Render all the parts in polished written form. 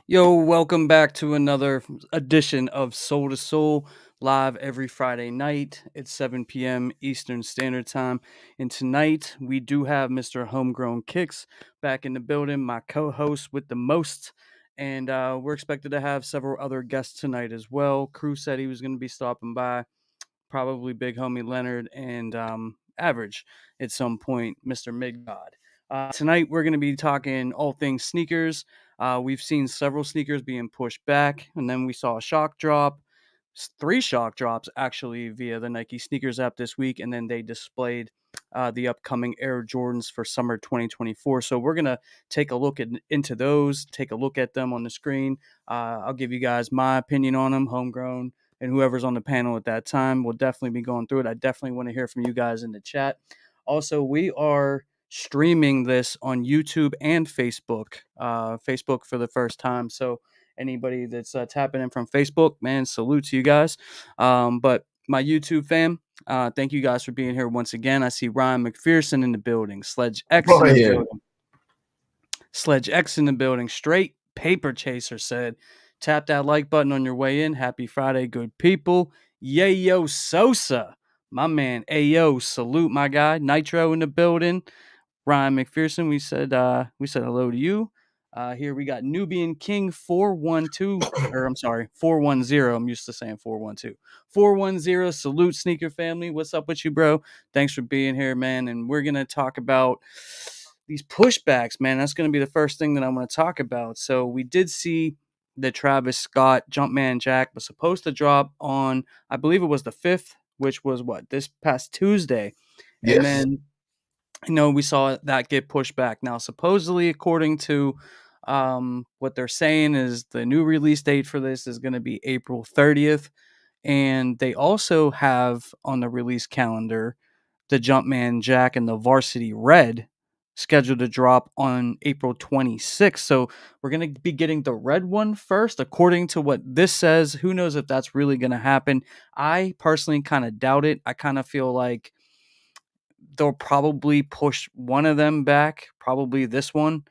Yo, welcome back to another edition of Soul to Soul, live every Friday night at 7 p.m. Eastern Standard Time. And tonight we do have Mr. Homegrown Kicks back in the building, my co-host with the most. And we're expected to have several other guests tonight as well. Crew said he was going to be stopping by, probably big homie Leonard and Average at some point, Mr. Midgod. Tonight we're going to be talking all things sneakers. We've seen several sneakers being pushed back, and then we saw a shock drop, three shock drops actually via the Nike sneakers app this week, and then they displayed the upcoming Air Jordans for summer 2024. So we're gonna take a look into those, take a look at them on the screen. I'll give you guys my opinion on them, homegrown, and whoever's on the panel at that time will definitely be going through it. I definitely want to hear from you guys in the chat. Also, we are streaming this on YouTube and Facebook. Facebook for the first time. So anybody that's tapping in from Facebook, man, salute to you guys. But my YouTube fam, thank you guys for being here once again. I see Ryan McPherson in the building, Sledge X in the building. Sledge X in the building. Straight Paper Chaser said, tap that like button on your way in. Happy Friday, good people. Yayo Sosa, my man. Ayo, salute my guy. Nitro in the building. Ryan McPherson, we said hello to you. Here we got Nubian King 412, or I'm sorry, 410. I'm used to saying 412. 410, salute sneaker family. What's up with you, bro? Thanks for being here, man. And we're gonna talk about these pushbacks, man. That's gonna be the first thing that I want to talk about. So we did see that Travis Scott Jumpman Jack was supposed to drop on, I believe it was the 5th, which was what, this past Tuesday. And then we saw that get pushed back. Now, supposedly, according to what they're saying, is the new release date for this is going to be April 30th. And they also have on the release calendar the Jumpman Jack and the Varsity Red scheduled to drop on April 26th. So we're going to be getting the red one first, according to what this says. Who knows if that's really going to happen? I personally kind of doubt it. I kind of feel like they'll probably push one of them back, probably this one,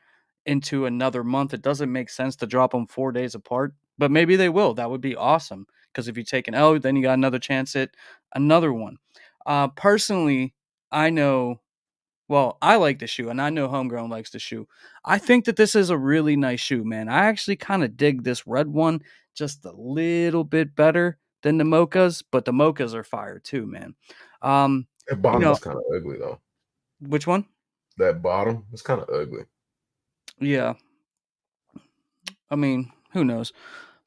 into another month. It doesn't make sense to drop them 4 days apart, but maybe they will. That would be awesome, because if you take an L, then you got another chance at another one. Personally, I know, well, I like the shoe, and I know Homegrown likes the shoe. I think that this is a really nice shoe, man. I actually kind of dig this red one just a little bit better than the Mochas, but the Mochas are fire too, man. That You bottom know, is kind of ugly, though. which one? That bottom is kind of ugly. Yeah. I mean, who knows?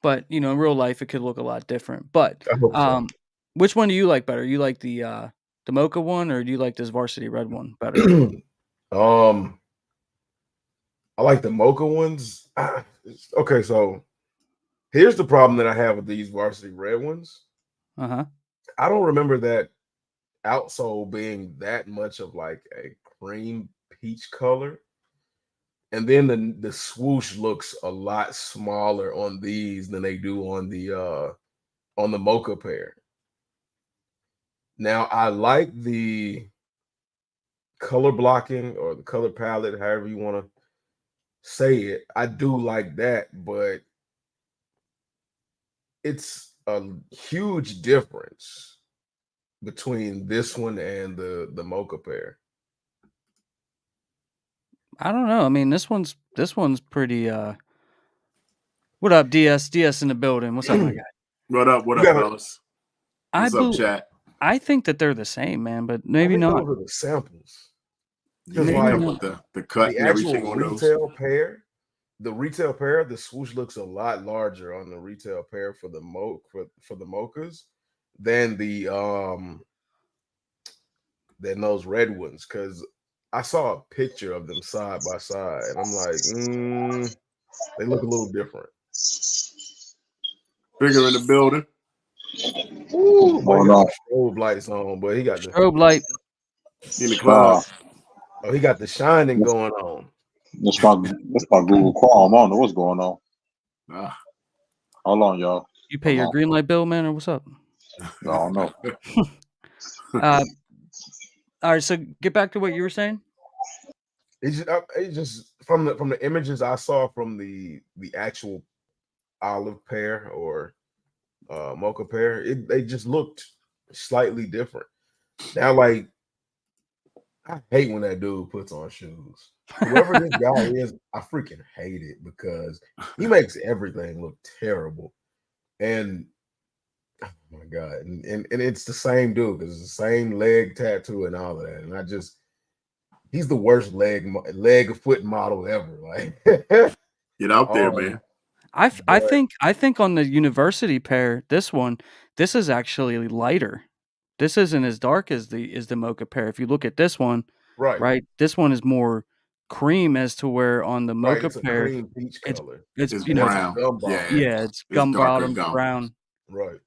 But, in real life, it could look a lot different. But I hope so. which one do you like better? You like the Mocha one, or do you like this Varsity Red one better? I like the mocha ones. Okay, so here's the problem that I have with these varsity red ones. Uh-huh. I don't remember that outsole being that much of like a cream peach color. And then the swoosh looks a lot smaller on these than they do on the mocha pair. Now I like the color blocking or the color palette, however you want to say it. I do like that, but it's a huge difference between this one and the mocha pair. I don't know. I mean, this one's pretty what up, DS? DS in the building. What's up, my guy? What up, fellas? What's up, chat? I think that they're the same, man, but maybe I think not. those are the samples. Because like the cut and everything on those. The retail pair, the swoosh looks a lot larger on the retail pair for the for the mochas than than those red ones. Because I saw a picture of them side by side, and I'm like, they look a little different. Bigger in the building. Ooh, boy, he got the strobe lights on, but he got the strobe light in the club. Oh, he got the shining going on. That's my Google Chrome. I don't know what's going on. Hold on, y'all. You pay your green light bill, man, or what's up? I don't know. All right, so get back to what you were saying. It's just from the images I saw from the actual olive pear or mocha pear. They just looked slightly different. Now, like, I hate when that dude puts on shoes. Whoever this guy is, I freaking hate it because he makes everything look terrible. And oh my god, and it's the same dude because it's the same leg tattoo and all of that. And he's the worst leg foot model ever. Like, get out there, man. I think on the university pair, this is actually lighter. This isn't as dark as the mocha pear. If you look at this one, right, this one is more cream as to where on the mocha it's pear, a cream peach color. It's brown. It's gum bottom brown. Right.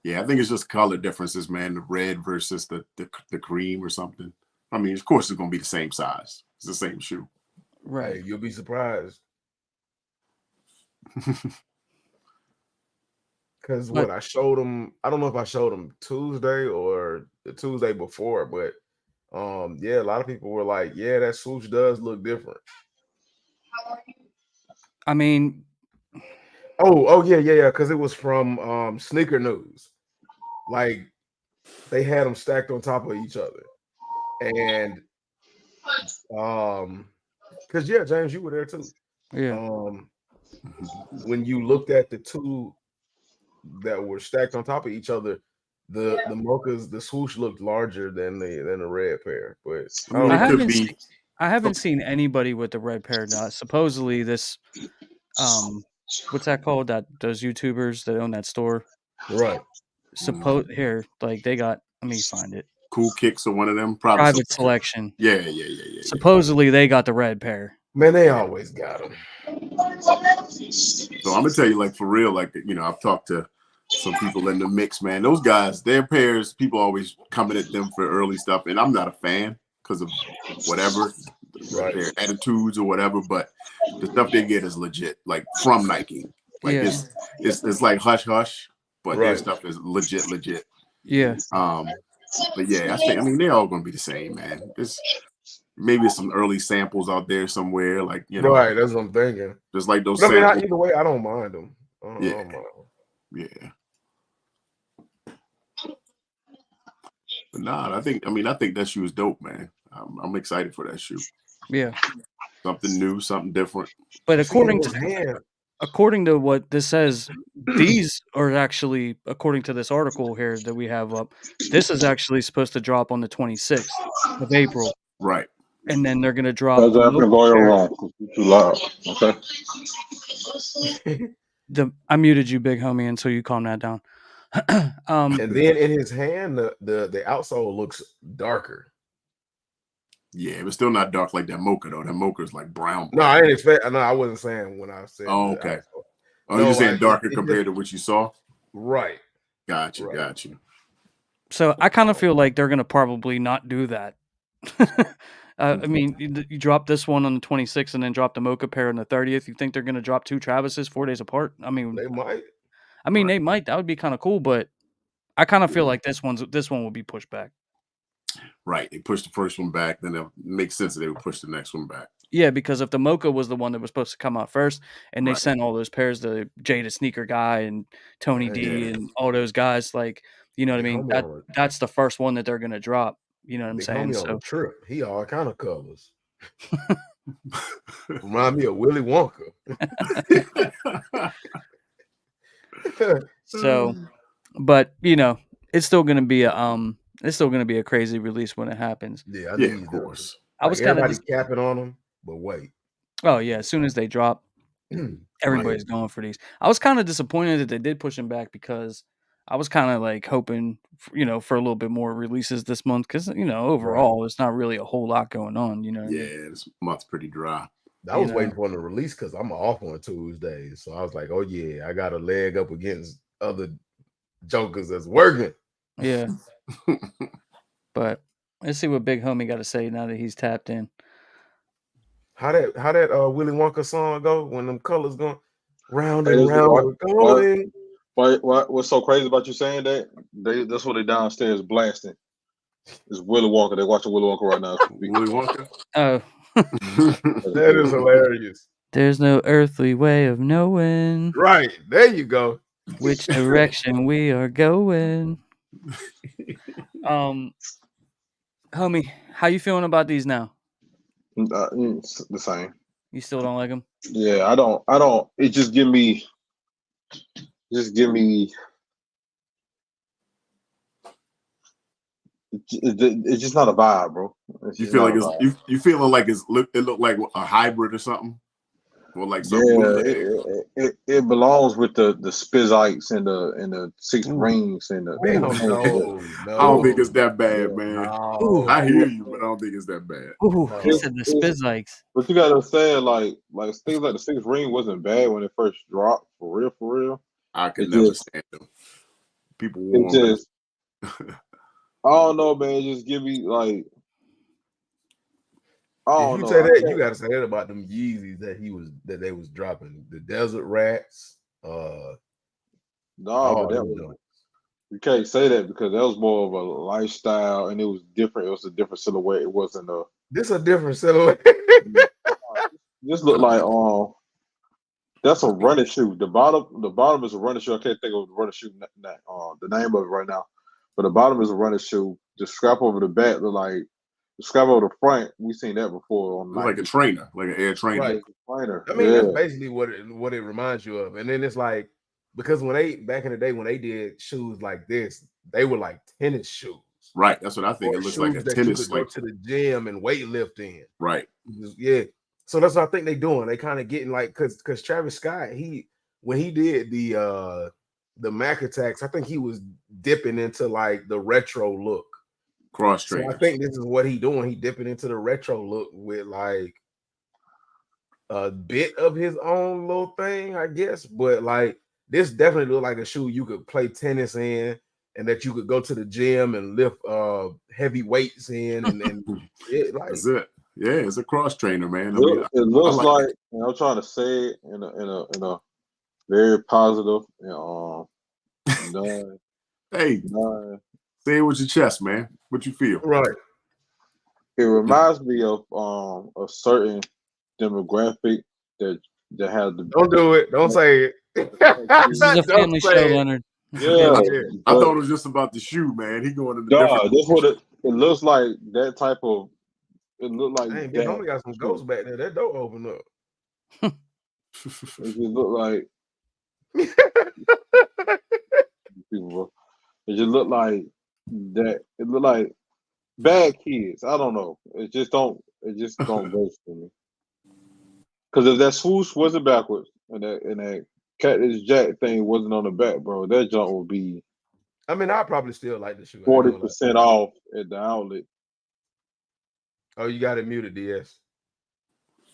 Yeah, I think it's just color differences, man. The red versus the cream or something. I mean, of course, it's gonna be the same size. It's the same shoe. Right. Hey, you'll be surprised. Because what I showed him, I don't know if I showed him Tuesday or the Tuesday before, but yeah, a lot of people were like, yeah, that swoosh does look different. I mean, yeah, because it was from Sneaker News. Like, they had them stacked on top of each other. And because James, you were there too. Yeah. When you looked at the two that were stacked on top of each other, the mochas, the swoosh looked larger than the red pair. But I haven't seen anybody with the red pair. Now, supposedly this what's that called? Those YouTubers that own that store. Right. Like they got, let me find it. Cool Kicks or one of them. Probably Private Selection. Yeah. Supposedly they got the red pair. Man, they always got them. So I'm gonna tell you, like, for real, like, I've talked to some people in the mix, man. Those guys, their pairs, people always coming at them for early stuff, and I'm not a fan because of whatever their attitudes or whatever. But the stuff they get is legit, like from Nike. Like it's like hush hush, but their stuff is legit. Yeah. But yeah, I mean, they're all gonna be the same, man. Maybe some early samples out there somewhere, like, Right, that's what I'm thinking. Just like those. I mean, either way, I don't mind them. Yeah. But nah, I think that shoe is dope, man. I'm excited for that shoe. Yeah. Something new, something different. But according to what this says, these are actually, according to this article here that we have up, this is actually supposed to drop on the 26th of April. Right. And then they're going to drop. That's after going wrong. Too loud. Okay. I muted you, big homie, until you calm that down. And then in his hand, the outsole looks darker. Yeah, but still not dark like that mocha though. That mocha is like brown. No, I didn't expect. No, I wasn't saying when I said. Oh, okay. You're saying darker compared to what you saw? Right. Got you. So I kind of feel like they're going to probably not do that. I mean, you drop this one on the 26th and then drop the mocha pair on the 30th. You think they're going to drop two Travises 4 days apart? I mean, they might. They might. That would be kind of cool, but I kind of feel like this one will be pushed back. Right. They pushed the first one back, then it makes sense that they would push the next one back. Yeah, because if the mocha was the one that was supposed to come out first, and they sent all those pairs to Jada Sneaker Guy and Tony D and all those guys, like, you know what I mean? That's the first one that they're going to drop. You know what I'm saying? So trip. He all kind of colors. Remind me of Willy Wonka. So, but it's still going to be a crazy release when it happens. Yeah, of course. I was kind of capping on them, but wait. Oh yeah, as soon as they drop, everybody's going for these. I was kind of disappointed that they did push them back because I was kind of like hoping, for a little bit more releases this month because overall it's not really a whole lot going on. This month's pretty dry. I was waiting for them to release because I'm off on Tuesdays, so I was like, oh yeah, I got a leg up against other jokers that's working. Yeah, but let's see what Big Homie got to say now that he's tapped in. How that Willy Wonka song go when them colors go round and round? We're going. What's so crazy about you saying that? That's what they downstairs blasting. It's Willy Wonka. They're watching Willy Wonka right now. Willy Wonka? Oh. That is hilarious. There's no earthly way of knowing Right. There you go. which direction we are going. Homie, how you feeling about these now? It's the same. You still don't like them? Yeah, I don't. It just give me. Just give me. It's just not a vibe, bro. It's You just feel not like a it's vibe. you feeling like it look like a hybrid or something, or like Yeah, some bootleg. it belongs with the Spizikes and the six Ooh. rings and the Ooh. I don't think no, it's that bad, yeah. man. Ooh. I hear you, but I don't think it's that bad. Ooh. He no. said the It's, Spizikes. but you gotta understand, like things like the six ring wasn't bad when it first dropped, for real, for real. I could It never just, stand them. People it warm them. just, I don't know, man. Just give me like, I If don't you know. say I that, you can't. gotta say that about them Yeezys that they was dropping. The Desert Rats, Nah, but all that them was joints. you can't say that because that was more of a lifestyle and it was different. It was a different silhouette. It wasn't a. This a different silhouette. Just look like that's a running shoe. The bottom is a running shoe. I can't think of the running shoe the name of it right now. But the bottom is a running shoe. The strap over the back look like the scrap over the front. We seen that before on It's like a Nike. trainer, like an air trainer. Right. Trainer. I mean, Yeah. that's basically what it reminds you of. And then it's like, because when they back in the day when they did shoes like this, they were like tennis shoes. Right. That's what I think. Or It looks like shoes a that you tennis could go like to the gym and weight lift in. right. Yeah. So that's what I think they're doing. They kind of getting like because Travis Scott, when he did the Mac attacks, I think he was dipping into like the retro look. Cross So I trainers. think this is what he doing. He dipping into the retro look with like a bit of his own little thing, I guess. But like this definitely look like a shoe you could play tennis in, and that you could go to the gym and lift heavy weights in, and it like That's it. Yeah, it's a cross trainer, man. I mean, It I looks like like, it. and I'm trying to say it in a very positive, none, Hey, none. say it with your chest, man. What you feel? right. It reminds me of a certain demographic that has Don't do it. Don't say it. This is a Don't family show, say it. Leonard. yeah, I but thought it was just about the shoe, man. He going in a different God, that's what direction. it looks like. That type of it looked like Dang, Ben, that. only got some ghosts back there. That door open up. It just looked like people. It just looked like that. It looked like bad kids. I don't know. It just don't. It just don't go for me. Because if that swoosh wasn't backwards and that Cactus Jack thing wasn't on the back, bro, that jump would be I mean, I probably still like the shoe. I ain't 40% gonna lie. off at the outlet. Oh, you got it muted, DS.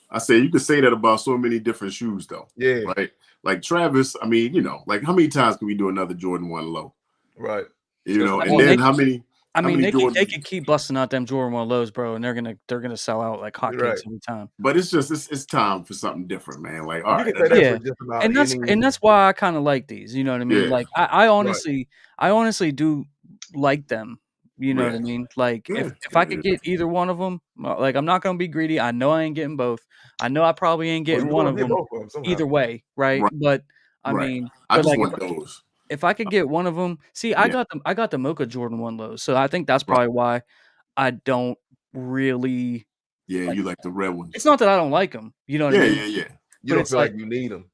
I say you could say that about so many different shoes, though. Yeah, Right? Like Travis, I mean, like how many times can we do another Jordan 1 low? right. And Well, then they, how many they Jordan? could keep busting out them Jordan 1 lows, bro, and they're gonna sell out like You're right. hotcakes every time. But it's just it's time for something different, man. Like, all You right, can say that Yeah, for just about and any. that's why I kind of like these. You know what I mean? yeah, Like I honestly do like them. You know what I yeah, mean? Like yeah, if I could get either one of them, like I'm not gonna be greedy. I know I ain't getting both. I know I probably ain't Well, getting you're one gonna of get them both of them somehow. either way, right? right, But I right. mean, I but just like want those. if I could get one of them, see, Yeah, I got the Mocha Jordan 1 lows, so I think that's right. probably why I don't really Yeah, like. you like the red It's ones. not that I don't like them. You know what I Yeah, mean? yeah, yeah. You But don't it's feel like, like you need them.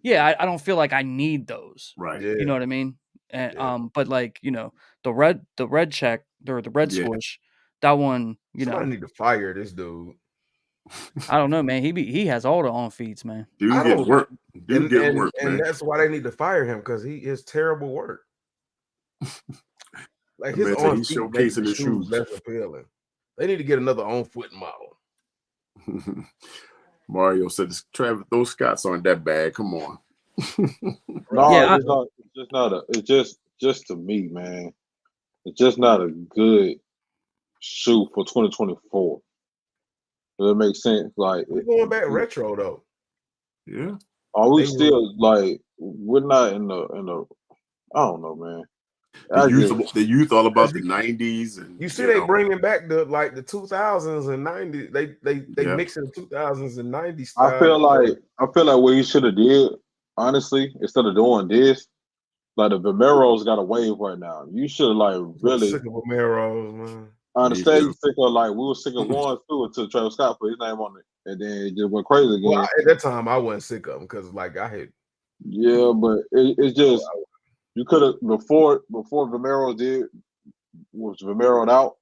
yeah, I don't feel like I need those. Right. Yeah, You know what I mean? And Yeah. but like, the red check or the red Yeah. swoosh, that one, somebody need to fire this dude. I don't know, man. He has all the on feeds, man. Dude I get don't, work. Dude and get and work, and man. that's why they need to fire him because he is terrible work. Like The his man said on he's feet make showcasing the the shoes shoes. less appealing. They need to get another on foot model. Mario said, Travis, those Scots aren't that bad. Come on. No, Yeah, it's just not a. It's just to me, man. It's just not a good shoe for 2024. Does that make sense? Like, We're going back retro though. Yeah. are we They were still like we're not in the I don't know, man. The youth all about the 90s, and you see they bringing back the 2000s and 90s. They mixing the 2000s and 90s style. I feel like what he should have did, honestly, instead of doing this, like the Vomeros got a wave right now. You should really sick of Vomeros, man. I understand you sick of we were sick of one too until Travis Scott put his name on it, and then it just went crazy again. Well, at that time I wasn't sick of him because I had. Yeah, but it's just you could have before Vomero was Vomero'd out.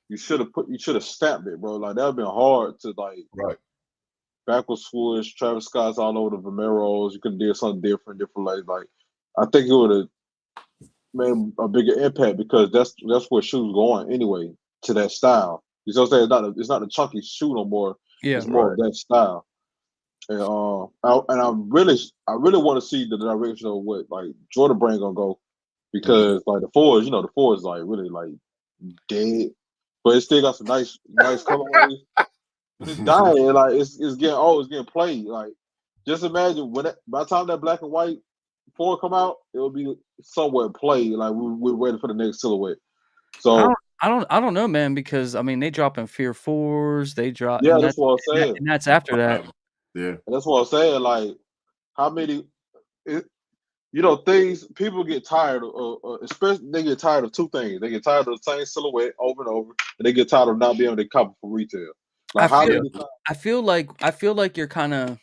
You should have stamped it, bro. Like that would been hard to right. Backwards swoosh, Travis Scott's all over the Vomeros. You could have did something different ways. Like I think it would have made a bigger impact because that's where shoes going anyway to that style. You know what I'm saying? It's not a chunky shoe no more. Yeah, it's more of that style. And I really want to see the direction of what Jordan Brand gonna go because the fours, the fours really dead, but it still got some nice colorways. It's dying, it's getting played. Just imagine by the time that black and white four come out, it'll be somewhat played. We're waiting for the next silhouette. So I don't know, man, because I mean they drop in Fear 4s, they drop. Yeah, that's what I'm saying. And that's after that. Yeah, that's what I'm saying. How many? Things people get tired of, especially they get tired of two things. They get tired of the same silhouette over and over, and they get tired of not being able to copy for retail. I feel like you're kind of.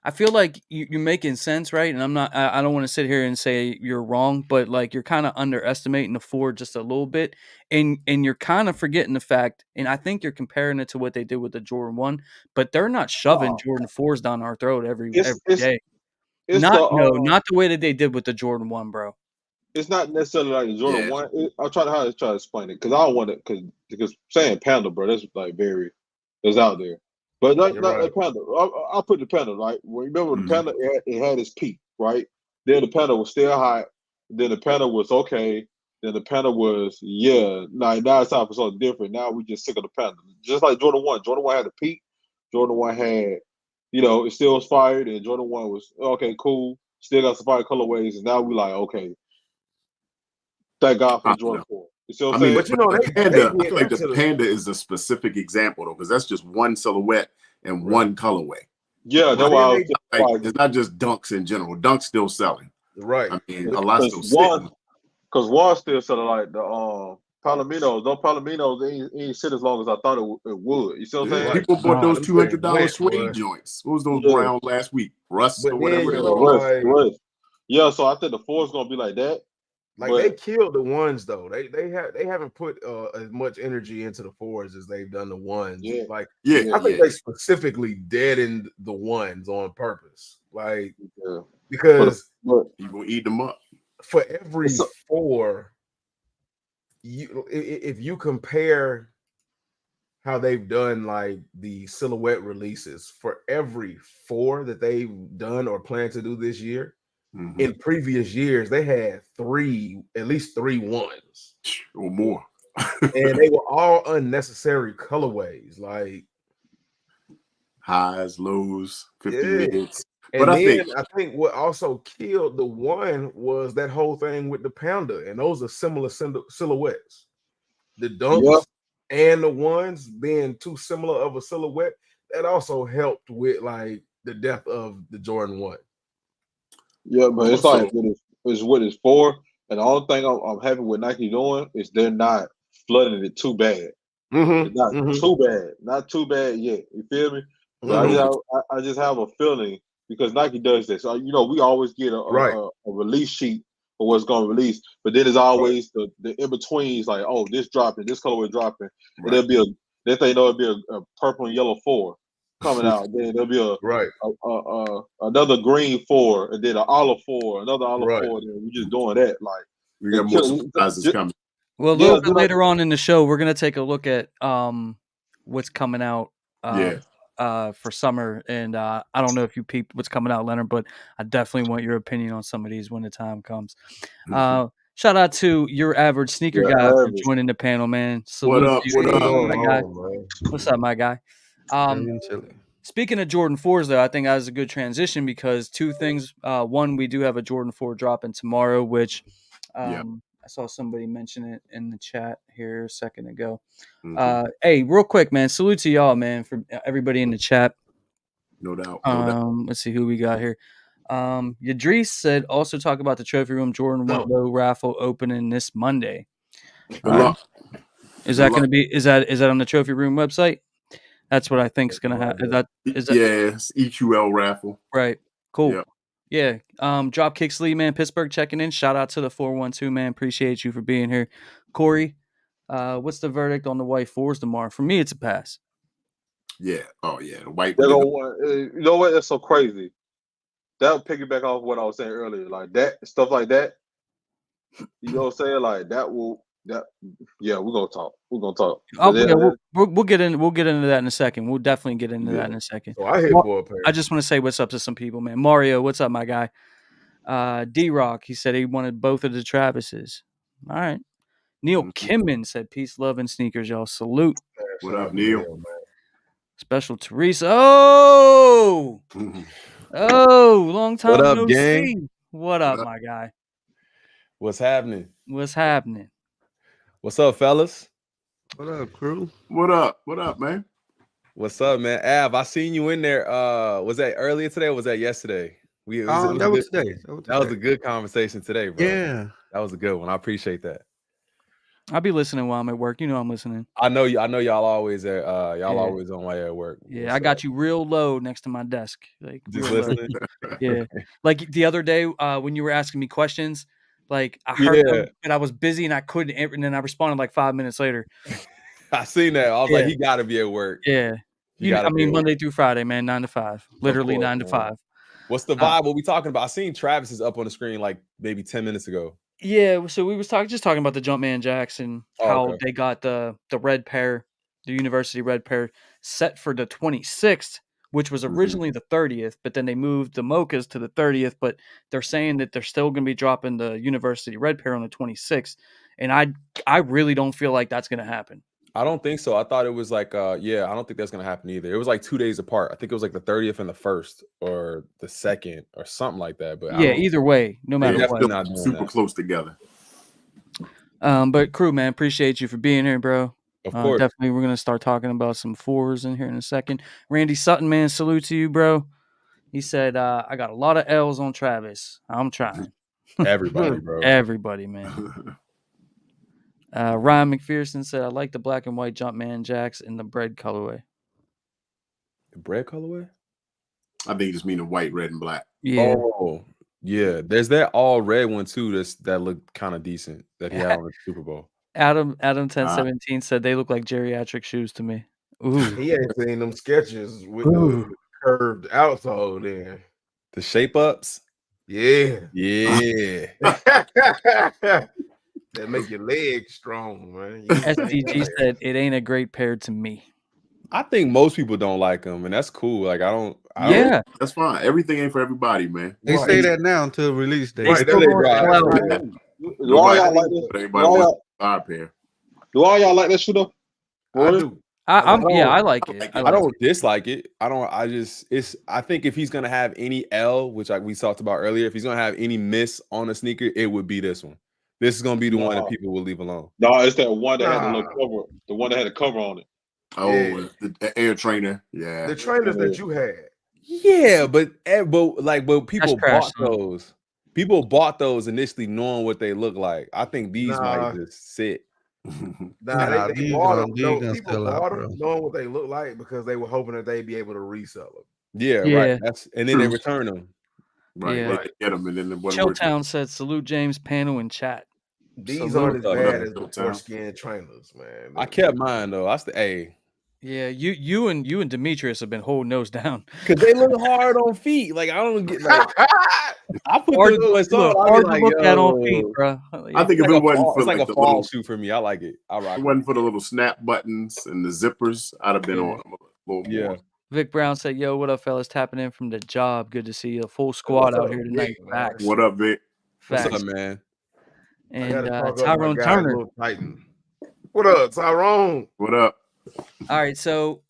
I feel like you're making sense, right? And I don't want to sit here and say you're wrong, but you're kind of underestimating the Ford just a little bit, and you're kind of forgetting the fact. And I think you're comparing it to what they did with the Jordan 1, but they're not shoving Jordan 4s down our throat every day. Not the way that they did with the Jordan 1, bro. It's not necessarily like the Jordan 1. I'll try to explain it because I don't want it because saying Panda, bro, that's very it's out there. But not the Panda. I'll put the Panda, right? Remember the Panda, it had its peak, right? Then the Panda was still hot. Then the Panda was okay. Then the Panda was, now it's time for something different. Now we just sick of the Panda. Just like Jordan 1. Jordan 1 had the peak. Jordan 1 had, it still was fired. And Jordan 1 was, okay, cool. Still got some fire colorways. And now we okay. Thank God for Jordan 4. You see what I'm saying? But I feel like the Panda is a specific example though, because that's just one silhouette and one colorway. Yeah, that's why it's not just Dunks in general. Dunks still selling, right? I mean, a lot still selling. Because one still selling the Palominos. Those Palominos ain't sit as long as I thought it would. You see what I'm saying? People bought those $200 suede joints. What was those brown last week? Rust or whatever. Rust. Yeah, so I think the 4 is gonna be like that. They killed the 1s though. They haven't put as much energy into the 4s as they've done the 1s. I think they specifically deadened the 1s on purpose. Because people eat them up. For every 4, if you compare how they've done the silhouette releases, for every 4 that they've done or plan to do this year. In previous years, they had at least three 1s or more, and they were all unnecessary colorways, highs, lows, 50 minutes. And but I think what also killed the 1 was that whole thing with the Panda, and those are similar silhouettes. The Dunks and the 1s being too similar of a silhouette, that also helped with the death of the Jordan 1. Yeah, but it's what it's for. And the only thing I'm happy with Nike doing is they're not flooding it too bad. It's not too bad. Not too bad yet. You feel me? So I just have a feeling because Nike does this. So, we always get a release sheet for what's going to release. But then there's always the in-betweens this dropping, this colorway dropping. And there'll be it'll be a purple and yellow 4. Coming out, then there'll be another green 4, and then an olive 4, another olive 4. And we're just doing that. We got more surprises coming. Well, a little bit later on in the show, we're gonna take a look at what's coming out for summer, and I don't know if you peeped what's coming out, Leonard, but I definitely want your opinion on some of these when the time comes. Shout out to your average sneaker guy for joining the panel, man. What up? My guy. What's up, my guy? Speaking of Jordan 4s, though, I think that was a good transition because two things. One, we do have a Jordan 4 dropping tomorrow, which Yeah. I saw somebody mention it in the chat here a second ago. Mhm. Hey, real quick, man. Salute to y'all, man, for everybody in the chat. No doubt. No doubt. Let's see who we got here. Yadris said also talk about the trophy room Jordan No. went low raffle opening this Monday. Good luck. Is Good that going luck. to be? Is that on the trophy room website? That's what I think is going to No happen. idea. Is that Yeah, it's EQL raffle. right? Cool. Yep. Yeah. Dropkick Sleeve, man. Pittsburgh checking in. Shout out to the 412, man. Appreciate you for being here. Corey, what's the verdict on the white fours tomorrow? For me, it's a pass. Yeah. Oh yeah. The white. They're gonna want. You know what? That's so crazy. That'll piggyback off what I was saying earlier. Like that stuff like that. You know what I'm saying? Like that will. That. Yeah, we're gonna talk. We're gonna talk. Oh, Yeah, yeah, we'll get in. We'll get into that in a second. We'll definitely get into that in a second. So I hit Mar- for a pair. I just want to say what's up to some people, man. Mario, what's up, my guy? D Rock, he said he wanted both of the Travises. All right. Neil Mhm. Kimman said peace, love, and sneakers, y'all. Salute. What Shout up, out to Neil? man. Special Teresa. Oh, Mhm. long time What up, no gang? see. What up, up? my guy? What's happening? What's happening? What's up, fellas? What up, crew? What up? What up, man? What's up, man? Av, I seen you in there. Was that earlier today or was that yesterday? It was That was good, today. that was a good conversation today, bro. Yeah. That was a good one. I appreciate that. I'll be listening while I'm at work. You know I'm listening. I know y'all always at Yeah. always on my at work. Yeah, I got you real low next to my desk. Like Just real low. listening. Yeah. Like the other day when you were asking me questions, like I heard Yeah. them, but I was busy and I couldn't and then I responded like 5 minutes later. I seen that. I was Yeah. like, he gotta be at work. Yeah. He gotta be at work. Monday through Friday, man, 9 to 5. Literally course, 9 to man. 5. What's the vibe? What we talking about? I seen Travis is up on the screen like maybe 10 minutes ago. Yeah, so we was talking about the Jumpman jacks and how okay. they got the red pair, the university red pair set for the 26th, which was originally the 30th, but then they moved the mochas to the 30th, but they're saying that they're still going to be dropping the university red pair on the 26th, and I really don't feel like that's going to happen. I don't think so. I thought it was like, I don't think that's gonna happen either. It was like 2 days apart. I think it was like the 30th and the 1st, or the 2nd, or something like that. But Yeah, either way, no They're matter what. definitely not doing super that. close together. But crew, man, appreciate you for being here, bro. Of course. Definitely, we're gonna start talking about some fours in here in a second. Randy Sutton, man, salute to you, bro. He said, I got a lot of L's on Travis. I'm trying. Everybody, bro. Everybody, man. Ryan McPherson said, I like the black and white Jumpman jacks in the bread colorway. The bread colorway? I think you just mean the white, red, and black. Yeah. Oh, yeah. There's that all red one too. That looked kind of decent that he had on the Super Bowl. Adam 1017 said they look like geriatric shoes to me. Ooh. He ain't seen them sketches with the curved outsole then. The shape ups? Yeah. Yeah. That make your legs strong, man. SDG said it ain't a great pair to me. I think most people don't like them, and that's cool. Like I don't. That's fine. Everything ain't for everybody, man. They say that now until release day. Right, still they going drive. all out. Do all y'all like this? Everybody wants a pair. Do all y'all like that shoe though? I do. I like it. I don't dislike it. I think if he's gonna have any L, which we talked about earlier, if he's gonna have any miss on a sneaker, it would be this one. This is gonna be the one that people will leave alone. No, it's that one that had the little cover. The one that had a cover on it. Oh, yeah. the Air Trainer. Yeah. The trainers that you had. Yeah, but people trash, bought those. People bought those initially knowing what they look like. I think these might just sit. They these bought gonna- them. these No, gonna people sell out, bought bro. them knowing what they look like because they were hoping that they'd be able to resell them. Yeah, Yeah. right. And then they return them. Right. Yeah. They get them and then it wasn't working. Chilltown said, salute James Pano in chat. These Salute. aren't as bad as the Showtime. foreskin trainers, man. I kept mine though. Yeah, you and Demetrius have been holding those down. Because they look hard on feet. Like I don't get like I put Hard those to on. hard to look at on feet, bro. I think if it wasn't for it's like a the fall little, shoe for me. I like it. I rock it it. wasn't for the little snap buttons and the zippers, I'd have been on them a little Yeah. more. Vic Brown said, "Yo, what up, fellas? Tapping in from the job. Good to see you. Full squad out here tonight. Vic, man? Facts. What up, Vic? What's Facts. up, man? And my Tyrone guy, Turner. Little Titan. What up, Tyrone? What up? All right, so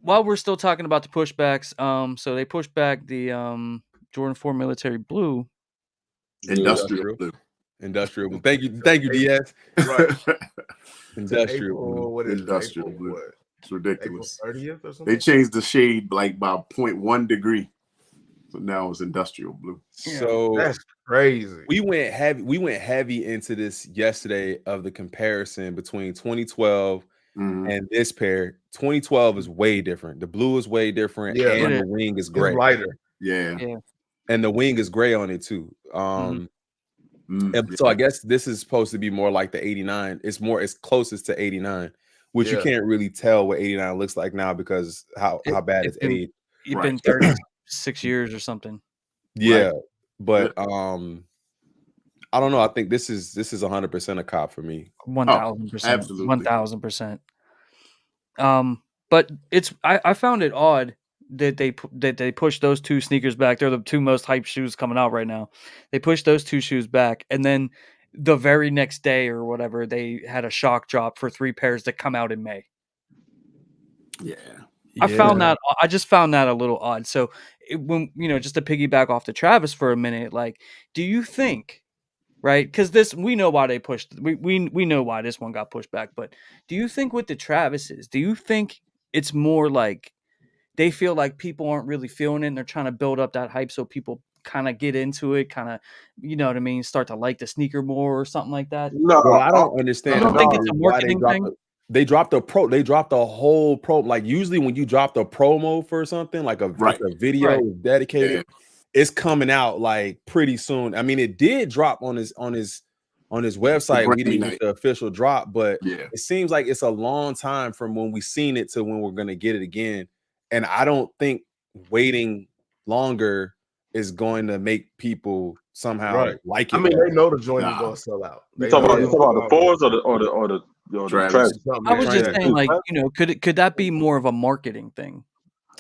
while we're still talking about the pushbacks, so they pushed back the Jordan 4 military blue. Industrial blue. Industrial blue. Thank you, DS. Right. Industrial April, blue. what is Industrial April, blue. what? It's ridiculous. April 30th or something? They changed the shade like by 0.1 degree. So now it's industrial blue. So that's crazy. We went heavy into this yesterday of the comparison between 2012 and this pair. 2012 is way different. The blue is way different, and the wing is gray. It's lighter. Yeah. And the wing is gray on it too. So I guess this is supposed to be more like the 89. It's closest to 89, which you can't really tell what 89 looks like now because how bad it's aged. You've been 36 years or something. Yeah, but I don't know. I think this is 100% a cop for me. 1000%. Absolutely. 1000%. But I found it odd that they pushed those two sneakers back. They're the two most hyped shoes coming out right now. They pushed those two shoes back, and then the very next day or whatever, they had a shock drop for 3 pairs that come out in May. Yeah. I just found that a little odd. So when just to piggyback off to Travis for a minute, like, do you think, right? Because we know why they pushed. We know why this one got pushed back. But do you think with the Travises, do you think it's more like they feel like people aren't really feeling it and they're trying to build up that hype so people kind of get into it, kind of, you know what I mean, start to like the sneaker more or something like that? No, Well, I don't understand. You don't think it's a marketing thing? They dropped a whole pro. Like usually when you drop the promo for something, like a video dedicated, it's coming out like pretty soon. I mean, it did drop on his website. We didn't get the official drop, but it seems like it's a long time from when we seen it to when we're gonna get it again. And I don't think waiting longer is going to make people somehow like it. I mean, they know the joint is gonna sell out. You talking about the fours or the Travis? I was just saying, like, could that be more of a marketing thing?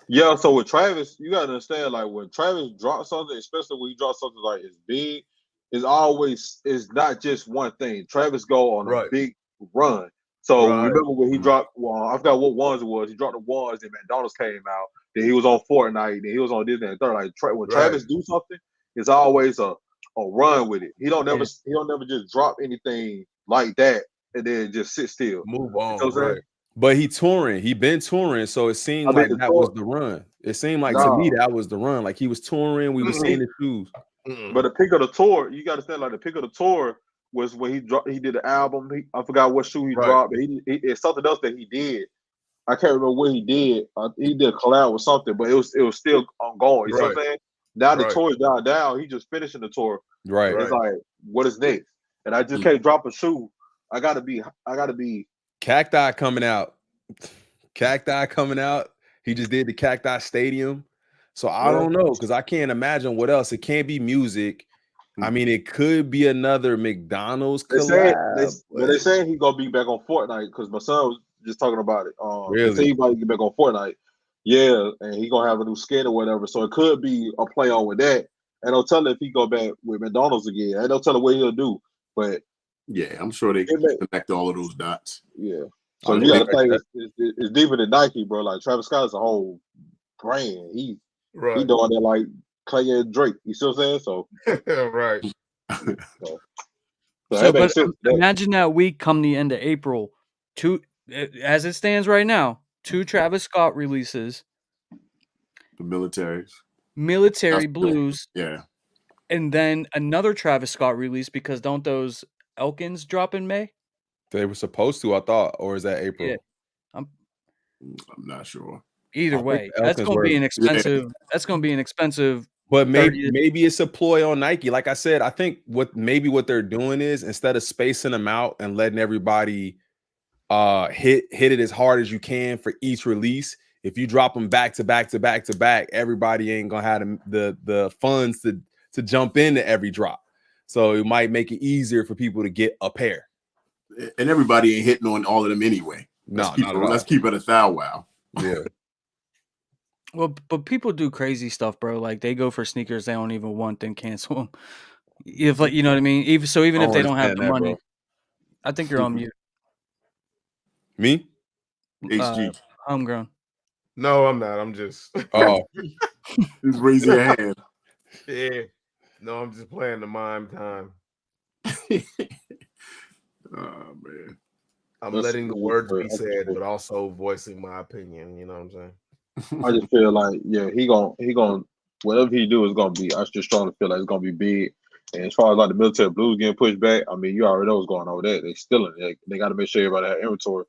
Yeah, so with Travis, you gotta understand, like when Travis drops something, especially when he drops something like as big, it's not just one thing. Travis go on a big run. So remember when he dropped, I forgot what ones it was. He dropped the ones, and McDonald's came out. Then he was on Fortnite. Then he was on Disney and third. Like when Travis do something, it's always a run with it. He don't never just drop anything like that and then just sit still. Move on. You know what I'm saying? But he been touring, so it seemed like that was the run. It seemed like to me that was the run. Like he was touring, we were seeing the shoes. But the pick of the tour, you got to understand, like the pick of the tour was when he did the album. I forgot what shoe he dropped, but it's something else that he did. I can't remember what he did. He did a collab with something, but it was still ongoing. You know what I'm saying? Now the tour is down. He just finishing the tour. Right. It's like, what is next? And I just can't drop a shoe. I gotta be Cacti coming out. He just did the Cacti Stadium. So I don't know, because I can't imagine what else. It can't be music. I mean, it could be another McDonald's collab. They're saying he's gonna be back on Fortnite because my son was just talking about it. Really? They say he's about to get back on Fortnite. Yeah, and he's gonna have a new skin or whatever. So it could be a play on with that. And they'll tell him if he go back with McDonald's again. And they'll tell him what he'll do. But yeah, I'm sure they can connect all of those dots. Yeah. So you gotta think it's deeper than Nike, bro. Like Travis Scott is a whole brand. He doing it like Clay and Drake. You see what I'm saying? So right. But imagine that week come the end of April, as it stands right now, 2 Travis Scott releases. The military blues. Yeah. And then another Travis Scott release, because don't those Elkins drop in May? They were supposed to, I thought, or is that April? Yeah. I'm not sure. Either way, that's going to be an expensive. Yeah. That's going to be an expensive. But maybe it's a ploy on Nike. Like I said, I think what they're doing is, instead of spacing them out and letting everybody hit it as hard as you can for each release, if you drop them back to back to back to back, everybody ain't gonna have the funds to jump into every drop. So it might make it easier for people to get a pair. And everybody ain't hitting on all of them anyway. Let's keep it a thou wow. Yeah. Well, but people do crazy stuff, bro. Like they go for sneakers they don't even want, then cancel them. If, like, you know what I mean? Even if they don't have the money, bro. I think you're on mute. Me? HG. Homegrown. No, I'm not. I'm just. Oh. Just raise your hand. Yeah. No, I'm just playing the mime time. Oh man. I'm That's letting the cool, words but be said, but also voicing my opinion. You know what I'm saying? I just feel like, yeah, he gonna whatever he do is gonna be. I just strongly feel like it's gonna be big. And as far as like the military blues getting pushed back, I mean, you already know what's going on with that. They stealing it. They got to make sure everybody have inventory.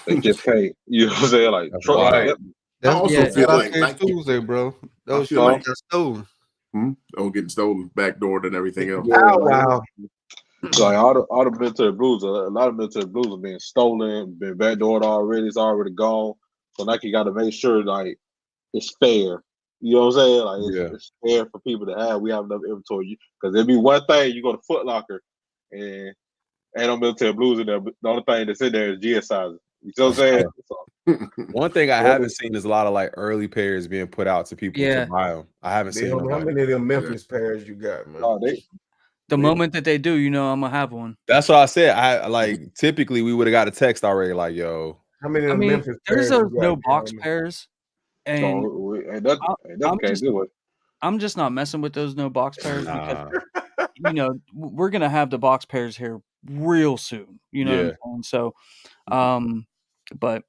They just can't. You know what I'm saying? Like That's truck, wild. Right. I That's also what Yeah. we feel got out like there Nike. Tuesday, bro. I Those feel shit like got stolen. getting stolen, backdoored, and everything else. yeah, Oh like, wow. like all the military blues, a lot of military blues are being stolen, been backdoored already. It's already gone. So Nike got to make sure like it's fair. You know what I'm saying? Like Yeah. it's fair for people to have. We have enough inventory because there'd be one thing you go to Foot Locker and ain't no military blues in there. But the only thing that's in there is GS sizes. You know what I'm saying? So, One thing I haven't seen is a lot of like early pairs being put out to people to Yeah. buy them. I haven't seen Damn, how nobody. many of them Memphis pairs you got, man? no, they The moment that they do, you know, I'm gonna have one. That's what I said. I like typically we would have got a text already like, yo, How many of I them mean, Memphis there's pairs those you got? no box pairs, and ain't that I'm can't just do it. I'm just not messing with those no box pairs because nah. you know we're gonna have the box pairs here real soon. You know Yeah. what I'm saying? So, but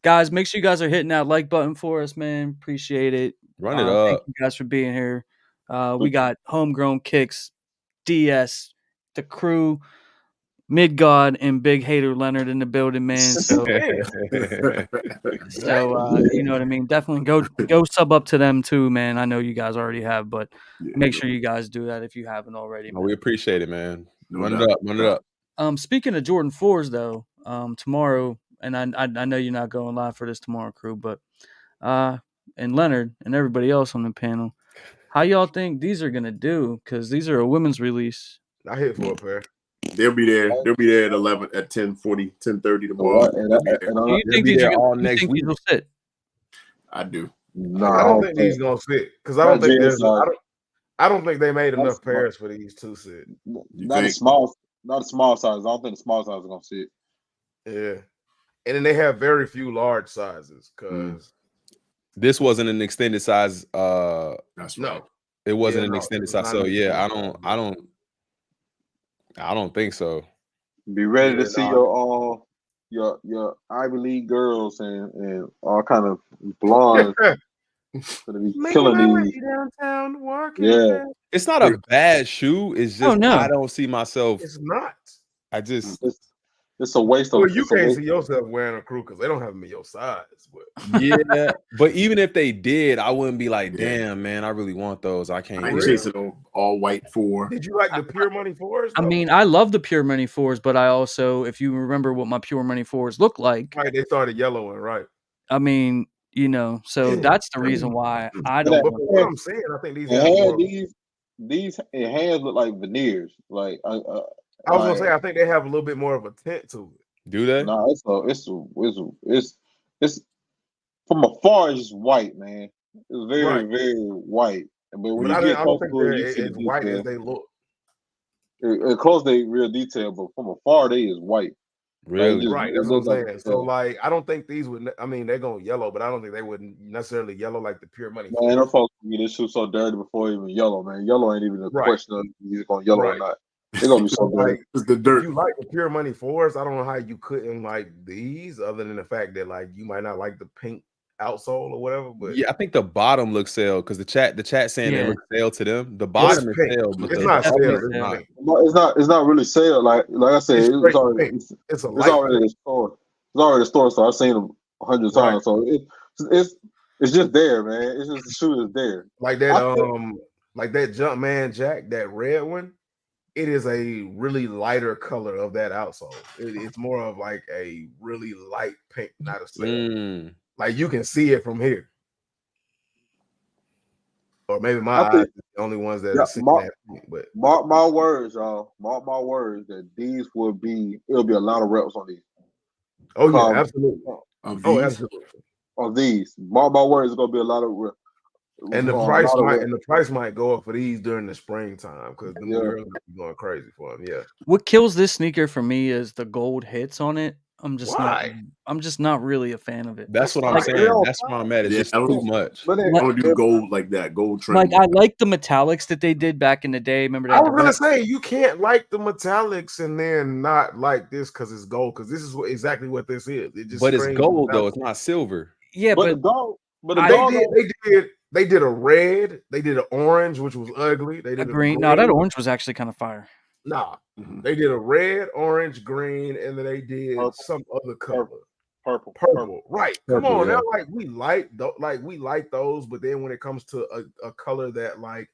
guys, make sure you guys are hitting that like button for us, man. Appreciate it. Run it Thank up. you guys for being here. We got Homegrown Kicks, DS, the crew, Midgod, and Big Hater Leonard in the building, man. So, you know what I mean. Definitely go sub up to them too, man. I know you guys already have, but make sure you guys do that if you haven't already. No, Man. we appreciate it, man. No Run doubt. it up. Run it up. Speaking of Jordan 4s though, tomorrow, and I know you're not going live for this tomorrow, crew, but and Leonard and everybody else on the panel, how y'all think these are gonna do? Because these are a women's release. I hit for a pair. They'll be there. They'll be there at 11 at 10:40, 10:30 tomorrow. Right, They'll be there. Do you They'll think be these are there all gonna, you next think week. these will sit? I do. I don't think these gonna fit because I don't think there's. I don't think they made enough pairs for these to sit. Not a small size. I don't think the small size is gonna sit. Yeah, and then they have very few large sizes because this wasn't an extended size. That's right. no, It wasn't Yeah, an no, extended it's size. not So an yeah, extended size. I don't think so. Be ready Yeah, to see no. your Ivy League girls and all kind of blondes gonna be killing these. downtown working. Yeah. It's not a bad shoe. It's just no. I don't see myself. It's not. I just It's a waste of. Well, you it's a can't waste. see yourself wearing a crew because they don't have them in your size. But yeah. But even if they did, I wouldn't be like, Yeah. damn, man, I really want those. I can't. I ain't get it. chasing them all white 4. did you like the Pure Money 4s? I mean, I love the Pure Money 4s, but I also, if you remember what my Pure Money 4s look like, right, they started yellowing, right? I mean, you know, so that's the reason why I don't. But from what I'm saying, I think these have more. These hands look like veneers. Like I was gonna say, I think they have a little bit more of a tint to it. Do they? No, it's from afar. It's just white, man. It's very very white. But when But you I get don't close think to it, they're you see the as white detail. as they look. Close they real detail, but from afar they is white. Really? Right, that's what I'm saying. So like, I don't think these would. I mean, they're gonna yellow, but I don't think they would necessarily yellow like the Pure Money. Man, them folks get this shoe so dirty before even yellow, man. Yellow ain't even a question of he's gonna yellow or not. They're gonna be so dirty. Like, it's the dirt. If you like the Pure Money 4s, I don't know how you couldn't like these, other than the fact that like you might not like the pink outsole or whatever. But yeah, I think the bottom looks sale because the chat saying it looks sale to them. The Well, bottom it's is pink. sale, but It's the not upper sale. is It's not. pink. It's not really sale. Like I said, It's it's straight already pink. It's a it's light already in pink. the store. It's already in the store, so I've seen them 100 times. So it's just there, man. It's just the shoe is there. Like that like that Jumpman Jack, that red one. It is a really lighter color of that outsole. It's more of like a really light pink, not a sale. Like you can see it from here. Or maybe my eyes are the only ones that are seeing that pink. But mark my words, y'all. Mark my words that these it'll be a lot of reps on these. Oh yeah, absolutely. Absolutely. Of these. Mark my words, it's gonna be a lot of reps. And the price might go up for these during the springtime because the girls are going crazy for them. Yeah. What kills this sneaker for me is the gold hits on it. I'm just Why? not. I'm just not really a fan of it. That's what I'm Like, saying. That's where I'm at. It's Yeah, just I too don't- much. But I don't do gold like that. Gold trim. Like I like the metallics that they did back in the day. Remember I that? was gonna say you can't like the metallics and then not like this because it's gold. Because this is exactly what this is. It just But it's screams gold though. metallic. It's not silver. Yeah, but the but gold, but the I- gold, They did a red. They did an orange, which was ugly. They a did green. No, that orange was actually kind of fire. Nah, Mhm. they did a red, orange, green, and then they did Purple. some other color. purple. Right. Purple, Come on yeah. now. Like we like those, but then when it comes to a color that like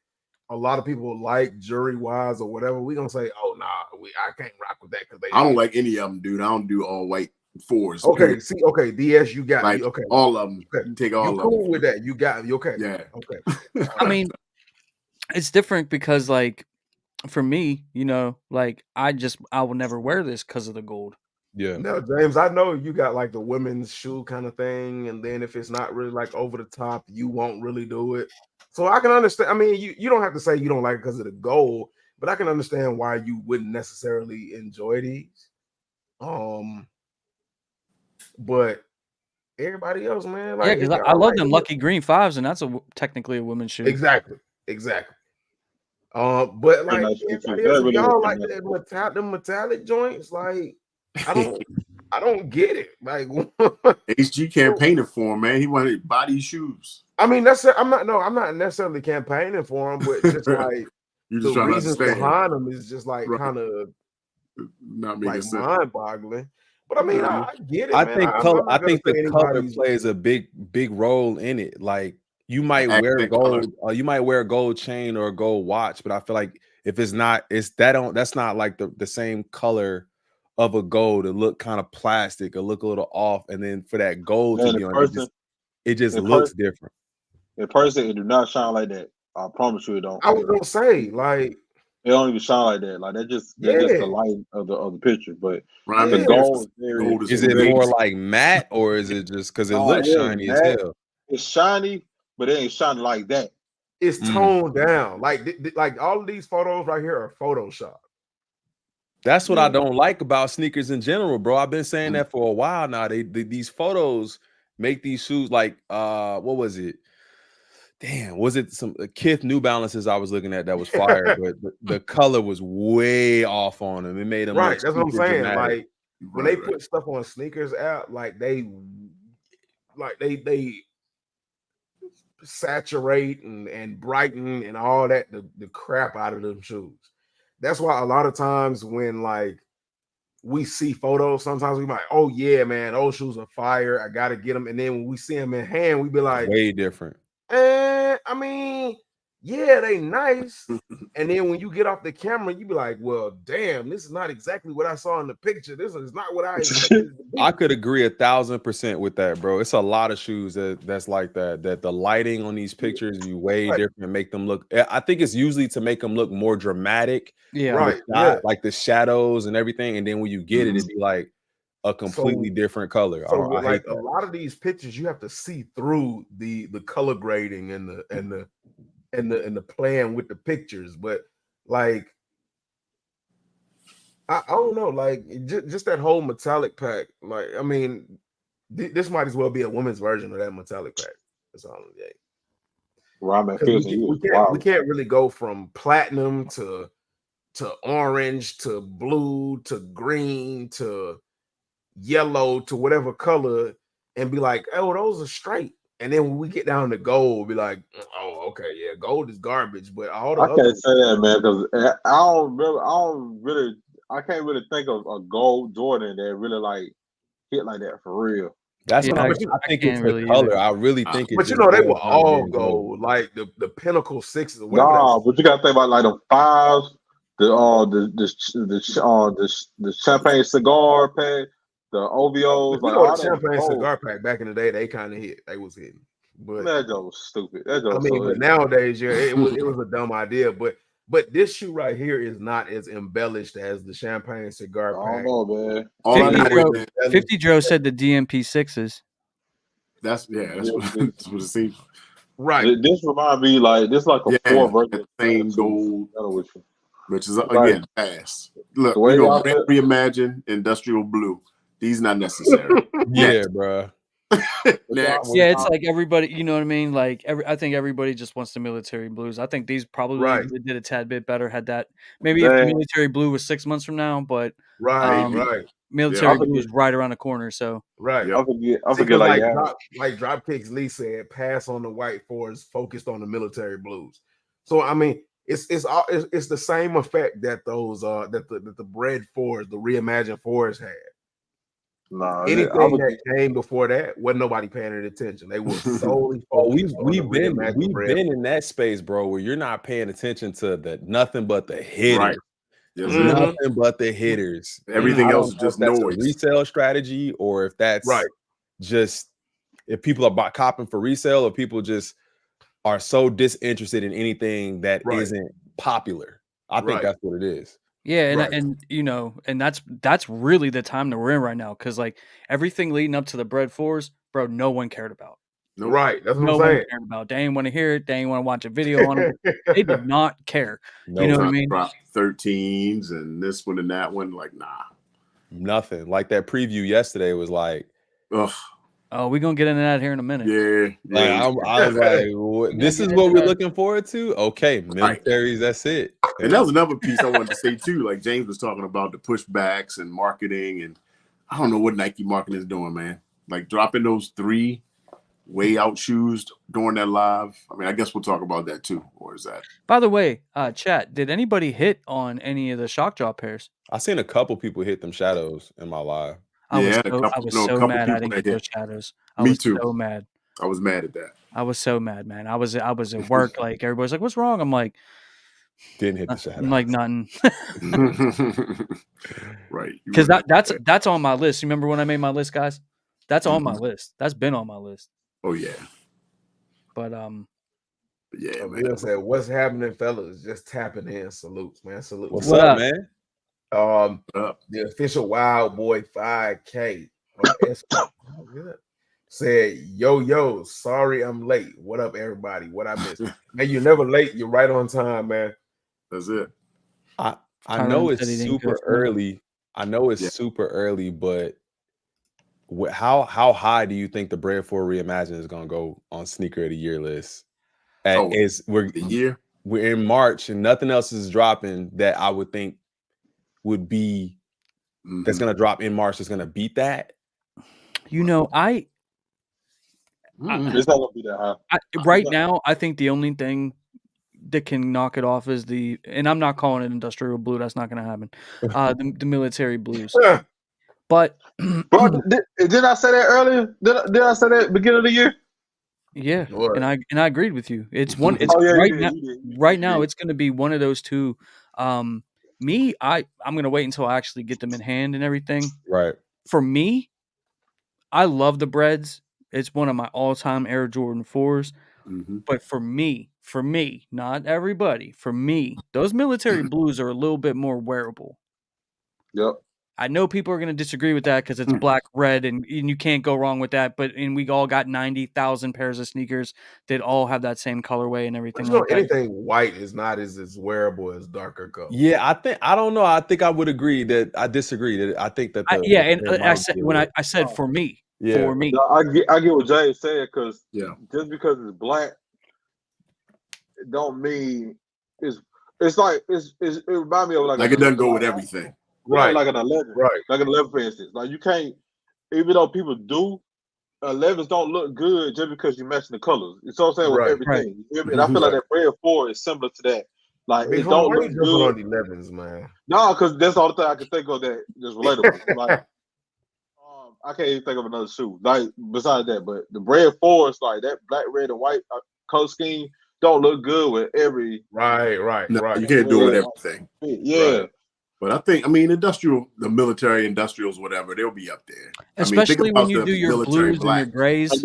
a lot of people like jury wise or whatever, we gonna say, oh nah, I can't rock with that because they I don't like any of them, dude. I don't do all white fours. Okay, period. see, okay, DS, you got Like me. Okay, all of them. okay. You take all You of cool them. with that? You got me. Okay, Yeah. okay. I mean, it's different because like for me, you know, like I will never wear this because of the gold. Yeah. No, James, I know you got like the women's shoe kind of thing, and then if it's not really like over the top, you won't really do it. So I can understand. I mean, you don't have to say you don't like it because of the gold, but I can understand why you wouldn't necessarily enjoy these. But everybody else, man, like Yeah, because if I y'all love like them it- Lucky Green 5s, and that's technically a women's shoe. exactly. But like nice everybody too. else, That if really y'all was like nice. them metallic joints, like I don't get it. Like HG campaigning for him, man. He wanted body shoes. I mean, I'm not necessarily campaigning for them, but just like You're the just trying to reasons understand. behind them is just like Right. kind of Not making like sense. mind-boggling. But I mean, I get it, I man. think I'm color. not I gonna think say the color anybody's plays a big role in it. Like you might wear Accent color. gold, you might wear a gold chain or a gold watch, but I feel like if it's not, that's not like the same color of a gold. It look kind of plastic, it look a little off, and then for that gold to Man, be in on person, it just in looks person, different. it do not shine like that. I promise you, it don't. I was gonna say, like, It don't even shine like that. Like that's just the yeah, light of the picture. But Ryan the Yeah. gold is very. Gold Is it more amazing. like matte or is it just because it Nah, looks it ain't shiny as matte. hell? It's shiny, but it ain't shining like that. it's Mm. toned down. Like all of these photos right here are Photoshop. That's what Yeah. I don't like about sneakers in general, bro. I've been saying that for a while now. These photos make these shoes like what was it? Damn, was it some Kith New Balances I was looking at that was fire, but the color was way off on them. It made them Right, look that's what I'm super saying. dramatic. Like when they put stuff on sneakers app, like they saturate and brighten and all that the crap out of them shoes. That's why a lot of times when like we see photos, sometimes we might, oh yeah, man, those shoes are fire. I gotta get them. And then when we see them in hand, we be like, Way different. I mean, yeah, they nice. And then when you get off the camera, you be like, well, damn, this is not exactly what I saw in the picture. This is not what I expected it to be. I could agree 1,000% with that, bro. It's a lot of shoes that's like that. That the lighting on these pictures be way Right. different and make them look. I think it's usually to make them look more dramatic. Yeah. Right. The shot, Yeah. like the shadows and everything. And then when you get it, it'd be like a completely different color. So I with hate like that. a lot of these pictures, you have to see through the color grading and the plan with the pictures. But like I don't know, like just that whole metallic pack. Like, I mean, this might as well be a woman's version of that metallic pack. That's all I'm saying. Robin 'Cause Fields, we can't really go from platinum to orange to blue to green to yellow to whatever color and be like, oh, those are straight. And then when we get down to gold, be like, oh, okay, yeah, gold is garbage. But all the I other can't say that, man, because I can't really think of a gold Jordan that really like hit like that for real. That's Yeah, what I think it's can't the really color. either. I really think it's but you just know, they boils were down to all being gold, like the Pinnacle Sixes or whatever. Nah, but you gotta think about like the fives, the champagne cigar pack, the OVOs, But like you know, all the that. champagne Gold. cigar pack back in the day, they kind of hit. They was hitting. But That joke was stupid. That I joke mean, so but nowadays, yeah, it was a dumb idea. But this shoe right here is not as embellished as the champagne cigar I pack. don't know, man. All I 50 know Joe, is that 50 Joe said the DMP 6s. that's what it seems. Right. This remind me like this like a four version that of same Tattoo, gold, with you. which is Like, again fast. Look, the way we go y'all brand said- reimagine industrial blue. These not necessary. Yeah, bro. Next. Yeah, it's like everybody, you know what I mean? Like I think everybody just wants the military blues. I think these probably did a tad bit better. Had that maybe if the military blue was 6 months from now, but right. military blue is right around the corner. So right. Yep. I forget like Dropkicks Lee said, pass on the white fours, focused on the military blues. So I mean, it's the same effect that those that the bred fours, the reimagined fours had. Nah, anything that came before that wasn't nobody paying any attention. They were solely focused on we've been in that space, bro, where you're not paying attention to the nothing but the hitters. Right. Yes, nothing but the hitters. Everything else is just that's noise. A resale strategy, or if that's just if people are copping for resale, or people just are so disinterested in anything that isn't popular. I think that's what it is. Yeah, and you know, and that's really the time that we're in right now, because like everything leading up to the bred fours, bro, no one cared about. Nope. Right, that's what no I'm one saying. cared about. They didn't want to hear it. They didn't want to watch a video on it. They did not care. You know what I mean? 13s and this one and that one, like nah, nothing. Like that preview yesterday was like, ugh. Oh, we're gonna get into that here in a minute. Yeah. Like, I was like, this is what we're looking forward to. Okay, militaries, that's it. And that was another piece I wanted to say too. Like James was talking about the pushbacks and marketing, and I don't know what Nike marketing is doing, man. Like dropping those 3 way out shoes during that live. I mean, I guess we'll talk about that too. Or is that? By the way, chat, did anybody hit on any of the shock drop pairs? I seen a couple people hit them shadows in my live. I was so mad I didn't get those shadows. Me too. So mad. I was mad at that. I was so mad, man. I was at work. Like everybody's like, "What's wrong?" I'm like, didn't hit the shadow. I'm like nothing. Right. Because that's on my list. You remember when I made my list, guys? That's on my list. That's been on my list. Oh yeah. But yeah, man. Said, "What's happening, fellas? Just tapping in. Salutes, man. Salutes. What's up, man? The official Wild Boy 5K said, yo, sorry I'm late. What up, everybody? What I missed? Man, you're never late. You're right on time, man. That's it. I know it's super early. I know it's super early, but how high do you think the Bread 4 Reimagine is going to go on Sneaker of the Year list? We're in March and nothing else is dropping that I would think would be that's going to drop in March is going to beat that. You know, it's not going to be that high. Right now, I think the only thing that can knock it off is and I'm not calling it industrial blue. That's not going to happen. The military blues. But bro, did I say that earlier? Did I say that beginning of the year? Yeah, and I agreed with you. It's one. It's right now. It's going to be one of those two. I'm going to wait until I actually get them in hand and everything. Right. For me, I love the Breads. It's one of my all-time Air Jordan 4s. But for me, not everybody, for me, those military blues are a little bit more wearable. Yep. I know people are going to disagree with that because it's black, red, and you can't go wrong with that. But we all got 90,000 pairs of sneakers that all have that same colorway and everything. Like anything white is not as wearable as darker color. Yeah, I don't know. I think I would agree that I disagree. That I think that I said when I said for me, for me, no, I get what Jay said because just because it's black, it don't mean it reminds me of like it doesn't go with everything. Right, like an 11, like an 11, for instance. Like you can't, even though people do, 11s don't look good just because you're matching the colors. It's all I'm saying with everything. And I feel like that Bread 4 is similar to that. Like it don't look good on the 11s, man. No, because that's the only thing I can think of that is relatable. Like I can't even think of another shoe like besides that. But the Bread 4 is like that black, red, and white color scheme don't look good with every right. You can't do it with everything. Yeah. Right. But the military industrials, whatever, they'll be up there. Especially when you do your blues and your grays. That's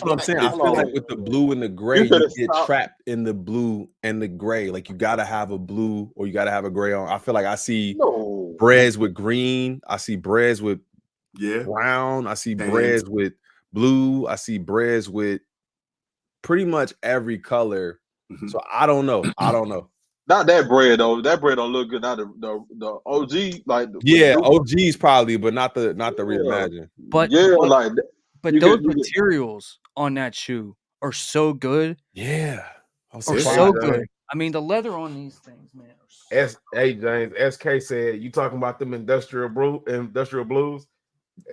what I'm saying. I feel like with the blue and the gray, you get trapped in the blue and the gray. Like you got to have a blue or you got to have a gray on. I feel like I see breads with green. I see breads with brown. I see breads with blue. I see breads with pretty much every color. So I don't know. Not that bread though. That bread don't look good. Not the OG like Yeah, the OGs probably, but not the yeah, reimagined. But yeah, but like but you those get materials on that shoe are so good. Yeah, I was Are Hey, so surprised. good. James. I mean, the leather on these things, man. Are so Hey James, SK said you talking about them industrial blues,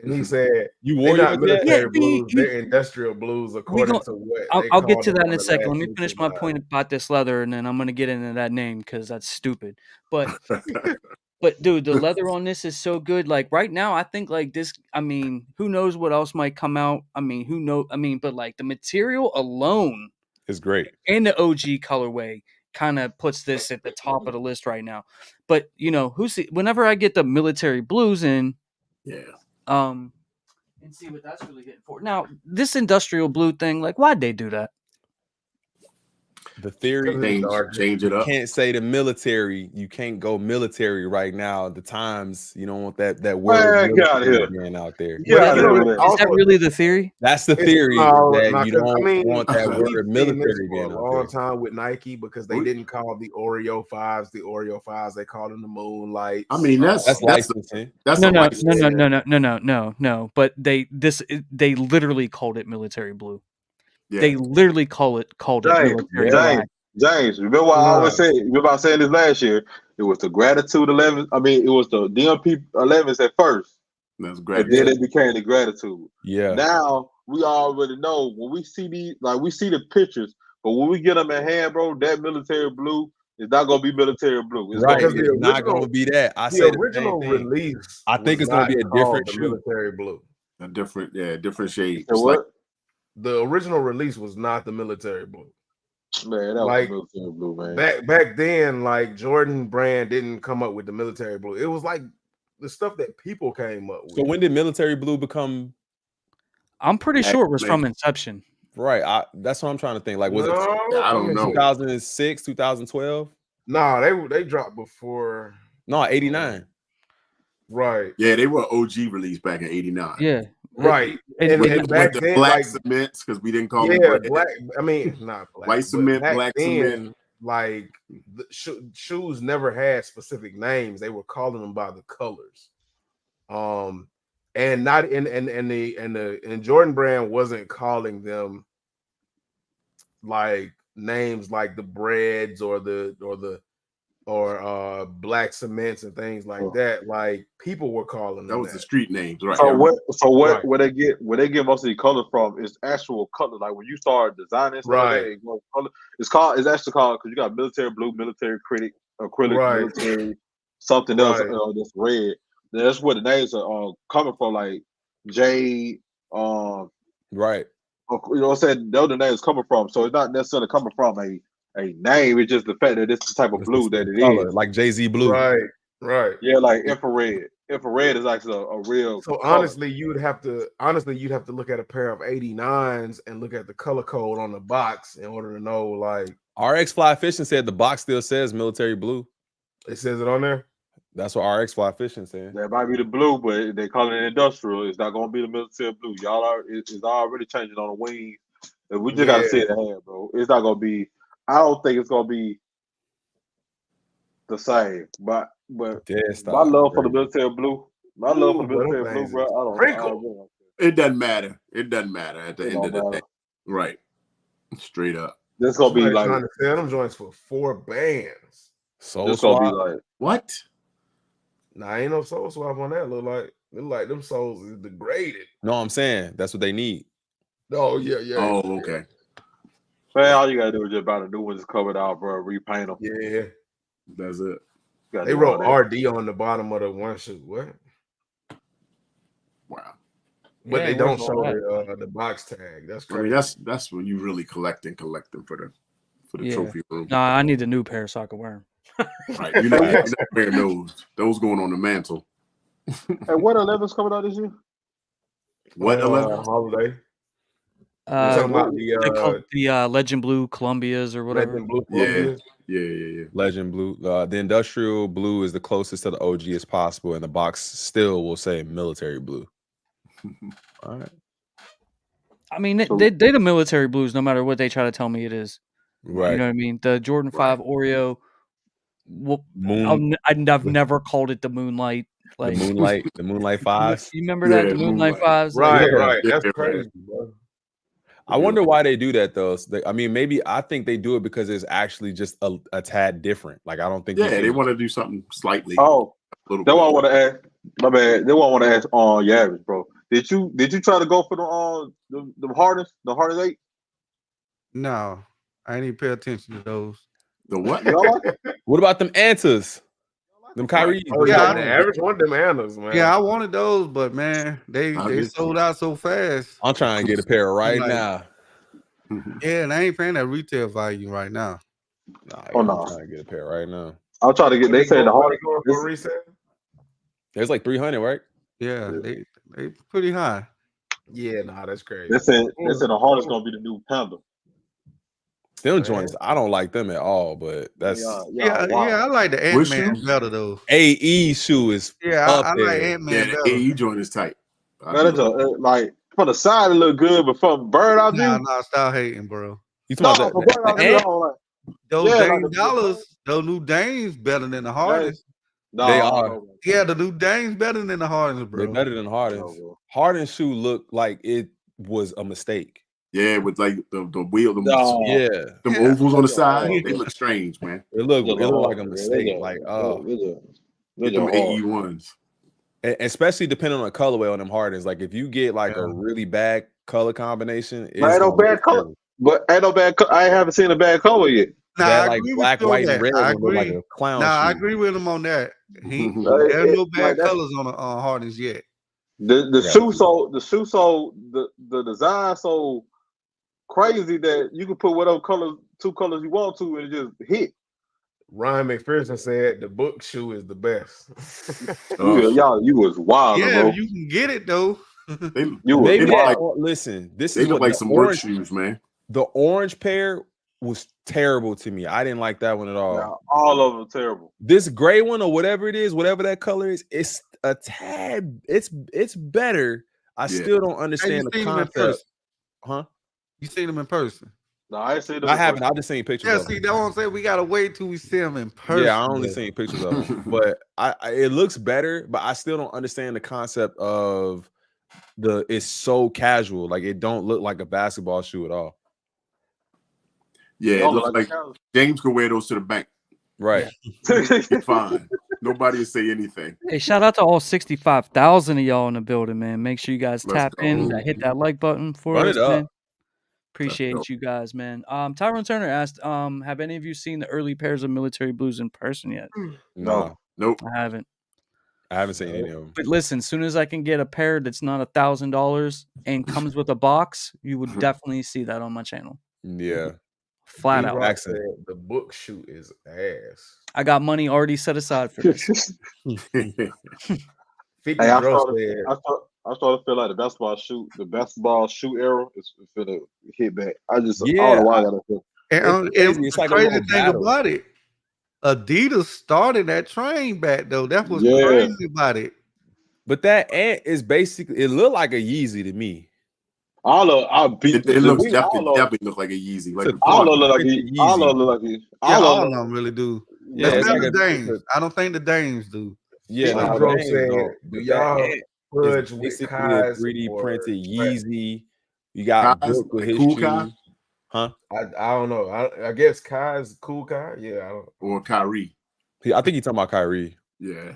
and he said You they wore not yours yet? yeah. military blues, they're industrial blues We according go. to what they I'll get called to them that on in a the second. last Let me finish YouTube my live. point about this leather, and then I'm gonna get into that name because that's stupid. But dude, the leather on this is so good. Like right now, I think like this. I mean, who knows what else might come out? I mean, who knows? I mean, but like the material alone It's great. and the OG colorway kind of puts this at the top of the list right now. But you know, whenever I get the military blues in, Yeah. um, and see what that's really hitting for. Now, this industrial blue thing, like, why'd they do that? The theory, Because it's darker. Change it up. can't say the military. You can't go military right now. The times you don't want that man, word get out of military here. being out there. Get But out of here with that. is that Also, really the theory? That's the it's theory that you because I don't mean want that we've word seen this military for a being out long there. time with Nike because they didn't call the Oreo fives the Oreo fives. They called them the Moonlights. I mean, That's licensing. that's No, a no, license. no, no, no, no, no, no, no, no. But they literally called it military blue. Yeah. They literally called it James, military Yeah. black. James, remember what I always say? Remember I saying this last year? It was the gratitude 11. I mean, it was the DMP 11s at first, That's and great. then it became the gratitude. Yeah, Now we already know when we see these, like we see the pictures, but when we get them in hand, bro, that military blue is not gonna be military blue. It's right. gonna Because be It's not going to be that. I say the same original thing. release I think was it's going to not be a called different the shoe. military blue. A different shade. so It's like what? The original release was not the military blue. Man, that Like was military blue, man. back then, like Jordan brand didn't come up with the military blue. It was like the stuff that people came up with. So when did military blue become I'm pretty Black, sure it was man. from inception. right? That's what I'm trying to think. Like, was it I don't know. 2006, 2012? No, they dropped before. No, 89. Right. Yeah, they were OG released back in '89. Yeah. Right. It- With, And back with the then, black like cements, because we didn't call them yeah, bread. black. I mean, not black. White but cement, back black then, cement. like the shoes never had specific names. They were calling them by the colors. And not and Jordan brand wasn't calling them like names like the breads or black cements and things like that. Like people were calling them That was the street names, right? So Right. where they get most of the color from is actual color. Like when you start designing stuff like that, Right. it goes color. It's actually called because you got military blue, military acrylic, Right. military something else Right. that's red. That's where the names are coming from, like jade. Right. You know what I'm saying? The other names coming from. So it's not necessarily coming from a name. It's just the fact that it's the type of It's blue the that it color, is. like Jay-Z blue. Right. Yeah, like infrared. Infrared is actually a real. So color. honestly, you'd have to look at a pair of 89s and look at the color code on the box in order to know, like, RX Fly Fishing said the box still says military blue. it says it on there. That's what RX Fly Fishing said. That might be the blue, but they call it industrial. It's not gonna be the military blue. It's already changing on the wings. And we just gotta see it in hand, bro. It's not gonna be. I don't think it's gonna be the same. But my love for the military blue. My love for the military blue, bro. I don't It doesn't matter. It doesn't matter at the end of the day. Right. Straight up. This gonna be like trying to sell them joints for 4 bands. Soul it's gonna Swap. be like What? Nah, ain't no soul swap on that. Look like them souls is degraded. No, I'm saying that's what they need. Oh yeah. Oh, okay. man, all you gotta do is just buy the new ones covered out, bro. Repaint them. Yeah. That's it. They wrote RD on the bottom of the one shoe. What? Wow. But they don't show the box tag. That's crazy. I mean, that's when you really collecting for the trophy room. No, I need a new pair so I can wear them. Right. You're not wearing those. Those going on the mantle. Hey, what 11's coming out this year? What 11? Holiday. Talking about the Legend Blue Columbias or whatever. Legend Blue Columbias. Yeah. Legend blue. The industrial blue is the closest to the OG as possible, and the box still will say military blue. All right. I mean, they the military blues, no matter what they try to tell me it is. Right. You know what I mean? The Jordan 5 Oreo Well, Moon, I've never called it the Moonlight. the Like Moonlight Fives. you remember that the Moonlight Moonlight. Fives? Right, Yeah. right. That's Yeah, crazy, bro. I wonder why they do that though. I mean, maybe I think they do it because it's actually just a tad different. Like I don't think. Yeah, they want to do something slightly. Oh, a little that's what I bit. want to ask. My bad. They want to ask on your average, bro. Did you try to go for the hardest 8? No, I ain't even pay attention to those. The what? You all like What about them Antas? Them Kyrie? Oh Yeah, yeah, I the don't- average one of them animals, man. Yeah, I wanted those, but man, I they did sold out so fast. I'm trying to get a pair right Like- now. Yeah, and I ain't paying that retail value right now. Nah, Oh, I'm no. trying to get a pair right now. I'm trying to get. They said the What hardest. they going for resale? There's like 300, right? Yeah, they pretty high. Yeah, nah, that's crazy. They said the hardest gonna be the new Panda. Them Man. joints, I don't like them at all, but that's Yeah, I like the Which Ant-Man shoes? better though. AE shoe is Yeah, up I there. like Yeah, Ant-Man the better. AE joint is tight. Man, that's like from the side it look good, but from bird eye view, Nah, stop hating, bro. You no, talking from about bird eye the view, Ant? I don't like. Those Yeah, like Dame the- Dollars, those new Dames better than the hardest. No, They I are. don't know. Yeah, the new Dames better than the hardest, They're bro. better than Harden's. No, bro. Harden's shoe looked like it was a mistake. Yeah, with like the wheel, No. Yeah, them Yeah. ovals on the Yeah. side, they look strange, man. it looked They're like a hard, mistake. man. Like Get them AE ones. especially depending on the colorway on them Hardens. Like if you get like a really bad color combination, it's But ain't no gonna bad look color. terrible. But ain't no bad. I haven't seen a bad color yet. Nah, That I like agree black, with you on white, and that. red I one look like agree. a clown Nah, I shoe. agree with him on that. There's no Like, bad that's- colors on Hardens yet. The Yeah. shoe so the design so crazy that you can put whatever two colors you want to and it just hit. Ryan McPherson said the book shoe is the best. You was wild, Yeah, bro. you can get it though. You was Maybe wild. listen. This They is look what like the some work orange, shoes, man. the orange pair was terrible to me. I didn't like that one at all. Nah, all of them terrible. This gray one or whatever it is, whatever that color is, it's a tad. It's better. I still don't understand the seen them in concept. person? Huh? You seen them in person? No, I ain't seen them. I haven't. I've just seen pictures. Yeah, of see, them. that's what I'm saying. We gotta wait till we see them in person. Yeah, I only though. seen pictures of them, but it looks better. But I still don't understand the concept of it's so casual. Like it don't look like a basketball shoe at all. Yeah, it Don't looks look like James could wear those to the bank. Right. You're fine. Nobody will say anything. Hey, shout out to all 65,000 of y'all in the building, man. Make sure you guys Let's tap in, go. hit that like button for Run us, it up. man. go. Appreciate you guys, man. Tyrone Turner asked, have any of you seen the early pairs of military blues in person yet? No, Nope. I haven't. I haven't seen any of them. But listen, as soon as I can get a pair that's not $1,000 and comes with a box, you would definitely see that on my channel. Yeah. Flat D-Rock out. Jackson. said the book shoe is ass. I got money already set aside for this. 50 Hey, I Gross started to feel like the basketball shoe era is finna hit back. I don't know why I gotta feel. And It's crazy. the It's like a crazy little thing battle. about it, Adidas started that train back though. That's what's Yeah. crazy about it. But that ant is basically, it looked like a Yeezy to me. I beat It looks definitely look like a Yeezy. Like the all font. of look like Printed all Yeezy. of look like Yeah, all all of of them really do. Yeah, That's it's not like the a- Dames. I don't think the Dames do. Yeah, Fifty no, Gross Dames said, don't. do But y'all that ant fudge is with basically Kai's a 3D or printed Trap? Yeezy. You got Kai's, Book with like his Cool shoes. Kai? Huh? I don't know. I guess Kai's cool Kai. Yeah, I don't. Or Kyrie. I think he's talking about Kyrie. Yeah.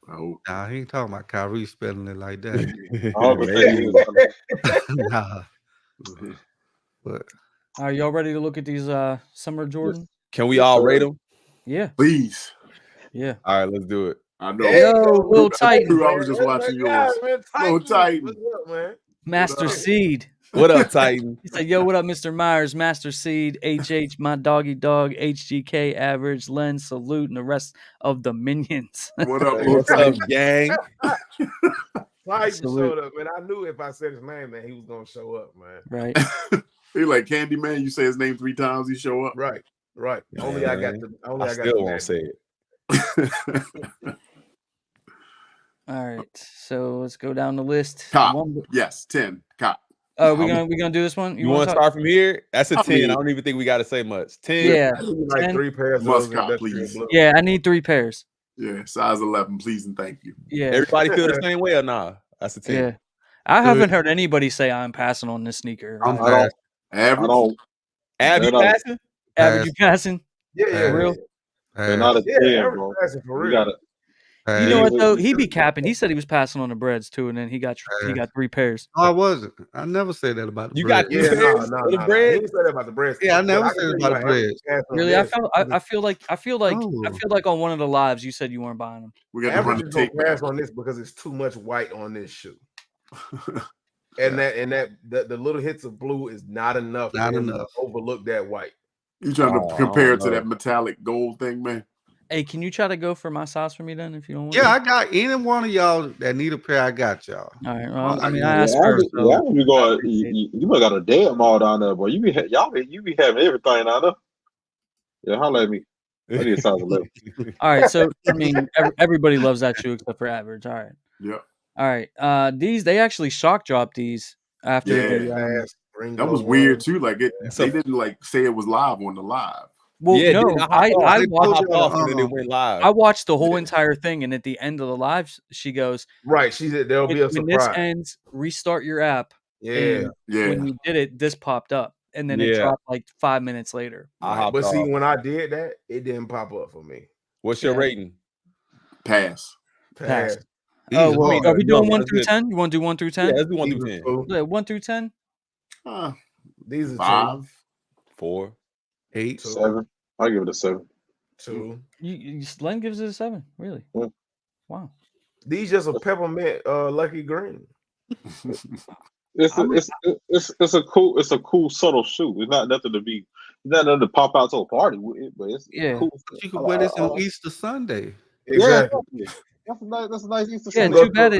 I hope. Nah, he ain't talking about Kyrie spelling it like that. Maybe. Nah, but Are y'all ready to look at these summer Jordan? Can we all rate them? Yeah. Please. Yeah. All right, let's do it. I know. Yo, Will Titan. I was just watching yours. Little Titan. What's up, man? Master up? Seed. What up, Titan? He said, yo, what up, Mr. Myers, Master Seed, HH, my doggy dog, HGK, Average, Len, Salute, and the rest of the minions. What up, little What's up, Titan? gang? Titan Salute. showed up, man. I knew if I said his name, man, he was gonna show up, man. Right. He like Candyman. You say his name 3 times, he show up. Right. Only I got the. Only I I got still the won't name. say it. All right. So let's go down the list. Cop. Yes, 10. Cop. we gonna do this one? You want to start from here? That's a 10. mean, I don't even think we got to say much. 10. Yeah, I need like 10. 3 pairs of those Muscat, industrial please. blue. Yeah, I need 3 pairs. Yeah, size 11, please and thank you. Yeah, Everybody feel the same way or nah? That's a 10. yeah. I haven't heard anybody say I'm passing on this sneaker. I'm I don't. Average. I don't. Ab, you They're not- passing? Average, you passing? Yeah, For real? They're not a Yeah, 10, average bro. passing for You real. gotta. You know what Yeah. though? He be capping. He said he was passing on the breads too, and then he got 3 pairs. No, I wasn't. I never said that about the You bread. got Yeah, 3 pairs no. of the He bread? didn't say that about the breads. Yeah, I never But said can tell about you the an bread. average pass on Really? this. I feel like Oh. on one of the lives you said you weren't buying them. We got to run Average the is gonna tape pass back. on this because it's too much white on this shoe. And the little hits of blue is not enough. Not for him to enough. overlook that white. You trying Oh, to I compare don't it to know. that metallic gold thing, man? Hey, can you try to go for my size for me then if you don't want Yeah, to? I got any one of y'all that need a pair. I got y'all. All right. Well, I mean, Yeah, I asked first. So You going? You might got a dead mall down there, boy. You be having everything down there. Yeah, holla at me. I need a size 11. all right. So I mean, everybody loves that shoe except for Average. All right. Yep. All right. These they actually shock dropped these after Yeah. the. Fast, That was weird too. Like they didn't like say it was live on the live. Well, Yeah, no, then I hopped off and then it went live. I watched the whole entire thing, and at the end of the live, she goes, Right. She said there'll be a when this surprise. ends, restart your app. Yeah. And Yeah. when you did it, this popped up, and then it Yeah. dropped like 5 minutes later. I hopped But see, off. when I did that, it didn't pop up for me. What's your Yeah. rating? Pass. Pass. Pass. Oh, hard. are we doing No, 1 that's through good. 10? You want to do 1 through Yeah, 10? let's do 1 These through are 10. two. Yeah, 1 through 10. These are 5. 4. 8. 7. I'll give it a 7. 2. Len gives it a 7. Really? Yeah. Wow. These just a peppermint lucky green. It's a cool subtle shoe. It's not nothing to pop out to a party with it, but it's cool. But you can wear this on Easter Sunday. Exactly. Yeah, that's a nice Easter Yeah, Sunday. too bad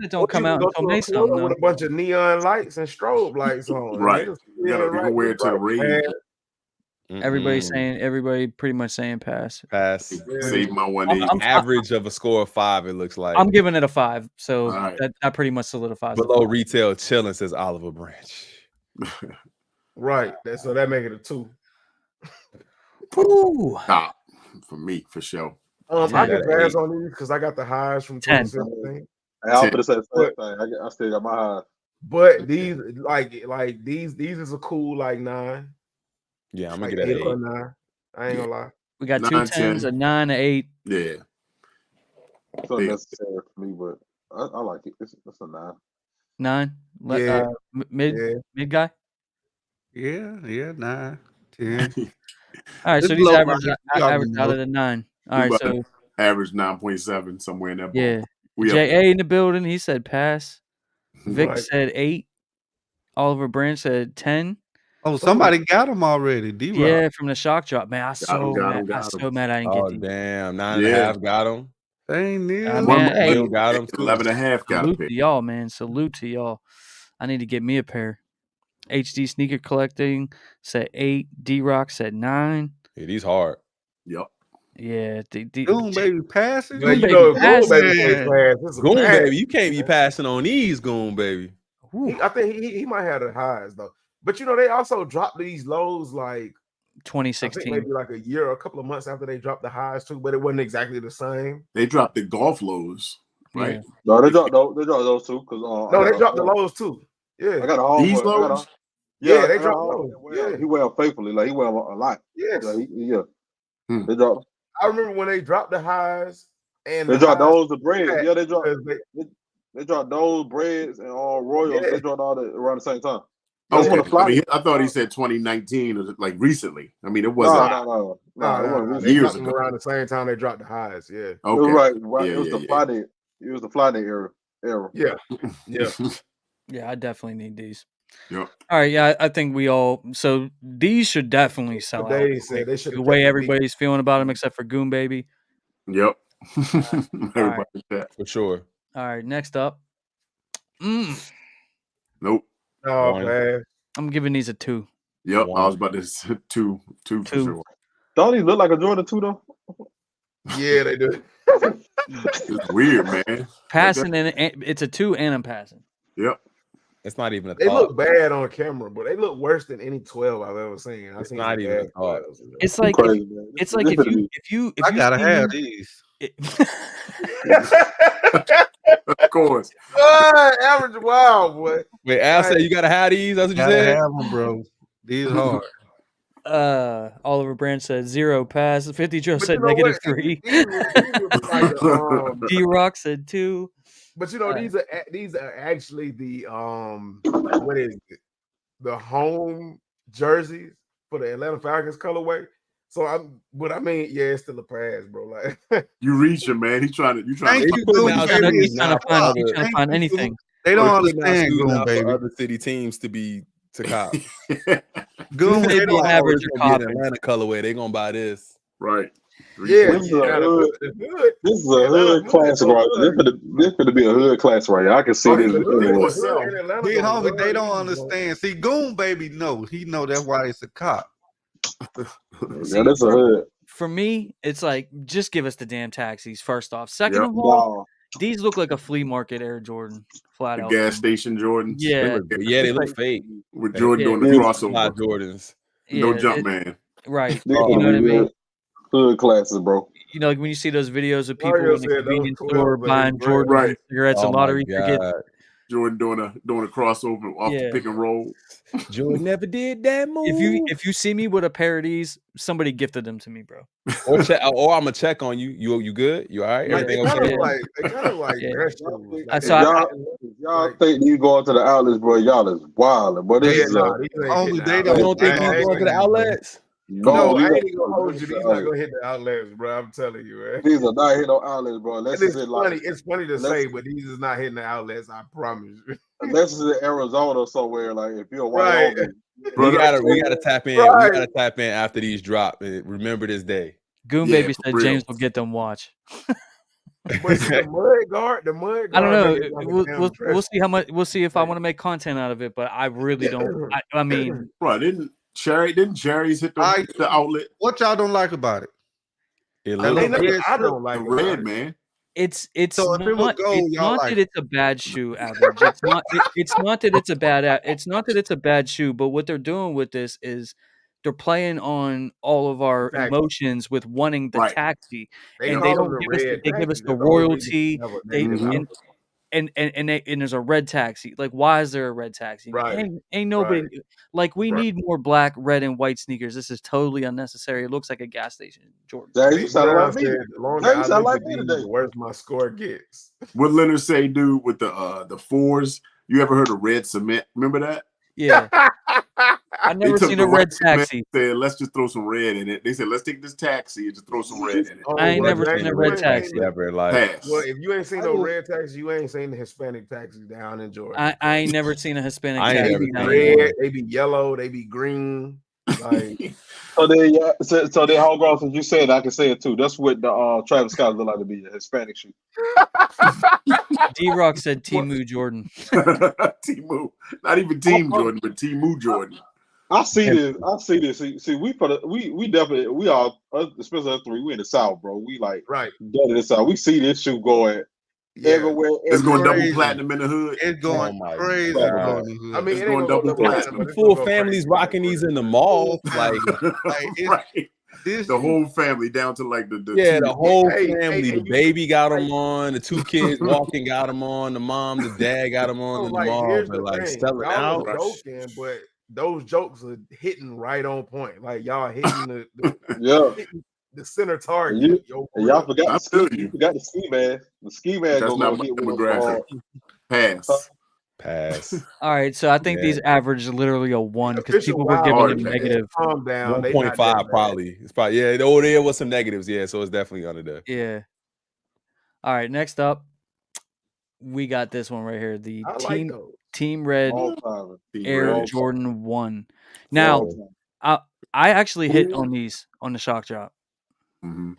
it don't come out until May something. With a bunch of neon lights and strobe lights on. Right. You You can wear it to the rave. Everybody pretty much saying pass. Pass. Save my 180. Average of a score of 5, it looks like. I'm giving it a 5, so right. that pretty much solidifies Below it. retail chilling, says Oliver Branch. Right. So that make it a 2. Ooh. Top for me, for sure. I got can an pass 8. on these because I got the highs from 10. 2017. I was gonna say the same thing. I still got my high. But these like these is a cool like 9. Yeah, I'm Like gonna get 8 an 8. or 9. I ain't gonna lie. We got 2 9, 10s, 10. a 9, an 8. Yeah. It's not necessary for me, but I like it. It's a 9. 9. Yeah. Mid guy. Yeah, 9, 10. All right, It's so these low average line. You already out know. of the 9. All We right, about so to average 9.7 somewhere in that ball. yeah. We up. JA in the building, he said pass. Vic Right. said 8. Oliver Branch said 10. Oh, somebody got them already. D-Rock. Yeah, from the shock drop. Man, I'm Got so 'em. mad I didn't Oh, get these. damn. 9.5 Yeah. got him. They ain't near. Man, One hey, Bill got him. 11.5 got a Salute pick. to y'all, man. Salute to y'all. I need to get me a pair. HD Sneaker Collecting said 8. D-Rock said 9. Yeah, these hard. Yep. Yeah. Goon baby passing. Well, you Baby know, pass. Goon baby can't pass. This is a Goon pass. baby, you can't be passing on these, Goon baby. I think he might have the highs though. But you know, they also dropped these lows like I think 2016. maybe like a year or a couple of months after they dropped the highs too, but it wasn't exactly the same. They dropped the golf lows, right? Yeah. No, they dropped those two because No, they dropped the lows too. Yeah. I got a homeboy. These lows? Yeah, they I got a dropped homeboy lows. that Yeah. he wear them faithfully. Like he wear them a lot. Yes. They dropped. I remember when they dropped the highs and They the dropped highs those the breads. Yeah, they dropped. because They dropped those breads and all royals. Yeah. They dropped all that around the same time. That's when Okay. the fly. I thought he said 2019 or like recently. I mean, it wasn't. No. It wasn't They Years dropped them ago. around the same time they dropped the highs. Yeah. It Okay. was right. Yeah, It was yeah, the yeah. fly day. It was the fly day era. Yeah. Yeah. Yeah, I definitely need these. Yep. All right, yeah, I think we all. So these should definitely sell But out. they said they should The way everybody's feeling about them, except for Goon Baby. Yep. right. Everybody that. For sure. All right, next up. Nope. Oh, One. man. I'm giving these a 2. Yep. One. I was about to say two for sure. Don't he look like a Jordan 2 though? Yeah, they do. It's weird, man. Passing and it's a 2, and I'm passing. Yep. It's not even a They thought. look bad on camera, but they look worse than any 12 I've ever seen. I've It's seen not some even a bad thought. 12s. It's like Crazy, man. it's like if you I gotta see have me- these. Of course. Average wild boy. Wait, Al said Like, you gotta have these. That's what you Gotta said. have them, bro. These hard. Oliver Brandt said 0 pass. 50 Joe but said you know what? -3. These would be like the, D Rock said 2. but you know these are actually the what is it? The home jerseys for the Atlanta Falcons colorway. So I mean, yeah, it's still a pass, bro. Like You reaching, man. You trying Thank to you, putting Goon out Baby. He's trying to find Thank you, anything. Goon. They don't They're not understand, shooting Goon out for Baby. other city teams to cop. Goon, They they be don't. average It's or gonna be an copping. Atlanta colorway. They gonna buy this. right. yeah, This is a hood. good. This is a hood classic right here. This gonna be a hood class right here. I can see Oh, this. the hood everywhere. in Atlanta Big gonna homie, they don't love these, bro. understand. See, Goon Baby know. He know that's why it's a cop. Yeah, that's a hood. For me, it's like just give us the damn taxis first off. Second of all, No. these look like a flea market Air Jordan flat The out. gas station Jordans. Yeah, They look fake. With Jordan doing the Yeah. Fly crossover. Jordans. No yeah, Jumpman. right. These You know gonna what I be mean? hood classes, bro. You know, like when you see those videos of people Mario in the said those convenience 12s store are buying his brand. Jordans Right. and cigarettes Oh and my lottery tickets. God. Jordan doing a crossover off the Yeah. pick and roll. Jordan never did that move. If you see me with a pair of these, somebody gifted them to me, bro. or I'm gonna check on you. You good? You all right? Yeah, Everything They kind okay? of like Yeah. dress shoes. I Like, saw- If y'all think you going to the outlets, bro, y'all is wild. But this yeah, is nah, these ain't Only hitting they the You don't. don't outlets. think they he's don't going to the understand, bro. outlets? No, these I are- ain't gonna hold you. These not gonna hit the outlets, bro. I'm telling you, man. These are not hit on outlets, bro. Unless And it's in like it's funny to unless- say, but these is not hitting the outlets. I promise you. unless it's in Arizona or somewhere. Like if you're a Right. Wyoming, We gotta tap in. Right. We gotta tap in after these drop. And remember this day. Goon Yeah, Baby for said real. James will get them watch. But see, the mud guard. I don't know. make it like a damn We'll dress. see how much. We'll see if I want to make content out of it. But I really don't. I mean, Bro, didn't Cherries hit the outlet? What y'all don't like about it? It That looks little Ain't nothing red I strip. don't like The about red, it. man. it's So if it was not. gold, It's y'all not like that it's a bad shoe, average. It's not. It's not that it's a bad. It's not that it's a bad shoe. But what they're doing with this is they're playing on all of our Exactly. emotions with wanting the Right. taxi, They and call they them don't the give us. red They give us taxis. the That's the only reason royalty. they have a They negative Mhm. outlook. and there's a red taxi. Like, why is there a red taxi? Right. Ain't nobody Right. like we Right. need more black, red, and white sneakers. This is totally unnecessary. It looks like a gas station, Jordan. Jay, you Big sound Brown like me. said, the longer Jay, you I sound live like with me these, today. the worse my score gets. What Leonard say, dude, with the fours? You ever heard of red cement? Remember that? Yeah, I've They never took seen the a red white cement taxi. and said, let's just throw some red in it. They said, let's take this taxi and just throw some red in it. I ain't never James, seen a you red ain't taxi. seen the- never like. Pass. Well, if you ain't seen no red taxi, you ain't seen the Hispanic taxis down in Georgia. I ain't never seen a Hispanic I ain't taxi. They never be down seen here. red, they be yellow, they be green. Like So they homegrown, since you said, I can say it too. That's what the Travis Scott look like to be a Hispanic shoe. D Rock said Timu Jordan. Timu. Not even Team Jordan, but Timu Jordan. I see this. See, we definitely we all, especially us three, we in the South, bro. We like right. done in the South. We see this shoe going Yeah. everywhere. It's going double crazy. platinum in the hood. It's going Oh my crazy. God. bro. I mean, It's it going ain't gonna double go platinum. platinum, but it's Full gonna go families crazy. rocking these in the mall. Like, it's- Right. This The whole family down to like the yeah, two- the whole Hey, family. hey, The baby got them on. The two kids walking got them on. The mom, the dad got them on So, in the like, mall. here's But the like thing. selling Y'all out. are joking, but those jokes are hitting right on point. Like y'all hitting hitting the center target. And Yo, and y'all forgot I the feel ski. you. You forgot the ski mask. The ski mask That's gonna not go my hit with demographic. Pass. Pass. All right, so I think Yeah. these average literally a 1 because Official people were Wild giving Hard them attack. negative. calm down. They not 1.5 that bad. probably. It's probably there was some negatives. Yeah, so it's definitely under there. Yeah. All right, next up, we got this one right here. The I like those. Team Red all time. Air Red. Jordan 1. Now, I actually hit on these on the shock drop. Mm-hmm.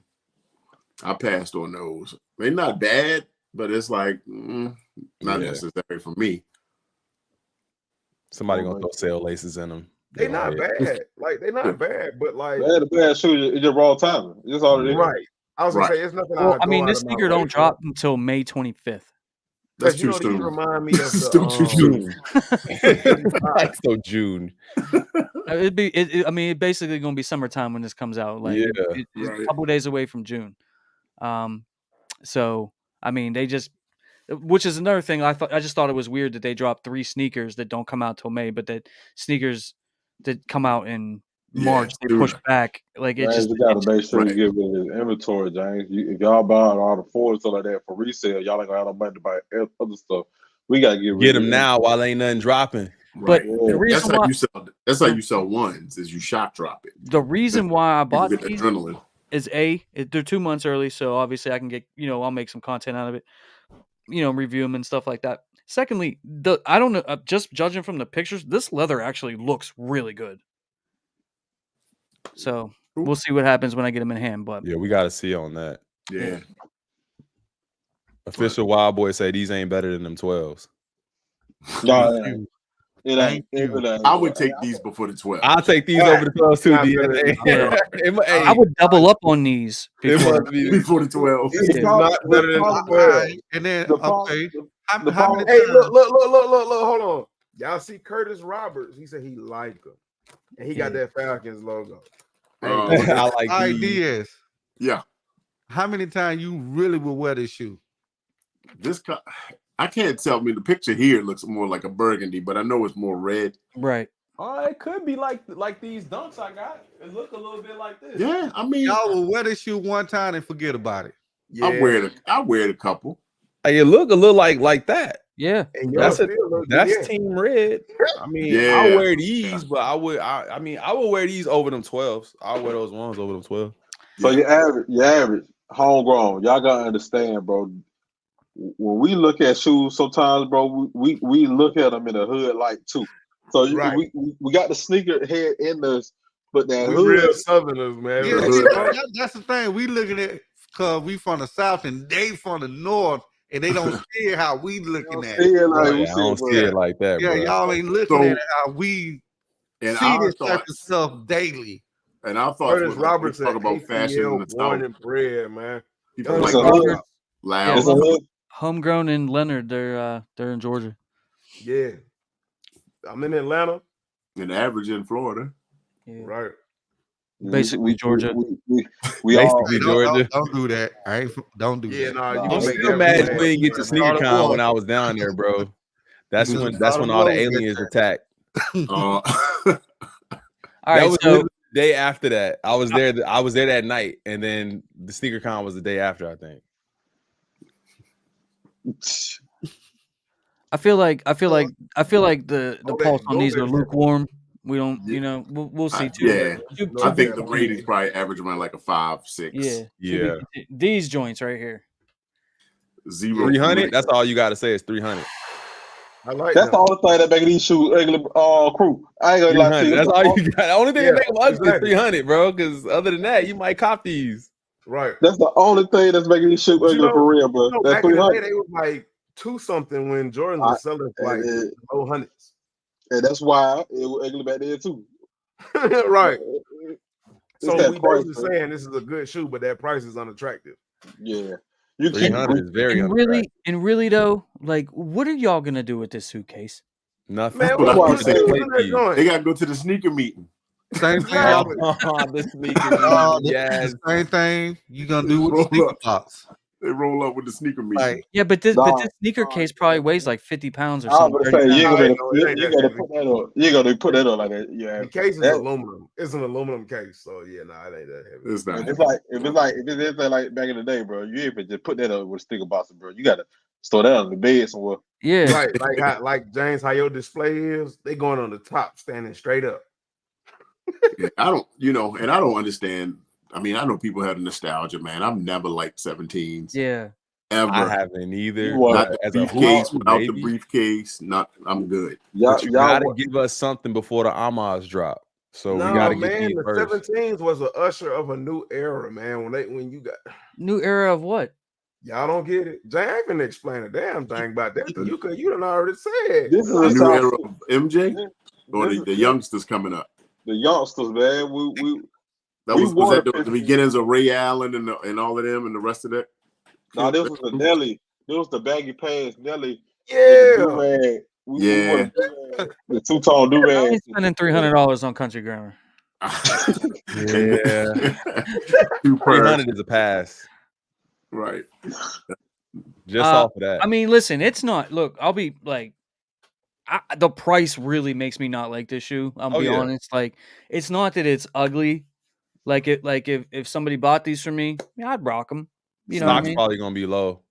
I passed on those. They're not bad, but it's like not necessary for me. Somebody gonna throw sail laces in them. They not bad. Like they not bad, but like They had a bad shoe. It's just raw timing. It's all it is. right. I was gonna say it's nothing. Well, I'd I mean, go this out of my sneaker way don't for. drop until May 25th. That's you too know, these soon. remind me of Still too the soon. Like so June. I mean, it's basically gonna be summertime when this comes out. Like, Yeah. it's a Right. couple days away from June. So I mean, they just, which is another thing. I just thought it was weird that they dropped 3 sneakers that don't come out till May, but that sneakers that come out in March they push back. Like it James, just, you gotta make sure right. you get rid of his inventory, James. If y'all buy all the Fords stuff like that for resale, y'all ain't gonna have no money to buy other stuff. We gotta get rid Get of them now while ain't nothing dropping. But Right. the reason why That's how you sell ones is you shock drop it. the reason why I People bought get the these adrenaline. is they're 2 months early, so obviously I can get, I'll make some content out of it, review them and stuff like that. Secondly, I don't know, just judging from the pictures, this leather actually looks really good. So we'll see what happens when I get them in hand. But Yeah, we got to see on that. Yeah. Official Wild Boy say these ain't better than them 12s. No, it ain't. I would take these before the 12. I'll take these over the 12s too. I would double up on these before the 12. It's not better than the 12. And then Hey, look, hold on. Y'all see Curtis Roberts? He said he liked them, and he got that Falcons logo. I like ideas. Yeah. How many times you really will wear this shoe? I can't tell. I mean, the picture here looks more like a burgundy, but I know it's more red. Right. It could be like these dunks I got. It look a little bit like this. Yeah, I mean, y'all will wear this shoe one time and forget about it. Yeah. I wear it a couple. It look a little like that. Yeah, and that's Team Red. I mean, I'll wear these, but I would wear these over them 12s. I'll wear those ones over them 12. So your average homegrown, y'all gotta understand, bro. When we look at shoes, sometimes, bro, we look at them in a hood light too. So we got the sneaker head in us, but that hood, real Southerners, man. Yeah, that's the thing. We looking at because we from the South and they from the North, and they don't see how we looking at it. I don't see it like that. Yeah, bro. y'all ain't looking at it how we see this type of stuff daily. And I thought Curtis Roberts talk about fashion in the born South. and bred, man. People like loud. Homegrown in Leonard, they're in Georgia. Yeah, I'm in Atlanta. And average in Florida. Yeah. Right. Basically Georgia. We all Georgia. Don't do that. Don't do that. I'm still mad you didn't get to sneaker con when I was down there, bro. That's when all the aliens attacked. All that right, was the day after that. I was there that night, and then the sneaker con was the day after, I think. I feel like the pulse on these are lukewarm. We don't, we'll see too. Yeah, I think the ratings probably average around like a 5, 6. Yeah. These joints right here. 300. That's all you got to say is 300. I like that's the only thing that make these shoes regular crew. I ain't gonna lie to you. That's all you got. The only thing that make them ugly is 300, bro. Because other than that, you might cop these. Right. That's the only thing that's making these shoes regular for real, bro. That's back in the 300. day, they was like 2 something when Jordan was selling like low hundreds. And that's why it was ugly back there too. Right. So we price, basically saying this is a good shoe, but that price is unattractive. Yeah. You 300 is very unattractive. really though, like, what are y'all gonna do with this suitcase? Nothing. Man, they gotta go to the sneaker meeting. Same thing. The sneaker meeting. Same thing you gonna do with the sneaker box. They roll up with the sneaker meeting. Yeah, but this sneaker case probably weighs like 50 pounds or something. You gotta put that on like that. Yeah, the case is aluminum. It's an aluminum case, so yeah, it ain't that heavy. It's not. If it's anything like back in the day, bro, you even just put that on with a sticker box, bro. You gotta store that on the bed somewhere. Yeah, right. Like James, how your display is, they going on the top, standing straight up. Yeah, I don't understand. I mean, I know people have nostalgia, man. I've never liked 17s. Yeah. Ever. I haven't either. Not the briefcase, without the briefcase. I'm good. But you gotta give us something before the Amas drop. So we gotta get these the first. 17s was an usher of a new era, man. When you got new era of what? Y'all don't get it. Jay ain't gonna explain a damn thing about that. You done already said. This is a new era of MJ or the youngsters coming up. The youngsters, man. That was that the beginnings of Ray Allen and all of them and the rest of that. No, this was a Nelly. There was the baggy pants, Nelly. Yeah. Do-rag. We Yeah. want the two-tone I do-rag. ain't spending $300 on country grammar. Yeah. Super. 300 is a pass. Right. Just off of that. I mean, listen, it's not. Look, I'll be like, the price really makes me not like this shoe. I'll be honest. Like, it's not that it's ugly. Like if somebody bought these for me, yeah, I'd rock them. You know what I Stock's mean? probably gonna be low.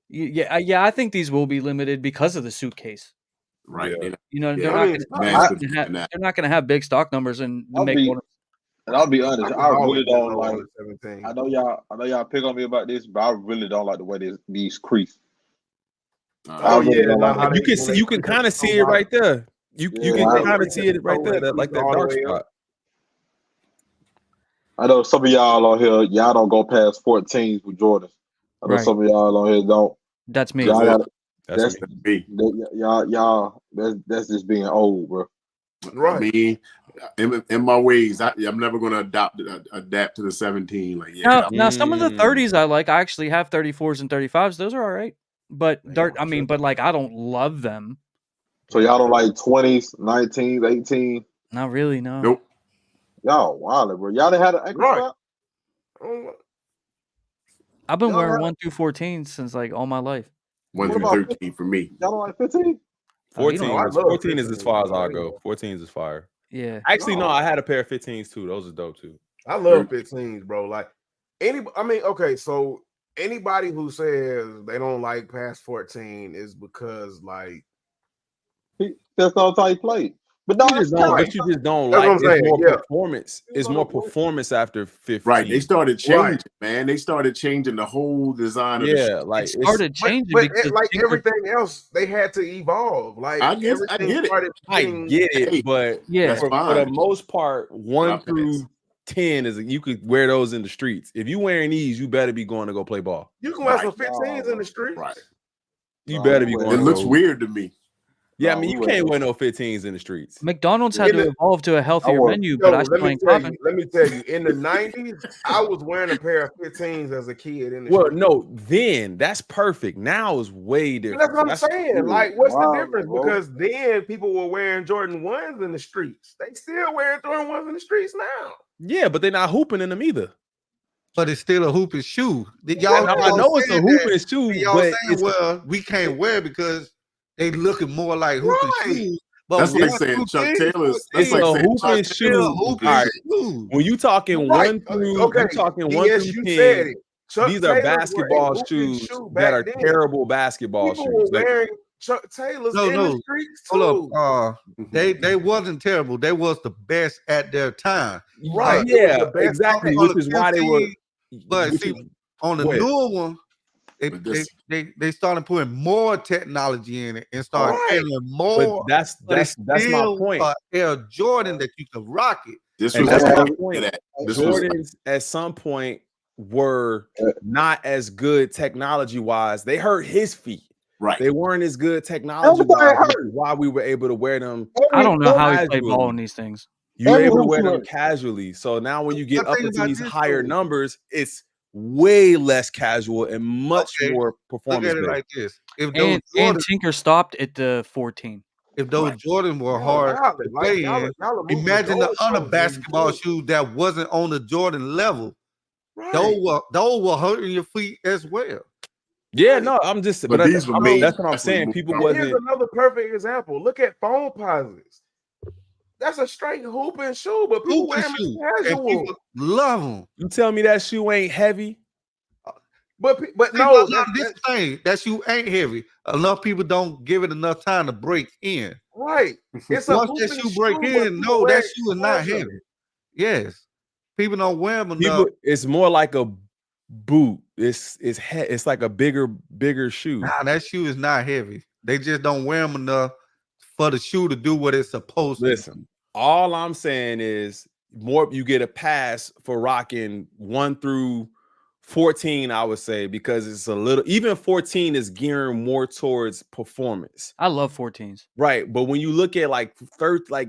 Yeah. I think these will be limited because of the suitcase. Right. Yeah. You know, Yeah. they're not gonna have big stock numbers and make one. And I'll be honest, I really don't like. 17. I know y'all pick on me about this, but I really don't like the way these crease. Oh yeah, you can kind of see it right there. You can kind of see it right there, that dark spot. I know some of y'all on here, y'all don't go past 14s with Jordans. I know some of y'all on here don't. That's me. That's me. Y'all, that's just being old, bro. Right. I mean, in my ways, I'm never going to adapt to the 17. Like, yeah. Now some of the 30s I like. I actually have 34s and 35s. Those are all right. But but like I don't love them. So y'all don't like 20s, 19s, 18s? Not really, no. Nope. Y'all wild, bro. Y'all done had an ankle strap? I've been wearing 1 through 14 since like all my life. 1 through 13 for me. Y'all don't like 15? 14 is as far as I go. 14 is fire. Yeah. Actually, no, I had a pair of 15s too. Those are dope too. I love 15s, bro. Like okay, so anybody who says they don't like past 14 is because like that's not how he played. But no, you just don't like. It's more performance. It's more performance after 15. Right. They started changing, man. They started changing the whole design of the shoe. Like it started changing. But like everything else, they had to evolve. Like I get it, but for the most part, 1 through 10 is you could wear those in the streets. If you wearing these, you better be going to go play ball. You can wear some 15s in the streets. Right. You better be going. It looks weird to me. Yeah, I mean, you can't wear no 15s in the streets. McDonald's had to evolve to a healthier menu, but I still ain't popping. Let me tell you, in the 90s, I was wearing a pair of 15s as a kid. No, then that's perfect. Now is way different. That's what I'm saying. Like, what's the difference? Because then people were wearing Jordan 1s in the streets. They still wearing Jordan 1s in the streets now. Yeah, but they're not hooping in them either. But it's still a hooping shoe. I know it's a hooping shoe, but well, we can't wear because they looking more like hooping shoes. But that's like saying Chuck Taylor's. That's like a saying hooping shoe. When you talking 1 through, you talking 1 through 10. These are basketball shoes that are terrible basketball shoes. People were wearing Chuck Taylor's in the streets too. Hold up. They wasn't terrible. They was the best at their time. Right. Yeah, exactly. Which is why they were. But see, on the newer one, they started putting more technology in it and started adding more. But that's my point. Air Jordan that you could rock it. That's my point. Jordans at some point were not as good technology wise. They hurt his feet. Right. They weren't as good technology wise. Why we were able to wear them. I don't know how he played ball in these things. You were able to wear them casually. So now when you get up into these higher numbers, it's way less casual and much more performance. Look at it like this. If and Tinker stopped at the 14. If those Jordans were hard to play in, imagine the other basketball shoes that wasn't on the Jordan level. Right. Those were hurting your feet as well. Yeah, no, I'm just. But these were made. That's what I'm saying. People wasn't. Here's another perfect example. Look at phone posits. That's a straight hooping shoe, but people wear them casual. People love them. You tell me that shoe ain't heavy? But no, this thing that shoe ain't heavy. Enough people don't give it enough time to break in. Right. It's once that shoe break in, no, that shoe is not heavy. Yes. People don't wear them enough. It's more like a boot. It's like a bigger shoe. Nah, that shoe is not heavy. They just don't wear them enough for the shoe to do what it's supposed to. Listen, all I'm saying is more you get a pass for rocking 1 through 14, I would say, because it's a little, even 14 is gearing more towards performance. I love 14s. Right. But when you look at like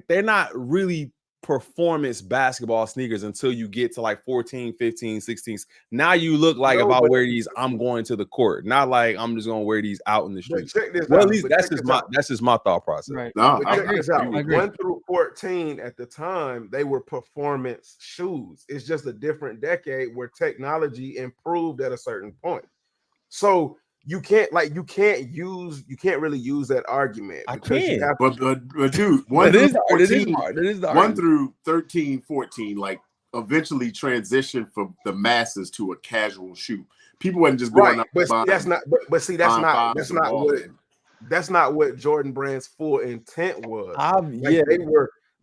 they're not really performance basketball sneakers until you get to like 14, 15, 16. Now you look like if I wear these, I'm going to the court. Not like I'm just gonna wear these out in the street. Well, at least that's just my thought process. Right. No, check this out. 1 through 14 at the time, they were performance shoes. It's just a different decade where technology improved at a certain point. So you can't really use that argument. I can, but dude, 1 through 13, 14, like eventually transitioned from the masses to a casual shoe. People wasn't just going up. But that's not what Jordan Brand's full intent was.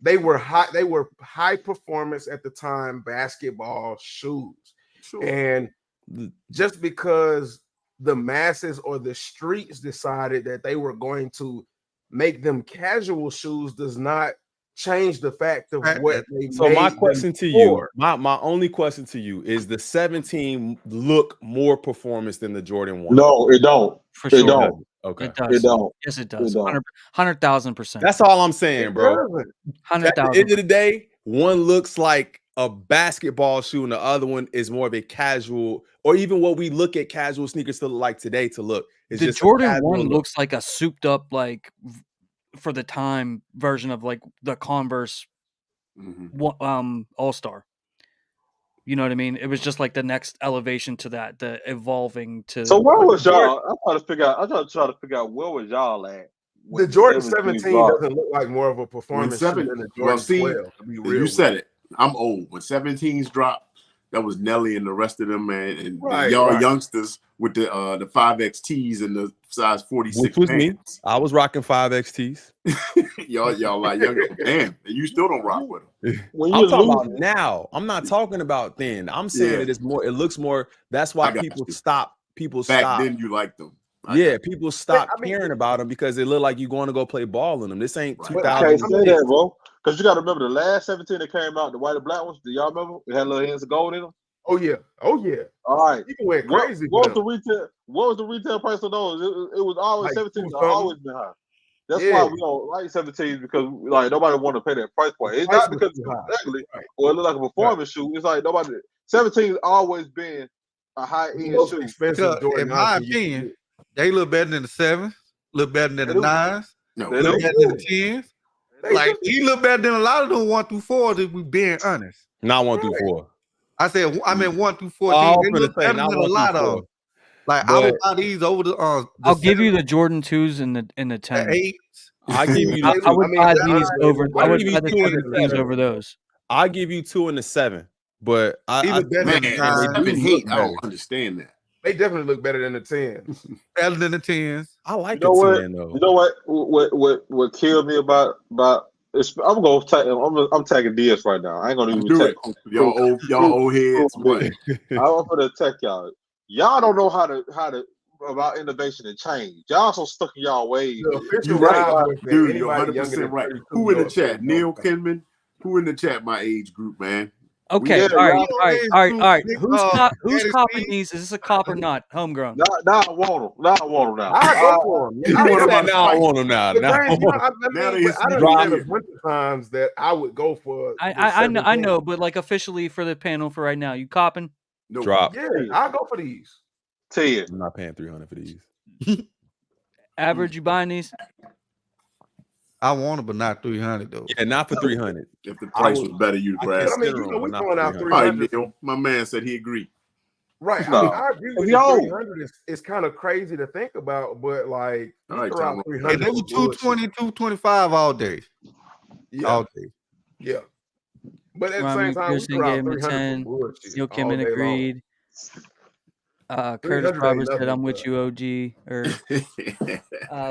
They were high performance at the time basketball shoes. Sure. And just because the masses or the streets decided that they were going to make them casual shoes does not change the fact of what they so my question to you, my only question to you is, the 17 look more performance than the Jordan 1? No, it don't. For sure. It don't. Okay. It does. It don't. Yes, it does. 100,000%. That's all I'm saying, bro. 100,000. At the end of the day, one looks like a basketball shoe and the other one is more of a casual, or even what we look at casual sneakers to look like today to look. It's the just Jordan 1 looks like a souped up, like for the time version of like the Converse All-Star. You know what I mean? It was just like the next elevation to that, the evolving to. So where was y'all? I'm trying to figure out where was y'all at. The Jordan 17 doesn't look like more of a performance than the Jordan 12. You said it. I'm old. When 17s dropped, that was Nelly and the rest of them, man, and y'all youngsters with the 5XTs and the size 46. Which was me. I was rocking 5XTs. y'all like younger. Damn, and you still don't rock with them. I'm talking about now. I'm not talking about then. I'm saying that it's more. It looks more. That's why people stop. Back then, you liked them. People stopped caring about them because it looked like you going to go play ball in them. This ain't 2000. I can't say that, bro. Because you got to remember the last 17 that came out, the white and black ones. Do y'all remember? It had little hands of gold in them. Oh yeah. All right. You went crazy. What was the retail price of those? It was always 17. Always been high. That's why we don't like 17s, because like nobody want to pay that price point. It's not because it's ugly or it look like a performance shoe. It's like nobody. 17's always been a high end shoe. In my opinion, they look better than the 7s, look better than the 9s, they look better than the 10s. Like he look better than a lot of them 1 through 4s, if we being honest. Not 1 through 4. I said I meant 1 through 14. They look better than a lot of them. Like I would buy these over the. I'll give you the Jordan 2s in the 10. The 8s. I give you. I would buy these over. I would buy the Jordan 2s over those. I'll give you 2 in the 7, but I don't understand that. They definitely look better than the 10s. Better than the 10s. I like the 10 though. You know what killed me about I'm tagging DS right now. I ain't gonna even tag y'all old heads. I'm gonna tech y'all. Y'all don't know how to about innovation and change. Y'all so stuck in y'all ways. You're right, dude. You're 100% right. Who in the chat? Neil Kinman. Who in the chat? My age group, man. Okay, all right. Who's copping these? Is this a cop or not? Homegrown. Now I want them. Now I go for them. Now I want them now. I don't know a bunch of times that I would go for. I know, but like officially for the panel for right now, you copping? No. Drop. Yeah, I'll go for these. 10. I'm not paying $300 for these. Average, you buying these? I want it, but not 300 though. Yeah, not for 300. If the price was better, you'd grab. I mean, we're going out 300. All right, Neil, my man said he agreed. Right. I agree with you. 300 is kind of crazy to think about, but like, all right, they were 220, 225 all day. Yeah. All day. Yeah. But at the same time, we threw out 300 Neil Kimmin agreed. Curtis Roberts said, "I'm with you, OG." Or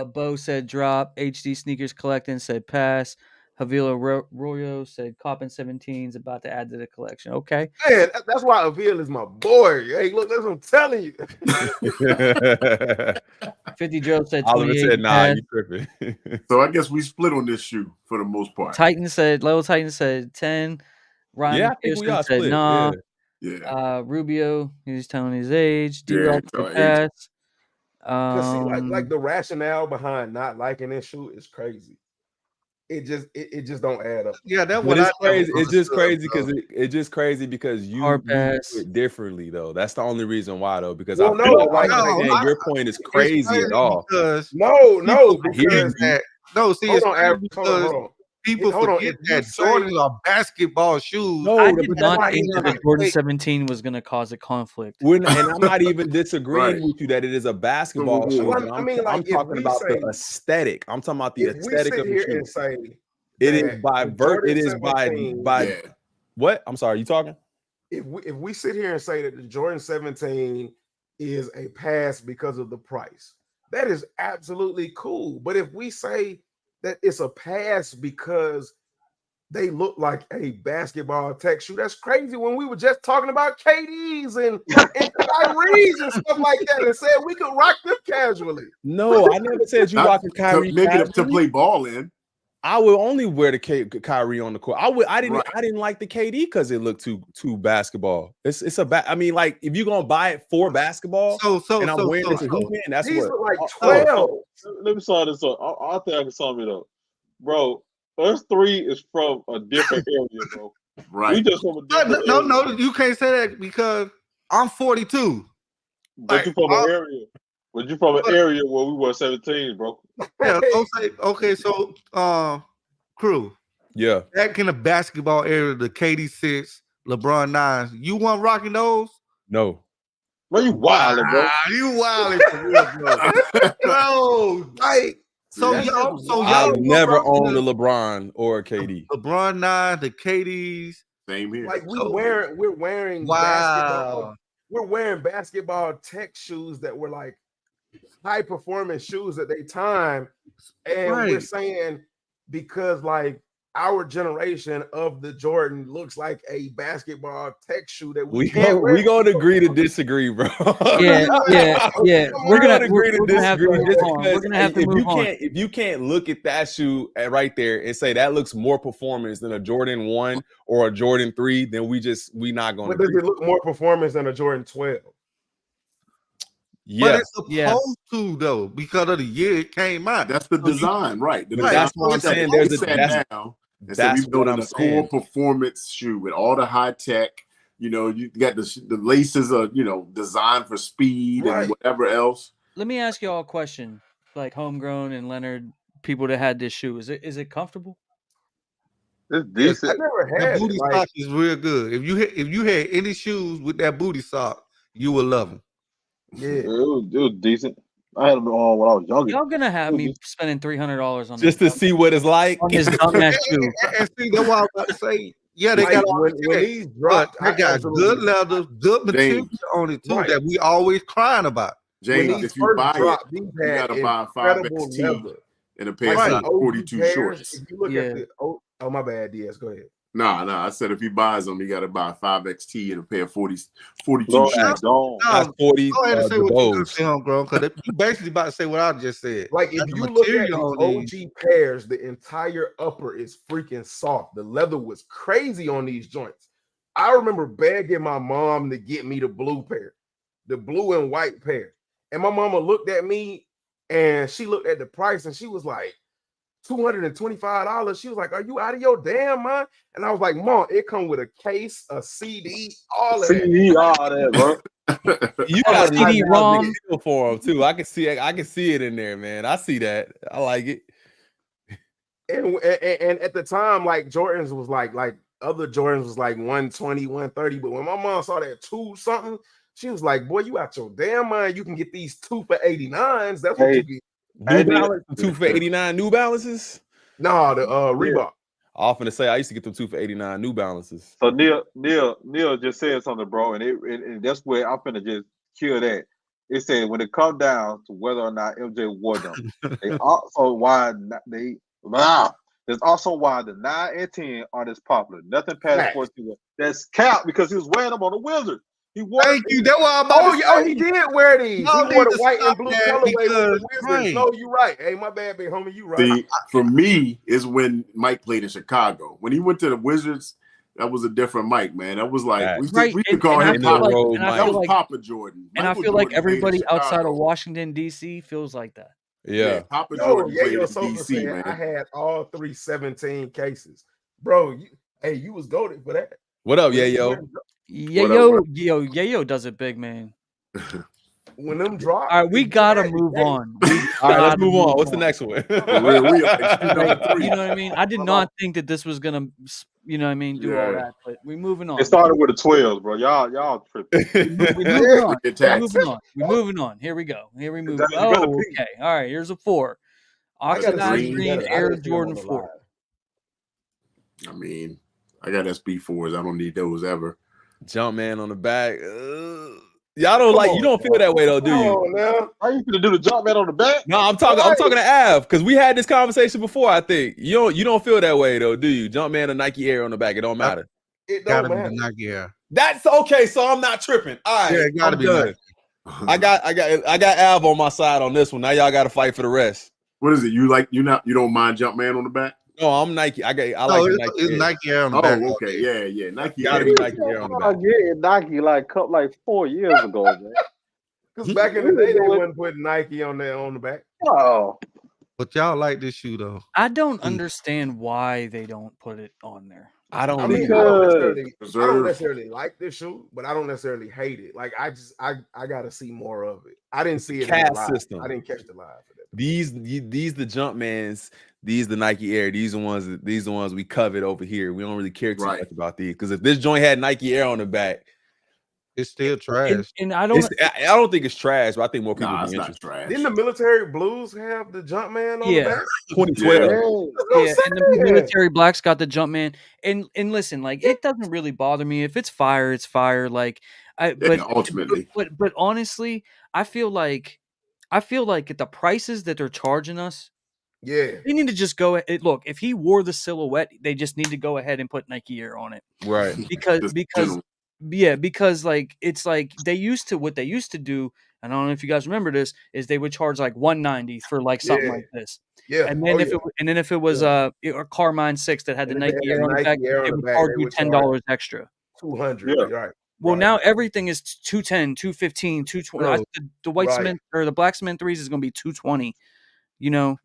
Bo said, "Drop." HD Sneakers Collecting said, "Pass." Javila Royo said, "Coppin 17's about to add to the collection." Okay, man, that's why Avil is my boy. Hey, look, that's what I'm telling you. 50 Joe said, Oliver said, "Nah, you tripping." So I guess we split on this shoe for the most part. Titan said, Titan said 10. Ryan Pearson said, split. "Nah." Yeah. Rubio, he's telling his age. Because see, like the rationale behind not liking this shoe is crazy. it just don't add up. Yeah, that's But what it's I crazy. It's just crazy because because it's just crazy because you do it differently though. That's the only reason why though. Because I feel like I'm saying your point is crazy at all. Because no, because see, hold it's on, crazy hold on. people forget that Jordans are basketball shoes. I did not think that the Jordan 17 was going to cause a conflict. And I'm not even disagreeing with you that it is a basketball shoe. Well, I mean, like, I'm talking about the aesthetic. I'm talking about the aesthetic of the shoe. And say it is by it is by what? I'm sorry, you talking? If we sit here and say that the Jordan 17 is a pass because of the price, that is absolutely cool. But if we say that it's a pass because they look like a basketball tech shoe, that's crazy. When we were just talking about KDs and Kyrie's and stuff like that, and said we could rock them casually. No, I never said you rocking Kyrie to play ball in. I would only wear the Kyrie on the court. I didn't like the KD because it looked too basketball. It's I mean, like if you're gonna buy it for basketball, and I'm wearing it to hoop in, that's these what. Look like 12. Let me saw this up. I think I can sum it up, bro. Us three is from a different area, bro. Right. We just from a different area. No, you can't say that because I'm 42. But you from an area. But you from an area where we were 17, bro. Yeah, okay, so crew. Yeah. Back in the basketball area, the KD6, LeBron 9s, you want rocking those? No. Well, you wilding, bro. You wilding for real, bro. No, like y'all never owned a LeBron or a KD. LeBron 9, the KDs. Same here. Like we're wearing basketball. We're wearing basketball tech shoes that were like high performance shoes at their time, and we're saying because like our generation of the Jordan looks like a basketball tech shoe that we gonna agree to disagree, bro. Yeah. We're gonna agree to disagree. We're gonna have to move on. If you can't look at that shoe right there and say that looks more performance than a Jordan 1 or a Jordan 3, then we not gonna. But does it look more performance than a Jordan 12? Yeah, but it's supposed to though because of the year it came out. That's the design, right? That's what I'm saying. That's what I'm saying. Core performance shoe with all the high tech. You know, you got the laces are designed for speed and whatever else. Let me ask y'all a question. Like Homegrown and Leonard, people that had this shoe, is it comfortable? It's decent. I never had that booty sock is real good. If you had any shoes with that booty sock, you would love them. Yeah, it was decent. I had them on when I was younger. Y'all gonna have me spending $300 on just to see what it's like on this dumbass shoe. And see, that's what I was about to say. Yeah, they got when these dropped, they got good leather, good material on it too that we always crying about. James, if you buy it, you gotta buy a 5XT and a pair of 42 shorts. If you look at the oh my bad, DS, go ahead. No, I said if he buys them, you got to buy a 5XT and a pair of 42 shorts. That's 40. Go ahead and say what you say, Homegrown, because you basically about to say what I just said. Like if you look at the OG pairs, the entire upper is freaking soft. The leather was crazy on these joints. I remember begging my mom to get me the blue pair, the blue and white pair. And my mama looked at me and she looked at the price and she was like, $225. She was like, "Are you out of your damn mind?" And I was like, "Mom, it come with a case, a CD, all of that, bro." You got a CD ROM for them too. I can see it in there, man. I see that. I like it. And at the time, like Jordans was like other Jordans was like 120, 130. But when my mom saw that 2 something, she was like, "Boy, you out your damn mind. You can get these 2 for 89s. That's what you get." New Balance, 2 for 89 New Balances? No, the Reebok. I often say I used to get them 2 for 89 New Balances. So Neil just said something, bro, and that's where I'm finna just kill that. It said when it comes down to whether or not MJ wore them, there's also why the 9 and 10 aren't as popular. Nothing past 14. That's cap because he was wearing them on the Wizards. He wore. Thank you. That's why I'm about to say. He did wear these. He wore the white and blue colorway with the Wizards. No, you're right. Hey, my bad, big homie. You right. See, for me, is when Mike played in Chicago. When he went to the Wizards, that was a different Mike, man. That was like we could call him Papa. That was Papa Jordan. And I feel like everybody outside of Washington D.C. feels like that. Yeah. Papa Jordan played in Sosa DC, said, man. I had all 317 cases. Bro, you was goated for that. What up, Yayo? Yayo does it big, man. When them drop, All right, we gotta move on. All right, let's move on. What's the next one? For real, we are number 3. You know what I mean? I did not think that this was gonna, you know what I mean, do all that. But we moving on. It started with the 12s, bro. Y'all tripping. We moving on. We're We moving on. Here we go. Here we move. That's Oh, gonna be- okay. All right. Here's a 4. Oxidized green Air Jordan 4. I mean, I got SB4s. I don't need those ever. Jumpman on the back. Y'all don't like. You don't feel that way though, do you? Now. How you gonna do the Jumpman on the back? No, I'm talking to Av because we had this conversation before. I think you don't feel that way though, do you? Jumpman or Nike Air on the back, it don't matter. It don't matter. Nike Air. That's okay. So I'm not tripping. All right, Yeah, it gotta be done. Nike. I got Av on my side on this one. Now y'all got to fight for the rest. What is it? You don't mind Jumpman on the back? No, I'm Nike. I like it's Nike Air on the back. Oh, okay, yeah. Nike Gotta Air. be Nike Air on the back. Yeah, Nike like 4 years ago, man. Because back in the day, they wasn't putting Nike on the back. Oh, But y'all like this shoe though. I don't understand why they don't put it on there. I don't I mean, either. I don't necessarily like this shoe, but I don't necessarily hate it. Like I gotta see more of it. I didn't see it in the Cast live. system. I didn't catch the live for that. These the Jumpmans, these the Nike Air, these the ones we covet over here. We don't really care too much about these because if this joint had Nike Air on the back, it's still trash. And I don't think it's trash, but I think more people it's be not interested. trash. Didn't the military blues have the Jumpman on the back? 2012. Yeah, and the military blacks got the Jumpman. And listen, like it doesn't really bother me if it's fire, it's fire. Like ultimately, but honestly, I feel like at the prices that they're charging us, they need to just go ahead. Look, if he wore the silhouette, they just need to go ahead and put Nike Air on it, right? Because like it's like what they used to do. I don't know if you guys remember this, is they would charge like $190 for like something like this. Yeah. And then if it was a Carmine 6 that had the Nike Air on the back, they would charge you $10 extra. $200, right. Well, now everything is $210, $215, $220. The white cement or the black cement 3s is going to be $220. You know,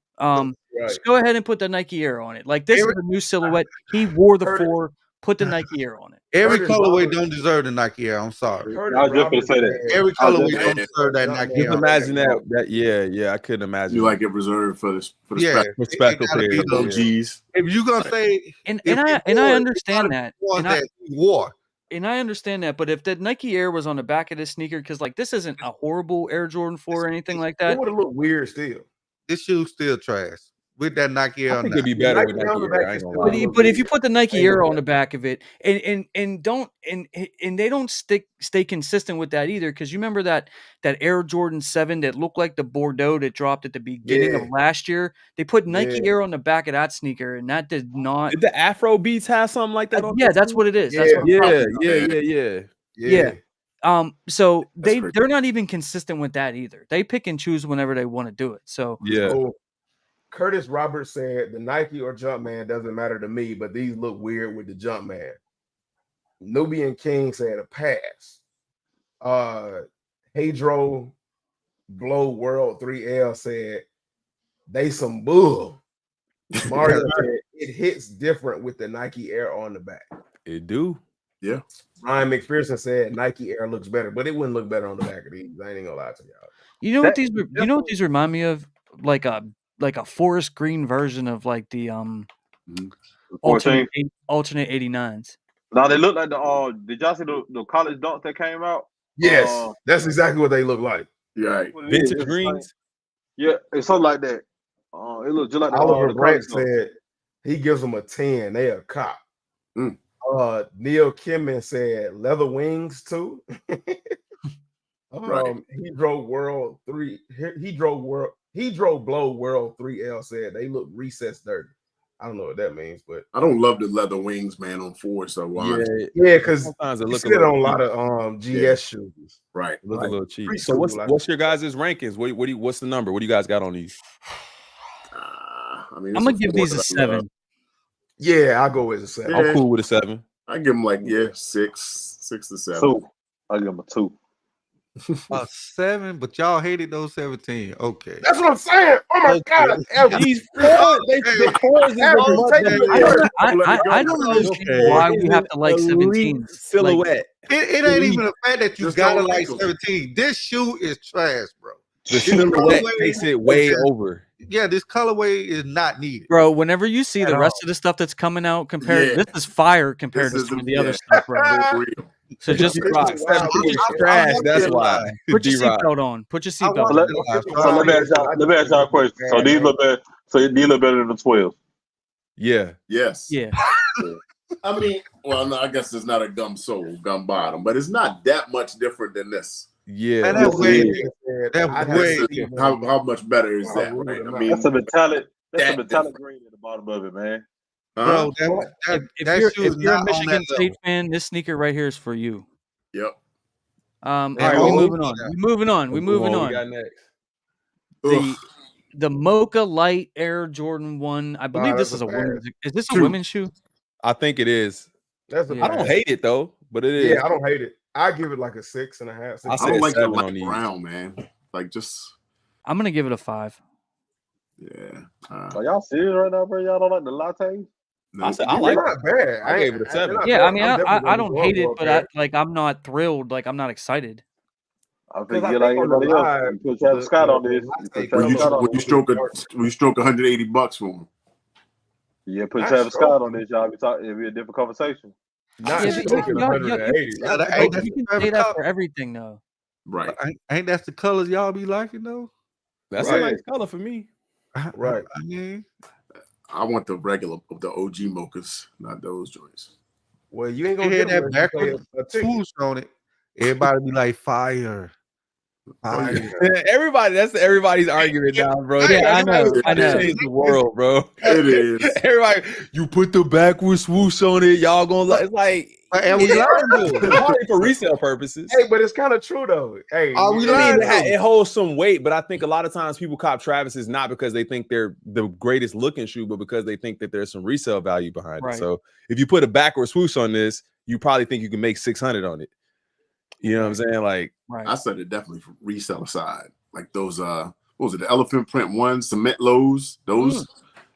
just go ahead and put the Nike Air on it. Like this is a new silhouette. He wore the 4. Put the Nike Air on it. Every colorway don't deserve the Nike Air. I'm sorry. I was just gonna say that. Every colorway don't deserve that Nike Air. Just imagine that. Yeah. I couldn't imagine. You like it reserved for the special players. OGs. If you gonna say, and I understand that. War. And I understand that, but if the Nike Air was on the back of this sneaker, because like this isn't a horrible Air Jordan 4 or anything like that, it would have looked weird still. This shoe's still trash. With that Nike Air, I think it'd be better with Nike Air. But if you put the Nike Air on the back of it, and they don't stay consistent with that either, because you remember that Air Jordan 7 that looked like the Bordeaux that dropped at the beginning of last year. They put Nike Air on the back of that sneaker, and that did not. Did the Afro Beats have something like that? Yeah, that's what it is. Yeah. So they're not even consistent with that either. They pick and choose whenever they want to do it. So Curtis Roberts said the Nike or Jumpman doesn't matter to me, but these look weird with the Jumpman. Nubian King said a pass. Hadro Blow World 3L said they some bull. Mario said it hits different with the Nike Air on the back. It do. Yeah. Ryan McPherson said Nike Air looks better, but it wouldn't look better on the back of these. I ain't gonna lie to y'all. You know what these remind me of? Like a forest green version of like the alternate 89s. Now they look like did y'all see the college dunks that came out? Yes, that's exactly what they look like. Right. Vintage greens. Yeah, it's something like that. It looks just like Oliver Brandt said he gives them a 10. They a cop. Neil Kimman said leather wings too. He drove Blow World 3L said they look recessed dirty. I don't know what that means, but I don't love the leather wings, man, on 4. So because sometimes it looks on a lot of GS shoes. Right. Look a little cheap. So what's your guys' rankings? What's the number? What do you guys got on these? I'm gonna give these a 7. Yeah, I'll go with a 7. I'm cool with a 7. I give them like 6 to 7. 2. I give them a 2. A 7, but y'all hated those 17. Okay. That's what I'm saying. Oh my God. These fours, the fours is Average, a much take better. it. I don't understand why we have to like 17 silhouette. It ain't even the fact that you Just gotta don't like like 'em. 17. This shoe is trash, bro. The silhouette takes it way over. Yeah, this colorway is not needed. Bro, whenever you see the At rest all. of the stuff that's coming out compared, Yeah. this is fire compared This to is some of the yeah. other stuff, bro. For real. So just D-Rock, Wow. 17 is I trash. want That's that why. line. put your D-Rock. seatbelt on. Put your I seatbelt want on. that line. So let me ask y'all a question. So these look better. So these look better than the 12. Yeah. Yes. Yeah. I mean, well, no, I guess it's not a gum sole, gum bottom, but it's not that much different than this. Yeah. And that's way, That's way How much better is that, right? I mean, That's a metallic. That's a that metallic different. green at the bottom of it, man. Huh? bro. If That you're shoe if is you're a not on Michigan that State level. fan, this sneaker right here is for you. Yep. All Yeah, right, we oh, moving on. yeah. We moving on. We moving What on. we got next? Ugh. The Mocha Light Air Jordan 1. I believe this is a women's. Is this a Two. women's shoe? I think it is. That's Yeah. I don't hate it though, but it is. Yeah, I don't hate it. I give it like a 6.5. I I said don't like the 7 on light these. brown, man. Like just I'm gonna give it a 5. yeah. Are y'all serious right now, bro? Y'all don't like the lattes? No, I said I They're like not bad. I gave it a 7. Yeah, I mean, I don't hate it, but I'm not thrilled. Like I'm not excited. I Because think I you think like on the everybody else. live, You put Travis Scott on this. You put Travis Scott on when this. you stroke $180 for him. Yeah, put Not Travis Scott stroking. on this, y'all. It'll be a different conversation. Not Yeah, stroking y'all- 180. Yeah, that Like, ain't that's you the can say favorite that color. for everything, though. Right. Ain't that's the colors y'all be liking though? That's Right. a nice color for me. Right. I mean, I want the regular the OG mochas, not those joints. Well, you ain't they gonna had get them that unless you pay backward a ticket. swoosh on it. Everybody be like fire. Everybody's argument now, bro. Yeah, I know. Change the world, bro. It is. Everybody, you put the backward swoosh on it, y'all gonna it's like And we lying though. probably for resale purposes. Hey, but it's kind of true though. Hey, Are we I lying mean, though? it holds some weight, but I think a lot of times people cop Travis's not because they think they're the greatest looking shoe, but because they think that there's some resale value behind Right. it. So if you put a backward swoosh on this, you probably think you can make 600 on it. You know what I'm saying? Like, Right. I said it definitely from reseller side. Like those what was it, the elephant print ones, cement lows, those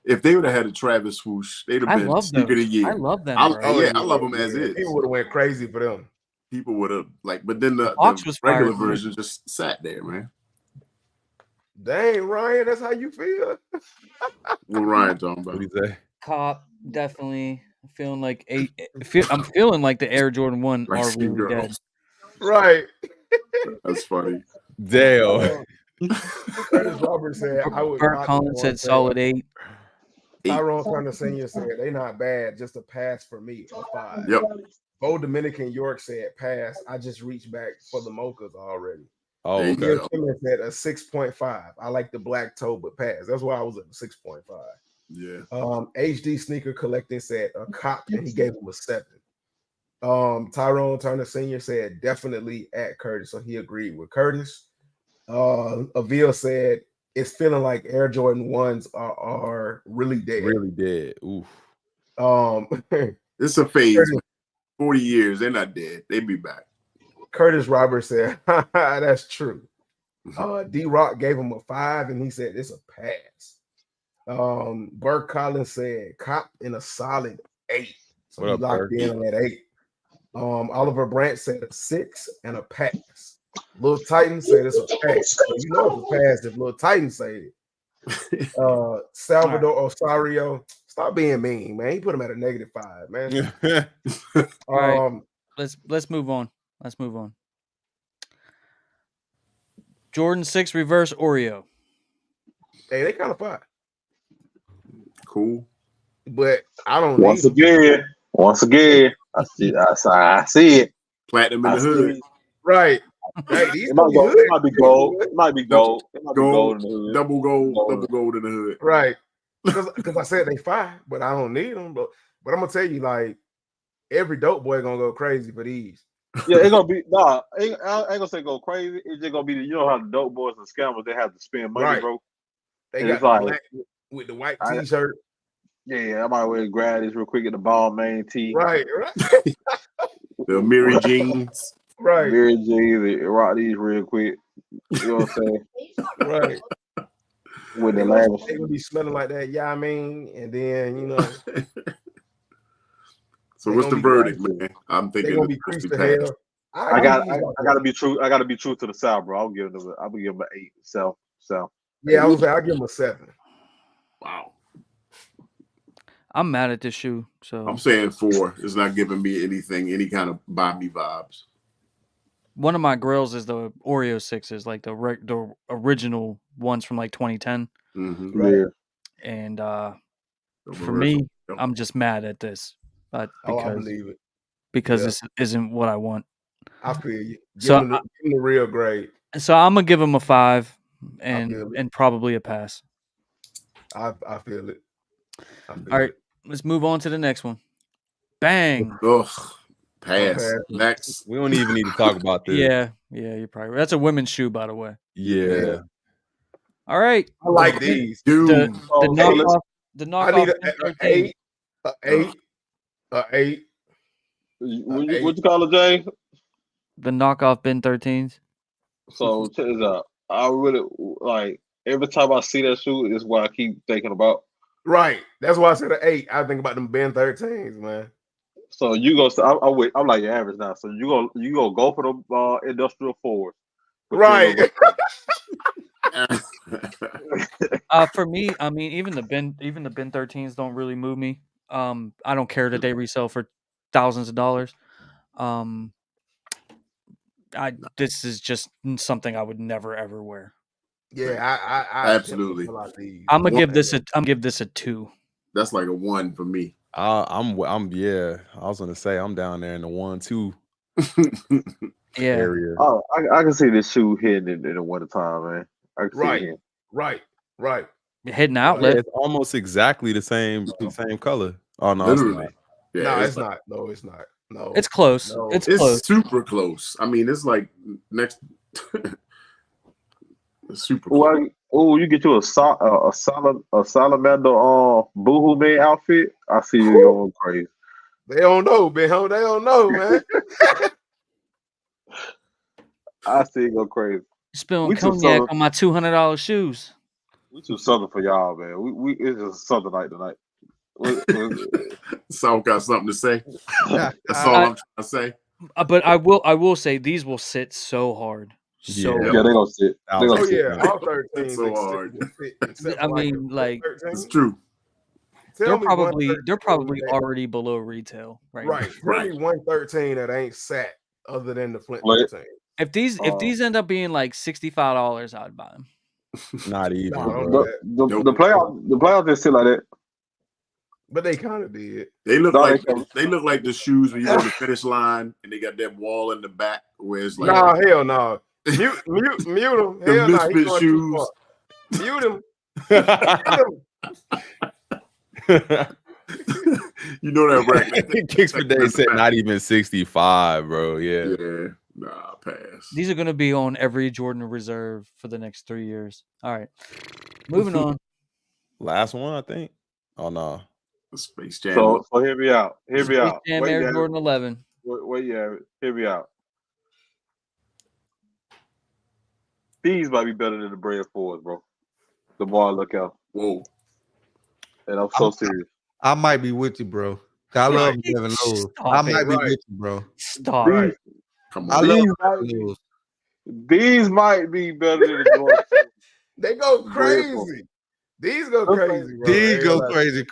if they would have had a Travis swoosh, they'd have I been love sneaker of the those. year. I love them, I bro. love them as is. People would have went crazy for them. People would have like, but then the box was fire, regular too. version just sat there, man. Dang, Ryan, that's how you feel. What Ryan talking what about? do you say? Cop definitely feeling like I'm feeling like the Air Jordan 1 Like are skin really dead. girls. Right. That's funny. Damn. Curtis Roberts said, I would Bert not Collins said solid 8. Tyrone Turner Sr. said, they not bad, just a pass for me, a 5. Yep. Bo Dominican York said, pass. I just reached back for the mochas already. Oh, There you okay. go. Neil Kimmon said a 6.5. I like the black toe, but pass. That's why I was at 6.5. Yeah. HD Sneaker Collecting said a cop, and he gave him a 7. Tyrone Turner Sr. said definitely at Curtis, so he agreed with Curtis. Avil said it's feeling like Air Jordan 1s are really dead. Really dead. Oof. It's a phase. Curtis, Man. 40 years, they're not dead. They be back. Curtis Roberts said, that's true. D-Rock gave him a 5, and he said it's a pass. Bert Collins said cop in a solid 8. So What he up, locked Bert? in at 8. Oliver Brandt said a 6 and a pass. Lil Titan said it's a pass. So you know it's a pass if Lil Titan say it. Salvador Osario, stop being mean, man. He put him at a -5, man. All right. Let's move on. Let's move on. Jordan 6 reverse Oreo. Hey, they kind of fire. Cool. But I don't Once need them. again, I see it. Platinum in the hood. Right. Hey, these It might be gold. good. It might be gold. It might be gold in the hood. Double gold in the hood. Right. Because I said they fire, but I don't need them. But I'm gonna tell you, like, every dope boy gonna go crazy for these. Yeah, it's gonna be I ain't gonna say go crazy. It's just gonna be you know how the dope boys and scammers they have to spend money, Right. bro. They And got it's the like- black with the white t-shirt. Yeah, I might well grab this real quick at the ball main tee. Right. The Miri jeans. Right. Mary J's, and rock these real quick. You know what I'm saying? Right. With They the gonna, lavish. they gonna be smelling like that, yeah, I mean, and then So they what's the gonna be verdict, creased. man? I'm They thinking gonna it's be creased mostly to pass. hell. I gotta be true. I gotta be true to the South, bro. I'm gonna give them an 8. South. Yeah, I was like, I'll give them a 7. Wow. I'm mad at this shoe. So I'm saying 4. It's not giving me anything, any kind of buy me vibes. one of my grills is the Oreo 6s, like the original ones from like 2010. Mm-hmm. Right. Yeah. And The for reversal. me, I'm just mad at this, but I because believe it. this isn't what I want. I feel you. Give So them the real grade. So I'm gonna give him a 5 I feel it. and probably a pass. I feel it. I feel All right, it. let's move on to the next one. Bang. Ugh. Pass. pass. Next. We don't even need to talk about this. Yeah, you're probably right. That's a women's shoe, by the way. Yeah. All right. I like these. Dude. The knockoff. The I knockoff. need an 8, an 8, an 8. What you call it, Jay? The knockoff Ben 13s. So check this out. I really like every time I see that shoe is what I keep thinking about. Right. That's why I said an 8. I think about them Ben 13s, man. So you go. I'm like your average now. So you go for the industrial forward. Right. For me, I mean, even the Ben 13s don't really move me. I don't care that they resell for thousands of dollars. This is just something I would never ever wear. Yeah, I absolutely. I'm gonna give this a 2. That's like a 1 for me. I'm yeah. I was gonna say I'm down there in the 1-2 area. Oh, I can see this shoe hitting in the winter time, man. I can see it. Right. Hitting outlet. Yeah, it's almost exactly the same color. Oh no, literally. It's not. No, it's not. No, it's close. No. It's close. Super close. I mean, it's like next. It's super close. Oh, you get you a salamander boohoo man outfit. I see you going crazy. They don't know, man. They don't know, man. I see you go crazy. Spilling cognac on my $200 shoes. We too southern for y'all, man. We it's just Southern night tonight. Saul got something to say. That's all I'm trying to say. But I will say these will sit so hard. Yeah, they're gonna sit. All 13 so hard. I mean, like it's true. They're probably already below retail right now. Right. 113 that ain't sat other than the Flint 13. If these end up being like $65, I'd buy them. Not even. The playoffs just sit like that. But they kind of did. They look like the shoes when you go to the finish line and they got that wall in the back where it's like hell no. Mute him. Hell no. He's going too far. Mute him. You know that record. Kicks for Day said not even 65, bro. Yeah. Nah, pass. These are gonna be on every Jordan reserve for the next 3 years. All right. Moving on. Last one, I think. Oh no. Space Jam. So hear me out. Space Jam Air Jordan 11. Wait, hear me out. These might be better than the Brand 4s, bro. The more I look out. Whoa. And I'm so serious. I might be with you, bro. I love 11 lows. I might be with you, bro. Stop. Right. Come on. These might be better than the Jordan. They go crazy. These go crazy, bro. These go crazy.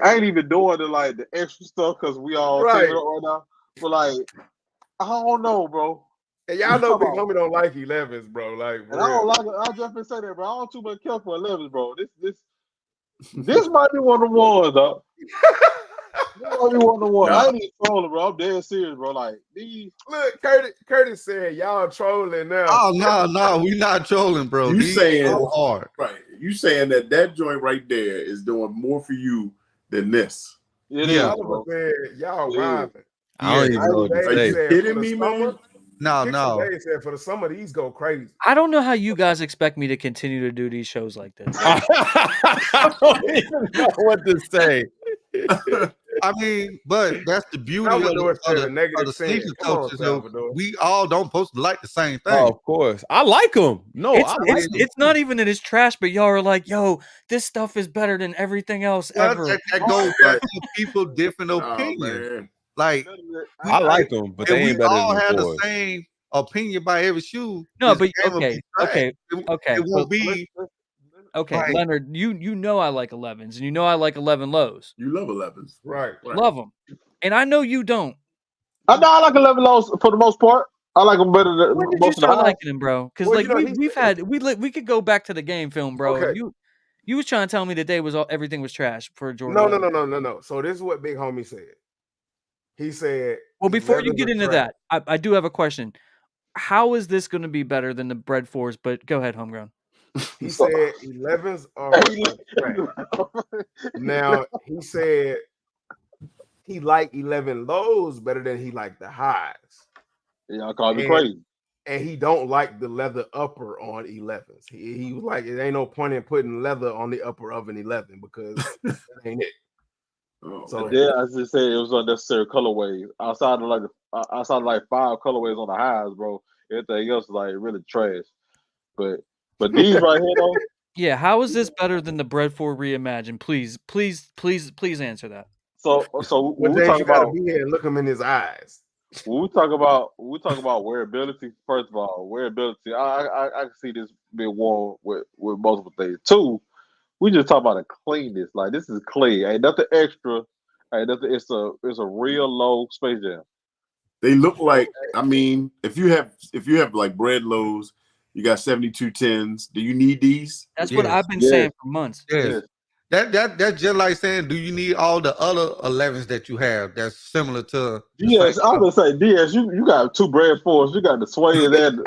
I ain't even doing the extra stuff because we all right now. But I don't know, bro. And y'all know Big Homie don't like 11s, bro. Like, and I don't like it. I just been say that, bro. I don't too much care for 11s, bro. This might be one of the ones, dog. This might be one of the ones. I ain't even trolling, bro. I'm dead serious, bro. Like these. Look, Curtis said y'all trolling now. Oh no, we not trolling, bro. You saying so hard, right? You saying that joint right there is doing more for you than this? Y'all rhyming. I don't even know what to say. Are you kidding me, man? No. They said for the summer these go crazy. I don't know how you guys expect me to continue to do these shows like this. I don't even know what to say. I mean, but that's the beauty of Salvador said a the negative sneaker 10. Come on, culture. So Salvador. we all don't supposed to like the same Oh, thing. of course. I like them. No, I like them. It's not even that it's trash, but y'all are like, yo, this stuff is better than everything else Well, ever. that goes back to people different opinions. Man. Like I like them, but they if we ain't better all than the had the fours. same opinion by every shoe, No, this but game would be trash. okay. It won't be Okay, like, Leonard, you know I like 11s, and you know I like 11 lows. You love 11s. Right. Love them, and I know you don't. I know I like 11 lows for the most part. I like them better than When did you most of the start highs. liking them, bro? Because Well, like you know, we could go back to the game film, bro. Okay. And you was trying to tell me that everything was trash for Jordan. No. So this is what Big Homie said. He said, Well, before you 11s get are into trash. that, I do have a question. How is this going to be better than the Bread 4s? But go ahead, Homegrown. He said 11s are trash. Now, he said he liked 11 lows better than he liked the highs. Y'all call me crazy. And he don't like the leather upper on 11s. He was like, it ain't no point in putting leather on the upper of an 11 because that ain't it. So yeah, I just said it was unnecessary colorways. Outside of like 5 colorways on the highs, bro. Everything else is like really trash. But these right here though. Yeah, how is this better than the Bread 4 reimagined? Please answer that. So when we talk about, be here and look him in his eyes. When we talk about wearability, first of all, wearability, I can see this being worn with multiple things. 2, we just talk about the cleanness. Like this is clean, ain't nothing extra, ain't nothing. It's a real low Space Jam. They look like, I mean, if you have like bread lows, you got 72 10s. Do you need these? That's what I've been saying for months. Yes. That's just like saying, do you need all the other 11s that you have that's similar to? Yes, I was gonna say, DS, you got 2 bread 4s, you got the suede and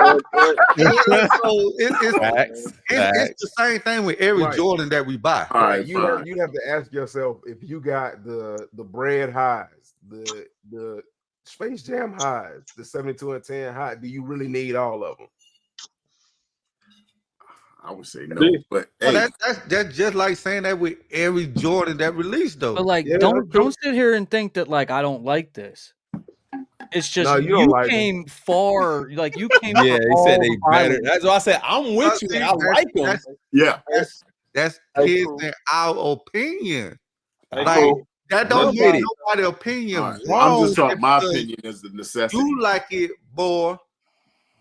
so it's the same thing with every Jordan that we buy. All right, you have to ask yourself if you got the bread highs, the Space Jam highs, the 72 and 10 high, do you really need all of them? I would say no, but hey. That's just like saying that with every Jordan that released, though. But like, don't sit here and think that like I don't like this. It's just you came far, like you came. Yeah, he said they better. That's why I said I'm with you. I like them. That's his and our opinion. Like that don't make nobody's opinion wrong. I'm just talking my opinion as the necessity. You like it, boy.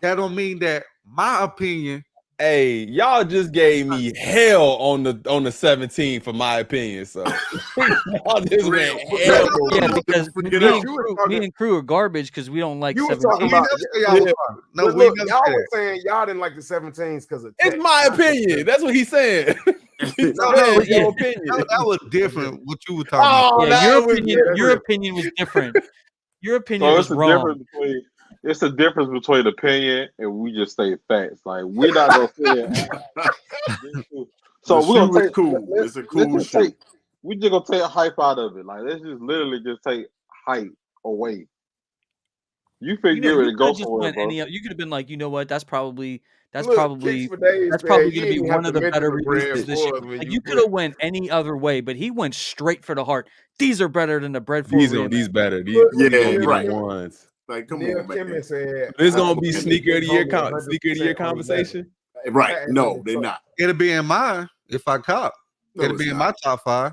That don't mean that my opinion. Hey, y'all just gave me hell on the 17 for my opinion. So y'all just went hell. Yeah, because me and crew are garbage because we don't like 17. Y'all were saying y'all didn't like the 17s because of it's my opinion. That's what he's saying. Your opinion. That was different. What you were talking about? Yeah, your opinion was different. Your opinion was wrong. It's a difference between opinion and we just say facts. Like we're not gonna say it. So we're gonna take cool. It's a cool shoe. We just gonna take hype out of it. Like let's just literally just take hype away. You figure it go somewhere, bro. You could have been like, you know what? That's probably going to be one of the better releases this year. Like, you could have went any other way, but he went straight for the heart. These are better than the Bread 4. These better. These right ones. Like, come on, man. Said, this gonna be sneaker of the year conversation. Right? No, they're not. It'll be in mine if I cop. It'll be in my top 5.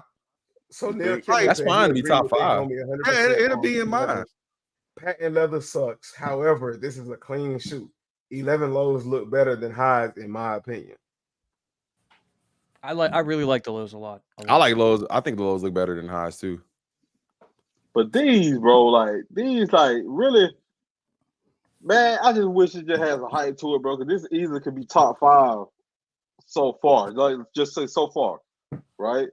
So that's fine to be top 5. Yeah, it'll be in mine. Patent leather sucks. However, this is a clean shoe. 11 lows look better than highs, in my opinion. I really like the lows a lot. I like lows. I think the lows look better than highs too. But these, bro, really, man, I just wish it just has a height to it, bro. Because this easily could be top 5 so far. Like, just say so far, right?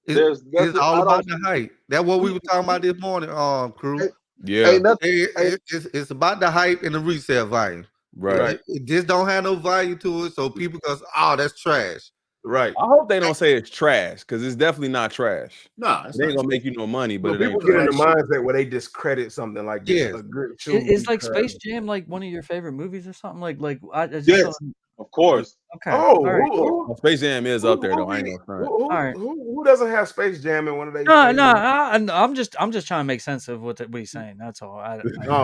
It's all about the height. That's what we were talking about this morning, crew. Yeah, it's about the hype and the resale value. Right. It just don't have no value to it, so people goes, that's trash. Right. I hope they don't say it's trash because it's definitely not trash. Nah, they ain't gonna make you no money, but people get in the mindset where they discredit something like this. Yeah. A good shoe. Is like Space Jam like one of your favorite movies or something? Like yes, of course. Okay. Oh, all right. who, Space Jam is up there though. I ain't who, gonna front. who, All right. who doesn't have Space Jam in one of their No, favorite? I'm just trying to make sense of what he's saying. That's all. Oh,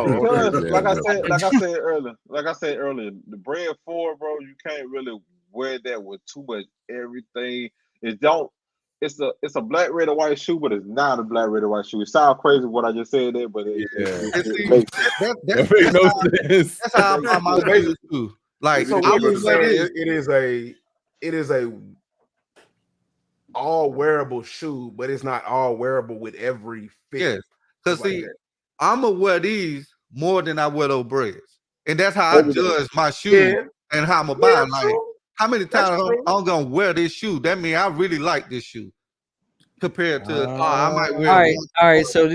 Because okay. like I said earlier, the Brand 4, bro, you can't really wear that with too much everything. It's a black, red, and white shoe, but it's not a black, red, and white shoe. It sounds crazy what I just said there, but it makes That makes no sense. That's how I buy my shoes too. Like So I what you're would wear saying, this. it is a all wearable shoe, but it's not all wearable with every fit. Yes, because Like see, that. I'm gonna wear these more than I wear those breads, and that's how I judge my shoe Yeah. and how I'm gonna buy. Yeah, Like, true. how many That's times true. I'm gonna wear this shoe? That means I really like this shoe compared to I might wear. All right. So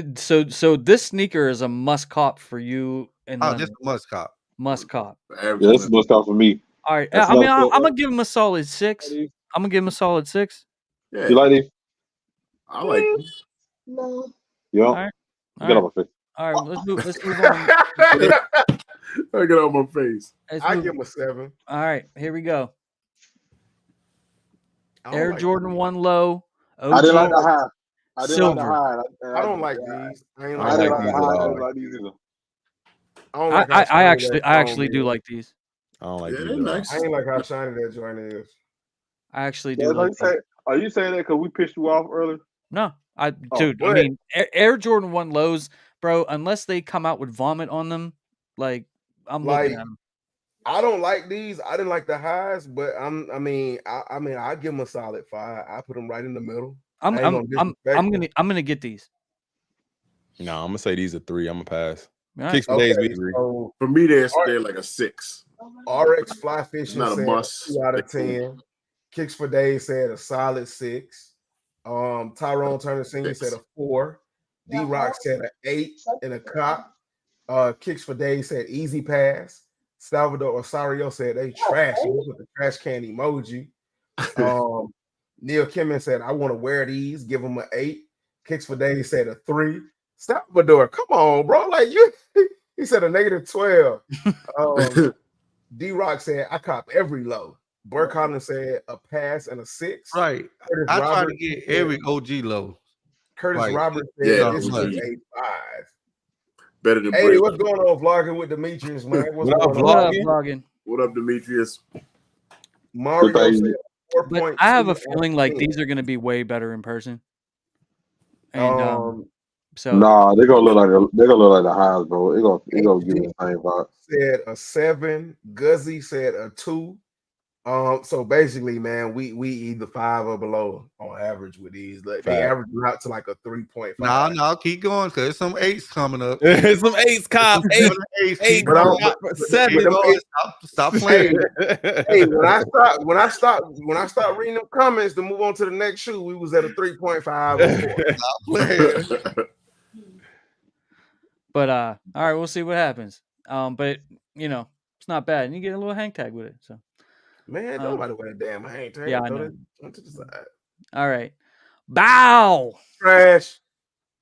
this sneaker is a must cop for you and Oh, Leonard. this a must cop. Must cop. Yeah, this is must cop for me. All right. That's I mean, not- I'm gonna give him a solid 6. I'm gonna give him a solid 6. Yeah, You like these? I like them. No. Yeah. All right. Get off my face. All right. Let's move on. I get on my face. I give him a 7. All right. Here we go. I don't Air like Jordan these. 1 low. I didn't like the high. Silver. I don't like these. I ain't I like didn't like these. the high. I didn't like these either. I don't like how I shiny actually that I actually chrome do is. like these. I don't like Yeah, these they're at all. nice. I ain't like how shiny that joint is. I actually Yeah, do like these. are you saying that because we pissed you off earlier? No, Oh, dude. I but- mean, Air Jordan 1 lows, bro. Unless they come out with vomit on them, like I'm looking at them. I don't like these. I didn't like the highs, but I mean, I give them a solid 5. I put them right in the middle. I'm gonna get these. No, I'm gonna say these are 3. I'm gonna pass. All right. Kicks for days, we agree. So For me, they're like a 6. RX Fly Fishing Not a said must. 2 out of 10. Kicks for Days said a solid 6. Tyrone Turner Sr. said a 4. D-Rock said an 8 and a cop. Kicks for Days said easy pass. Salvador Osario said they trash. He put the trash can emoji. Neil Kimmon said, I want to wear these. Give him an 8. Kicks for Days said a 3. Salvador, come on, bro. Like you, he said a -12. D-Rock said, I cop every low. Burt Collins said a pass and a 6. Right. Curtis I try to Roberts get said- every OG low. Curtis Right. Roberts said Yeah, this is right. a 5. Better than Hey, Brady. what's going on, vlogging with Demetrius, man? What's What up, going What on? up, vlogging? What up, Demetrius? Mario Good said But 4.2 I have a out of feeling like 10. these are gonna be way better in person. And so Nah, they're gonna look like the highs, bro. It gonna give me the same vibe. Said a 7. Guzzy said a 2. So basically, man, we either 5 or below on average with these. Like they Fact. average out to like a 3.5. No, keep going because there's some 8s coming up. Some 8s, cop. 8. Keep But going. I'm- 7. but them Boy, eight- stop playing. Hey, when I start reading them comments to move on to the next shoe, we was at a 3.5 before. Stop playing. but all right, we'll see what happens. But it's not bad. And you get a little hang tag with it. So Man, nobody wear a damn hang tag. Yeah, I Throw know. that to the side. all right. Bow. Trash.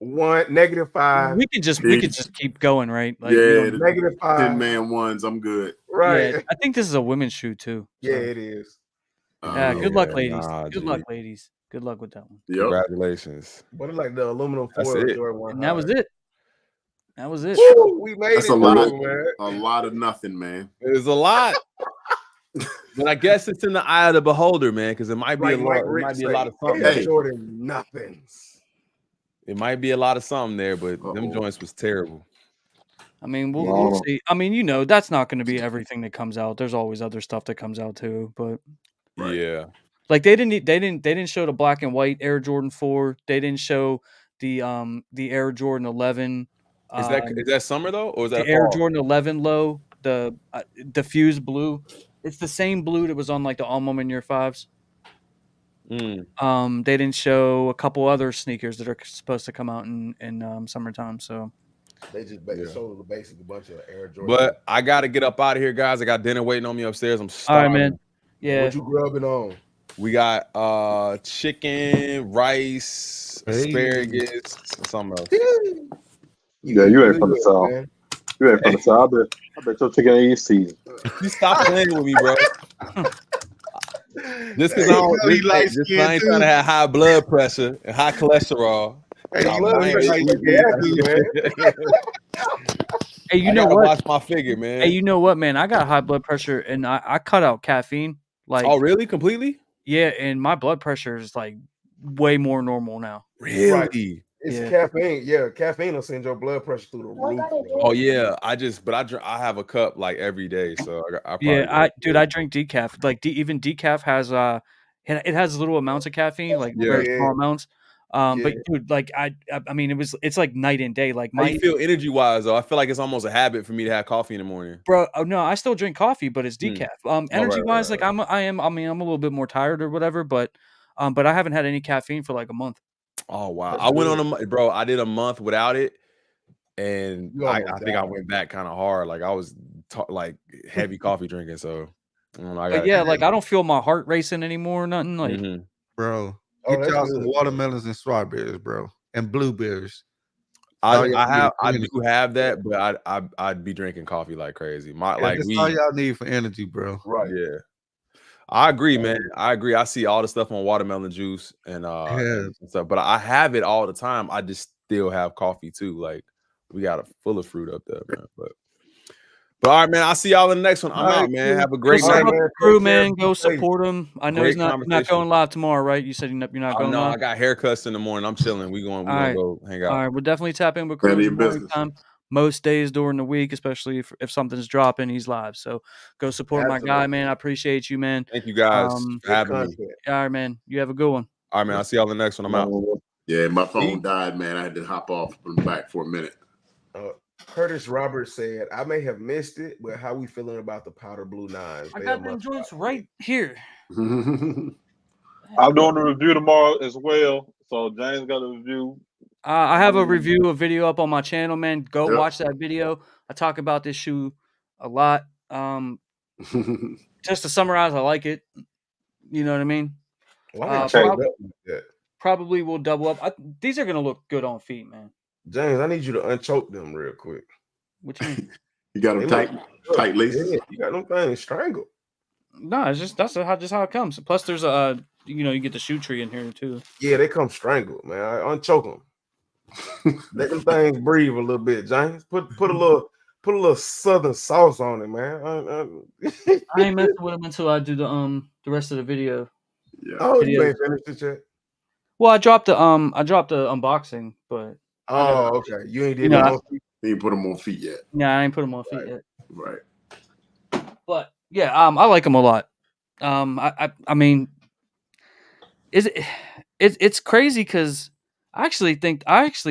1 -5. We could just keep going, right? Like, Yeah, -5. 10-man ones. I'm good. Right. yeah, I think this is a women's shoe too. Yeah, so. it is. Yeah, good luck, Yeah, ladies. nah, Good G. luck, ladies. Good luck with that one. Yep. Congratulations. But it's like the aluminum That's foil it. Jordan 1. And that was it. That was it. Woo, we made That's it, a lot. though, man. A lot of nothing, man. There's a lot. But I guess it's in the eye of the beholder, man, because it might be Like a lot. Mike It Rick might be a say, lot of something. Air Hey. Jordan nothings. It might be a lot of something there, but them Uh-oh. joints was terrible. I mean, we'll see. I mean, that's not going to be everything that comes out. There's always other stuff that comes out too. But Right. Yeah. like they didn't show the black and white Air Jordan 4. They didn't show the Air Jordan 11. Is that summer though, or is that the Air fall? Jordan 11 low, the diffused blue? It's the same blue that was on like the All Moment Year 5s. Mm. They didn't show a couple other sneakers that are supposed to come out in summertime. So They just showed the basic a bunch of Air Jordan. But I got to get up out of here, guys. I got dinner waiting on me upstairs. I'm all starving. right, man. Yeah. What you grubbing on? We got chicken, rice, asparagus, and something else. Yeah, you ain't from the good, South. man. You ain't from the South. I bet your chicken ain't seasoned. You stop playing with me, bro. Just because I ain't trying to have high blood pressure and high cholesterol. Hey, Your blood pressure like look nasty, man. Hey, you I know gotta what? watch my figure, man. Hey, you know what, man? I got high blood pressure, and I cut out caffeine. Like, oh, really? Completely? yeah, and my blood pressure is like way more normal now. Really? Right. It's Yeah. caffeine. Yeah, caffeine will send your blood pressure through the roof. Oh yeah, I have a cup like every day, so I probably Yeah, I drink decaf. Like even decaf has it has little amounts of caffeine, like very small amounts. But dude, like I mean, it's like night and day. Like how you feel energy wise though? I feel like it's almost a habit for me to have coffee in the morning. Bro, no, I still drink coffee, but it's decaf. Energy wise, right. like I'm a little bit more tired or whatever, but I haven't had any caffeine for like a month. Oh wow, I went on I did a month without it, and I think I went back kind of hard. Like I was like heavy coffee drinking, so But yeah, like I don't feel my heart racing anymore, nothing like. Bro, get y'all some watermelons and strawberries, bro, and blueberries. I do have that, but I'd be drinking coffee like crazy. That's all y'all need for energy, bro. Right. Yeah. I agree, man. I agree. I see all the stuff on watermelon juice and stuff, but I have it all the time. I just still have coffee too. Like we got a full of fruit up there, man. But all right, man. I'll see y'all in the next one. I'm out, man. Have a great night, crew, man. Go support him. I know he's not going live tomorrow, right? You said you're not going live. I got haircuts in the morning. I'm chilling. We're gonna go hang out. All right, we'll definitely tap in with crew in the morning time. Most days during the week, especially if something's dropping, he's live. So go support my guy, man. I appreciate you, man. Thank you guys for having me. All right, man. You have a good one. All right, man. I'll see y'all in the next one. I'm out. Yeah, my phone died, man. I had to hop off and back for a minute. Curtis Roberts said, I may have missed it, but how we feeling about the powder blue nines? I got them joints right here. I'm doing a review tomorrow as well. So James got a review. I have a video up on my channel, man. Go watch that video. I talk about this shoe a lot. Just to summarize, I like it. You know what I mean? Probably will double up. These are gonna look good on feet, man. James, I need you to unchoke them real quick. What you mean? You got them tight laces. Yeah, you got them things strangled. No, it's just that's how it comes. Plus, there's you get the shoe tree in here too. Yeah, they come strangled, man. I unchoke them. Let them things breathe a little bit, James. Put a little southern sauce on it, man. I ain't messing with them until I do the rest of the video. Yeah. Oh, you ain't finished it yet? Well, I dropped the unboxing, but okay. You ain't did you ain't put them on feet yet. Yeah, I ain't put them on feet yet. Right. But yeah, I like them a lot. I mean, it's crazy because I actually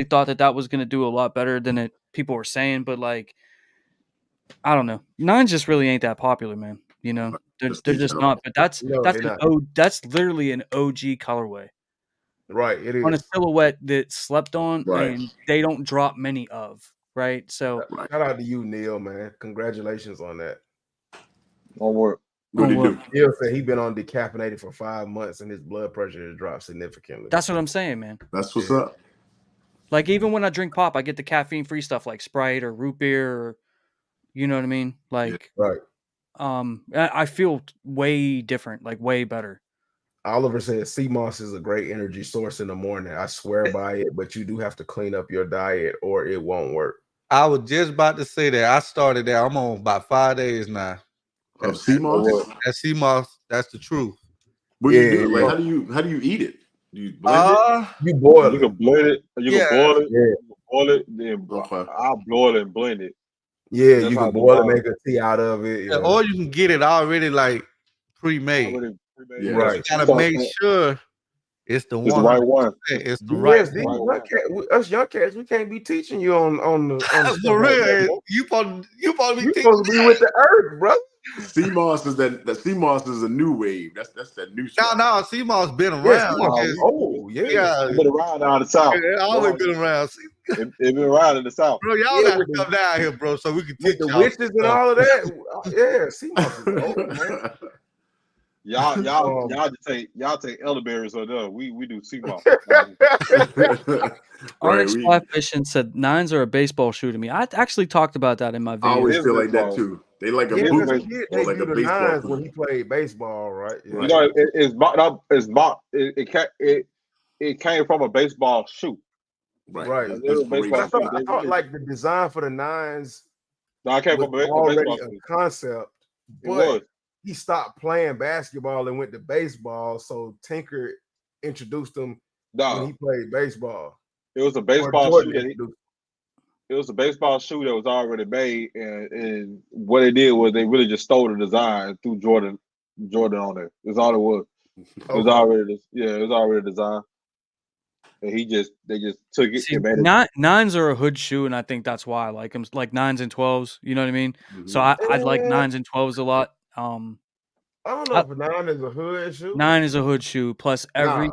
thought that was going to do a lot better than people were saying, but like, I don't know. Nines just really ain't that popular, man. You know, they're just not. But that's literally an OG colorway. Right, it is on a silhouette that slept on, and they don't drop many of. Right, so shout out to you, Neil, man. Congratulations on that. On work. Neil said he been on decaffeinated for 5 months and his blood pressure has dropped significantly. That's what I'm saying, man. That's what's up. Like even when I drink pop, I get the caffeine-free stuff like Sprite or root beer, or you know what I mean. Like, I feel way different, like way better. Oliver said sea moss is a great energy source in the morning. I swear by it, but you do have to clean up your diet or it won't work. I was just about to say that. I started that. I'm on about 5 days now. Sea moss? That sea moss, that's the truth. What do you do? Like, how do you eat it? Do you blend it? You boil it. You can blend it. You can boil it. Yeah. You can boil it. Then I'll boil it and blend it. Yeah, you can boil it, make a tea out of it. Yeah, or you can get it already like pre-made. Yeah, right. You gotta make sure it's the one. Right one. It's the right one. Us young cats, we can't be teaching you on the for real. You supposed to be with the earth, bro. Sea moss is that sea moss is a new wave. That's that new stuff. No, sea moss been around. It's been around down the south. It's always been around. It been around in the south. Bro, y'all gotta come down here, bro, so we can teach the witches and all of that. Yeah, sea moss is old, man. Y'all take elderberries or no. We do sea moss. Orange Fly Fishing said nines are a baseball shoe to me. I actually talked about that in my video. I always feel like that too. They like a Yeah, boot because he did or like debut a the baseball nines cleat. when he played baseball, right? Yeah. You know, it's mocked up. It came from a baseball shoe. Right. A His little But baseball inspiration. shoe. I thought like the design for the nines No, I came was from a already baseball a shoe. concept, It but was. he stopped playing basketball and went to baseball. So Tinker introduced him when he No, played baseball. it was a Or baseball Jordan shoe that introduced it was a baseball shoe that was already made, and what they did was they really just stole the design and threw Jordan on it. That's all it was. It was Okay. already it was already designed, and they just took it See, and made it. nines are a hood shoe, and I think that's why I like them. Like nines and 12s, you know what I mean? So Mm-hmm. I like nines and 12s a lot. I don't know I, if a nine is a hood shoe. nine is a hood shoe. Plus Nah,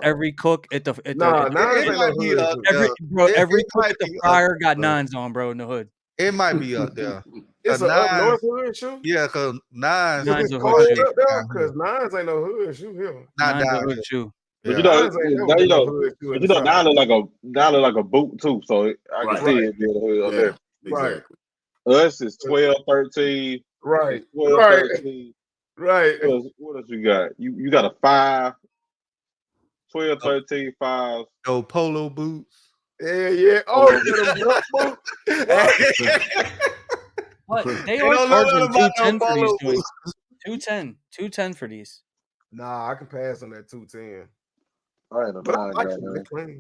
every cook at the nines It ain't no might be hood up shoe. there. every It cook might at the be up fryer got there. nines on, bro, in the hood. It might be up there. It's A an up nines, north hood shoe. yeah, because nines Cause Nines it's a more hood cold shoe. shape up there. down here. Cause nines ain't no hood shoe here. Not Nines a down hood here. shoe. But Yeah. Nines ain't never been no hood shoe in the South. now look like a boot too, so I can Right. see it being a hood up Yeah, there. Right. exactly. Us is 12, 13. Right. 12, Right. 13. Right. What else you got? You got a 5, 12, 13, 5. No polo boots. Yeah. Oh, yeah, them belt boots. But they They are don't know nothing charging about no 210 for these polo joints. boots. 210 for these. Nah, I can pass on that 210. I ain't a But I 9 like guy, them. They're man. clean.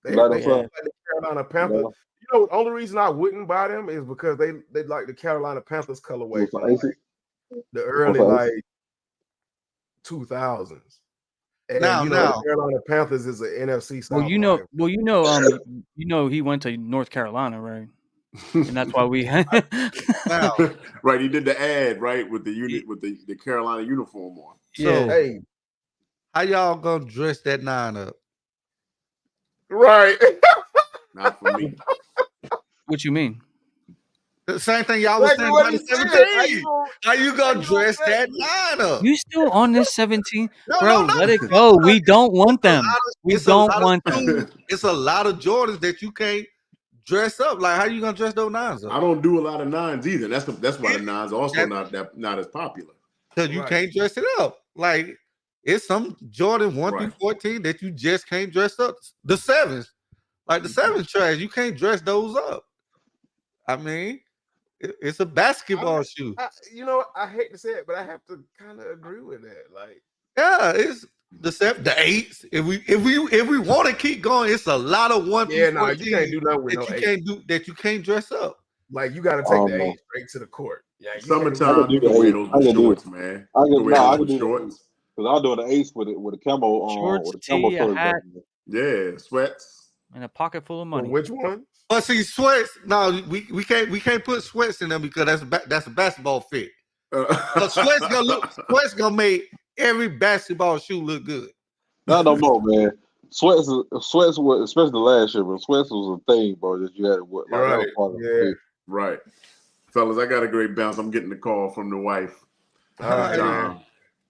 You like They them, Yeah. like the Carolina Panthers. No. You know, the only reason I wouldn't buy them is because they like the Carolina Panthers colorway With from some aces? like the early some like 2000s. And Now, the Carolina Panthers is an NFC South rival. You know he went to North Carolina, right? And that's why we now, Right, he did the ad right with the unit with the Carolina uniform on. so Yeah. Hey, how y'all gonna dress that 9 up? right. Not for me. What you mean? The same thing y'all was Exactly saying what about he the said. 17. How you gonna dress that 9 up? You still on this 17? No, Bro, no. let it go. We don't want them. We It's a don't lot of want them. shoes. It's a lot of Jordans that you can't dress up. Like, how you gonna dress those 9s up? I don't do a lot of nines either. That's why the nines also not as popular. Because you can't dress it up. Like, it's some Jordan 1 through 14 that you just can't dress up. The 7s. Like the 7s trash. You can't dress those up. I mean, it's a basketball shoe. I hate to say it, but I have to kind of agree with that. Like, yeah, it's the 8s. If we want to keep going, it's a lot of 1 through 14 you can't do nothing with that you can't dress up. Like, you got to take the 8 straight to the court. Yeah, summertime, you can wear those with shorts, man. I You can wear those can with do shorts. because I'll do the ace with a camo Shorts, with a camo tee, a shorts. hat, Yeah, sweats. and a pocket full of money. Which one? But see, sweats. No, we can't put sweats in them because that's a basketball fit. But sweats gonna make every basketball shoe look good. Not no more, man. Sweats was especially last year, but sweats was a thing, bro. That you had to wear. Like, that was part of the Right. Fellas, I got a great bounce. I'm getting a call from the wife. All right,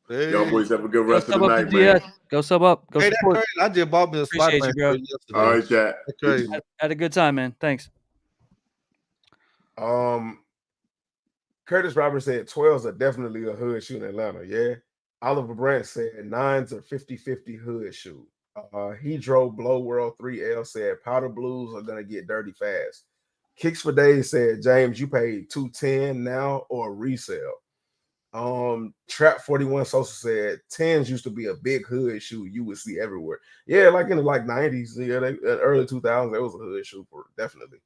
Hey. Y'all boys have a good rest of the Sub up night, to man. DS. Go sub up. Go Hey, that's support. crazy. I just bought me a Appreciate you, bro. yesterday. All right, chat. That's crazy. Had a good time, man. Thanks. Curtis Roberts said 12s are definitely a hood shoe in Atlanta. Yeah. Oliver Brandt said 9s are 50-50 hood shoe. He drove Blow World 3L said powder blues are gonna get dirty fast. Kicks for Days said, James, you paid $210 now or resale. Trap 41 Sosa said 10s used to be a big hood shoe you would see everywhere. Yeah, like in the 90s, early 2000s, there was a hood shoe for definitely.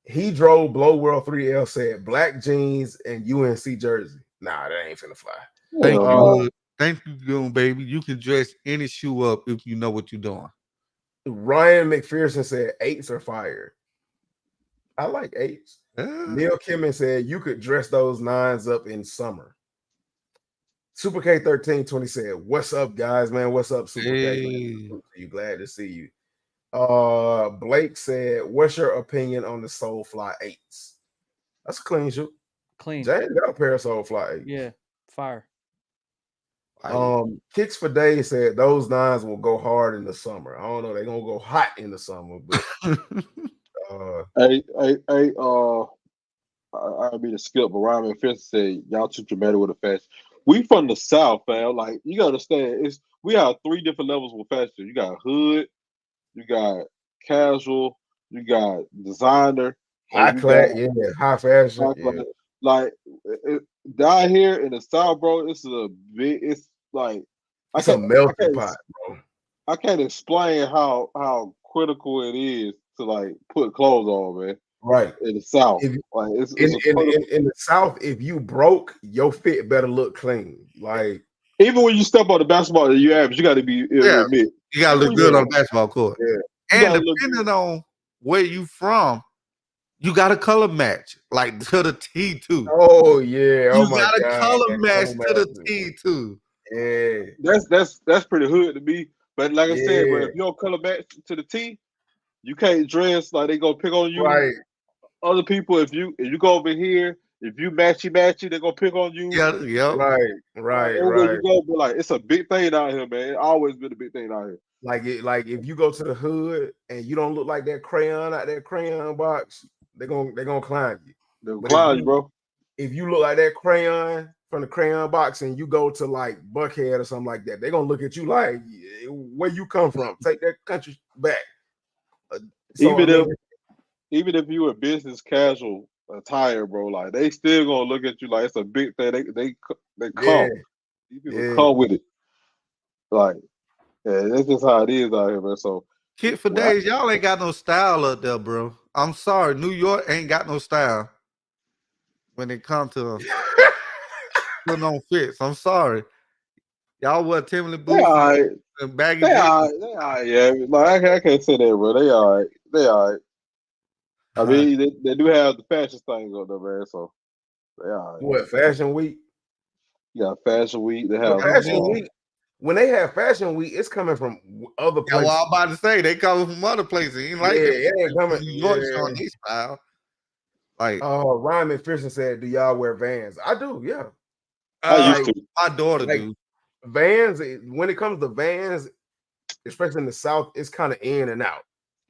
He drove Blow World 3L said black jeans and UNC jersey. Nah, that ain't finna fly. Thank you, baby. You can dress any shoe up if you know what you're doing. Ryan McPherson said 8s are fire. I like 8s. Neil Kimmon said you could dress those 9s up in summer. Super K1320 said, "What's up, guys? Man, what's up, Super K? You glad to see you." Blake said, "What's your opinion on the Soulfly 8s?" That's a clean shoe. Clean. James got a pair of Soulfly 8s. Yeah, fire. Kicks for Days said those 9s will go hard in the summer. I don't know, they're gonna go hot in the summer, but I mean to skip, but Ryan Fist said y'all too dramatic with the fashion. We from the South, fam. Like you gotta understand, we have 3 different levels with fashion. You got hood, you got casual, you got designer, High and you got class, yeah, high fashion, like, yeah. like down here in the South, bro. It's like I It's a can't, melting pot, bro. I can't explain how critical it is to like put clothes on, man. Right. In the South, If like it's in, a in, critical. in the South, if you broke, your fit better look clean. Like Even when you step on the basketball, you average, you got to be Yeah, admit. you gotta look good on the basketball court. yeah, You And gotta look depending on where you from, you got a color match, like to the T too. oh yeah, oh You my got a god, color that match color to the match. T too. Yeah, that's pretty hood to me. But like I said, bro, yeah, if you don't color match to the T, you can't dress like they gonna pick on you. right, Other people, if you go over here, if you matchy, they're gonna pick on you. Yeah, yep. Everywhere right. you go, but like it's a big thing out here, man. It's always been a big thing out here. Like if you go to the hood and you don't look like that crayon out that crayon box, they're gonna climb you. They'll But climb you, bro. if you look like that crayon from the crayon box and you go to like Buckhead or something like that, they're gonna look at you like, where you come from? Take that country back. So I mean, Even if you a business casual attire, bro, like they still gonna look at you like it's a big thing. They yeah, come. These people come with it. Like, yeah, that's just how it is out here, man. So Kid for days, y'all ain't got no style up there, bro. I'm sorry, New York ain't got no style when it comes to putting on fits. I'm sorry, y'all wear Timberland they boots all right. and baggy They jeans. all right. They all right. Yeah, like I can't say that, bro. They all right. They all right. I mean, they do have the fashion things on there, man. So they all right. What Fashion Week? You got Fashion Week. They But have Fashion Week, when they have Fashion Week, it's coming from other Yeah, places. well, I'm about to say they coming from other places. Ain't like Yeah, them it ain't coming. New York Yeah. showing their style. Like, Ryman Fisher said, "Do y'all wear Vans?" I do. Yeah, I used to. my daughter like do. Vans. When it comes to Vans, especially in the South, it's kind of in and out.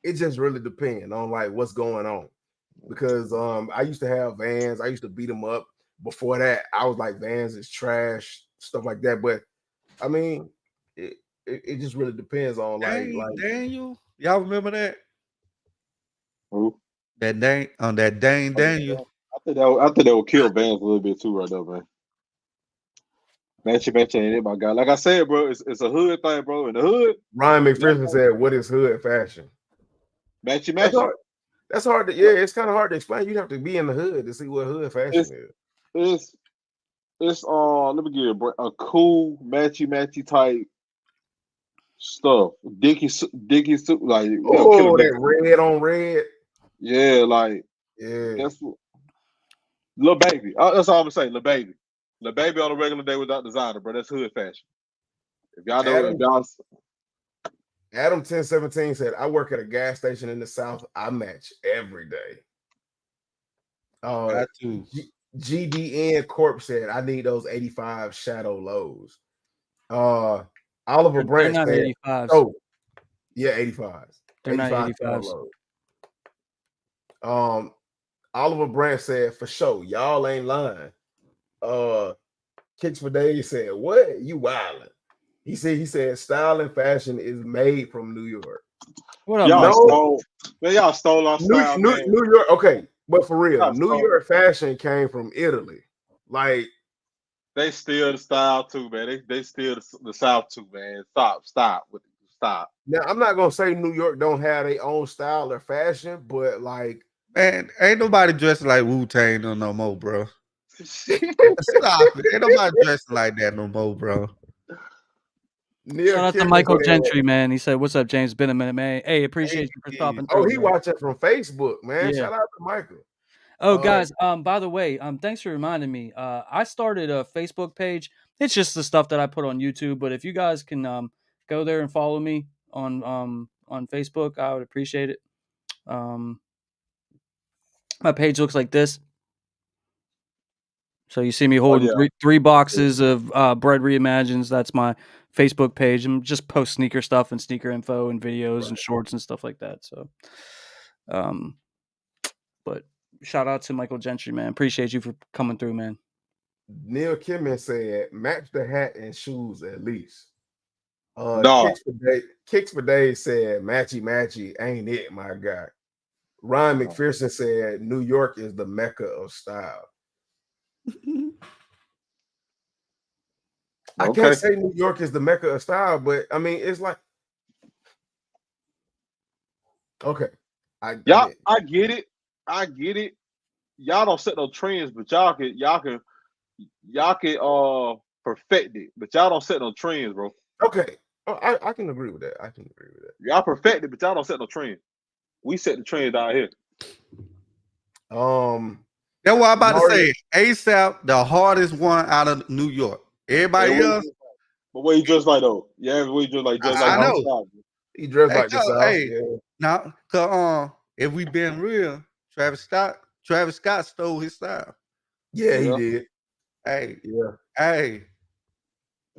It just really depends on like what's going on. Because I used to have Vans. I used to beat them up. Before that, I was like, Vans is trash, stuff like that. But I mean, it just really depends on like Daniel. Y'all remember that? Who? That Dane Daniel. I think that would kill Vans a little bit too, right there, man. Matchy ain't it, my guy. Like I said, bro, it's a hood thing, bro. In the hood, Ryan McPherson said, "What is hood fashion?" matchy. That's hard to, yeah, it's kind of hard to explain. You'd have to be in the hood to see what hood fashion is. It's let me give you a cool matchy type stuff. Dickies like oh, that red on red. Yeah, like yeah. That's what, Lil Baby. That's all I'm saying. Lil Baby on a regular day without designer, bro. That's hood fashion. If y'all know, Adam 1017 said, "I work at a gas station in the South. I match every day." GDN Corp said, "I need those 85 shadow lows." Oliver Branch not said, 85s. "Oh, yeah, 85s. They're 85 not 85s." Oliver Branch said, "For sure, y'all ain't lying." Kicks for Days said, "What? You wildin'?" He said style and fashion is made from New York. What up, y'all stole our style, man. New York, okay, but for real, New York fashion came from Italy. Like they steal the style too, man. They steal the South too, man. Stop. Now I'm not gonna say New York don't have their own style or fashion, but like, man, ain't nobody dressing like Wu-Tang no more, bro. Stop it. Ain't nobody dressing like that no more, bro. Shout out to Michael Gentry, man. He said, "What's up, James? Been a minute, man. Hey, appreciate you for stopping through." Oh, he watching from Facebook, man. Yeah. Shout out to Michael. Oh, guys, by the way, thanks for reminding me. I started a Facebook page. It's just the stuff that I put on YouTube, but if you guys can go there and follow me on Facebook, I would appreciate it. My page looks like this. So you see me holding three boxes of Bread Reimagines. That's my Facebook page. I'm just post sneaker stuff and sneaker info and videos and shorts and stuff like that. So But shout out to Michael Gentry, man. Appreciate you for coming through, man. Neil Kimmin said, match the hat and shoes at least. No. Kicks for Days said, matchy matchy ain't it, my guy. Ryan McPherson said, New York is the mecca of style. I can't say New York is the mecca of style, but I mean, it's like, okay. I get it. I get it. Y'all don't set no trends, but y'all can perfect it, but y'all don't set no trends, bro. Okay. Oh, I can agree with that. Y'all perfect it, but y'all don't set no trends. We set the trends out here. That's what I'm about to say. ASAP, the hardest one out of New York. Everybody else. But what he dressed like though? Yeah, what he dressed like I know. He dressed like the South. Hey, now, cause if we been real, Travis Scott stole his style. Yeah, he did. Hey, hey.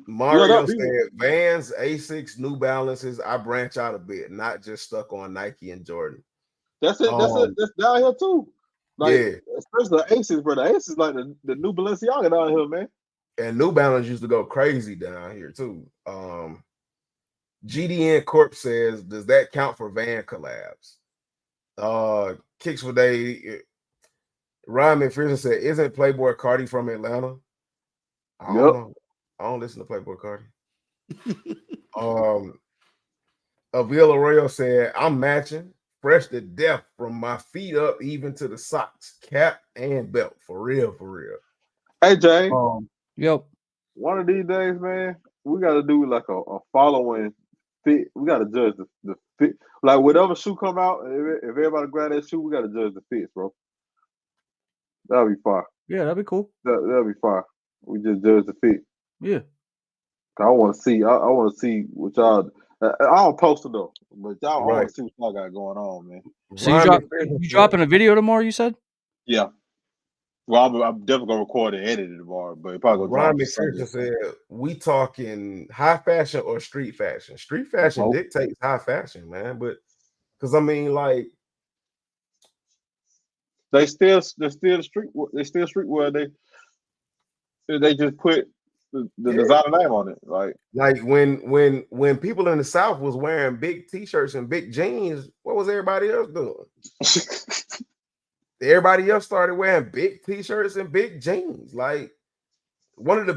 Mario said Vans, Asics, New Balances. I branch out a bit, not just stuck on Nike and Jordan. That's it. That's down here too. Like, especially the Aces, bro. The Aces like the new Balenciaga down here, man. And New Balance used to go crazy down here too. GDN Corp says, does that count for van collabs? Kicks for Day. Ryan McPherson said, isn't Playboy Cardi from Atlanta? I don't know. I don't listen to Playboy Cardi. Avila Arroyo said, I'm matching, fresh to death from my feet up even to the socks, cap and belt. For real. Hey, Jay. Yep. One of these days, man, we got to do like a following fit. We got to judge the fit. Like whatever shoe come out, if everybody grab that shoe, we got to judge the fits, bro. That'll be fine. Yeah, that'd be cool. That'll be fine. We just judge the fit. Yeah. I want to see. I want to see what y'all. I don't post it though, but y'all I want to see what y'all got going on, man. So you dropping a video tomorrow? You said? Yeah. Well, I'm definitely gonna record and edit it tomorrow, but it probably gonna Ryan drop. McPherson said, we talking high fashion or street fashion? Street fashion dictates high fashion, man. But because I mean, like, they're still streetwear. They just put the designer name on it, like when people in the South was wearing big t-shirts and big jeans, what was everybody else doing? Everybody else started wearing big t-shirts and big jeans. Like one of the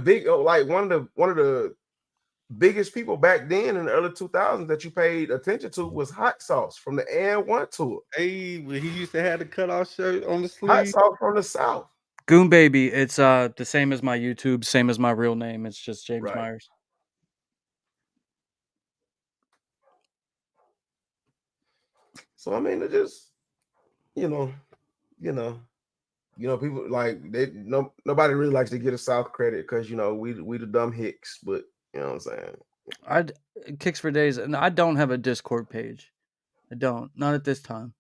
biggest people back then in the early 2000s that you paid attention to was Hot Sauce from the And1 tour. Hey, he used to have the cutoff shirt on the sleeve. Hot Sauce from the South. Goon Baby. It's the same as my YouTube, same as my real name. It's just James Myers. So I mean, it just people like nobody really likes to get a South credit because we the dumb hicks, but you know what I'm saying. Kicks for Days, and I don't have a Discord page. I don't, not at this time.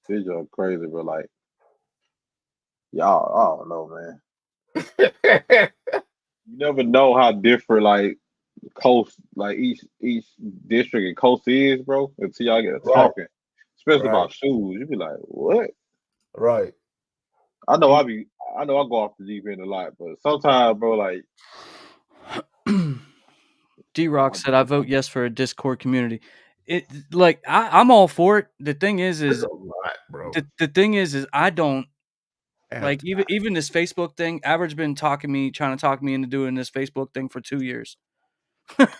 These are crazy, but like y'all, I don't know, man. You never know how different like coast, like each district and coast is, bro. Until y'all get talking, especially about shoes, you be like, what? Right. I know I go off the deep end a lot, but sometimes, bro, like D-Rock said, I vote yes for a Discord community. I'm all for it. The thing is bro. The thing is I don't like even this Facebook thing. Average been trying to talk me into doing this Facebook thing for 2 years. and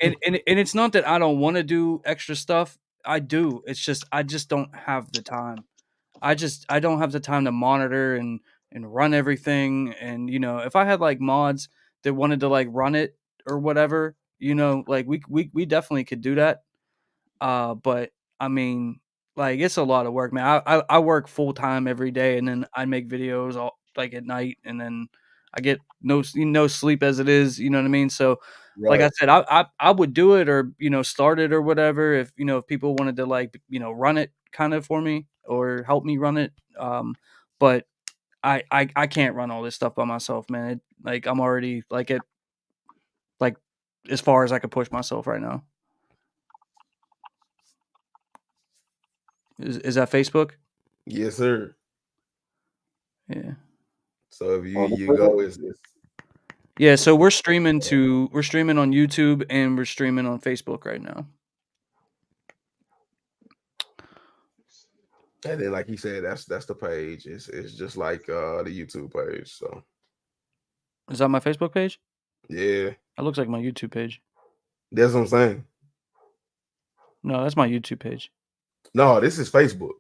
it's not that I don't want to do extra stuff. I do. It's just I just don't have the time. I don't have the time to monitor and run everything. And if I had like mods that wanted to like run it or whatever, like we definitely could do that. But I mean, like it's a lot of work, man. I work full time every day, and then I make videos all like at night, and then I get no sleep as it is. You know what I mean? So, like I said, I would do it or start it or whatever if if people wanted to like run it kind of for me or help me run it. But I can't run all this stuff by myself, man. Like I'm already like as far as I could push myself right now. Is that Facebook? Yes, sir. Yeah. So if you go, it's Yeah, so we're streaming on YouTube and we're streaming on Facebook right now. and then like he said, that's the page. It's just like the YouTube page. So Is that my Facebook page? yeah, That looks like my YouTube page. that's what I'm saying. No, that's my YouTube page. No, this is Facebook.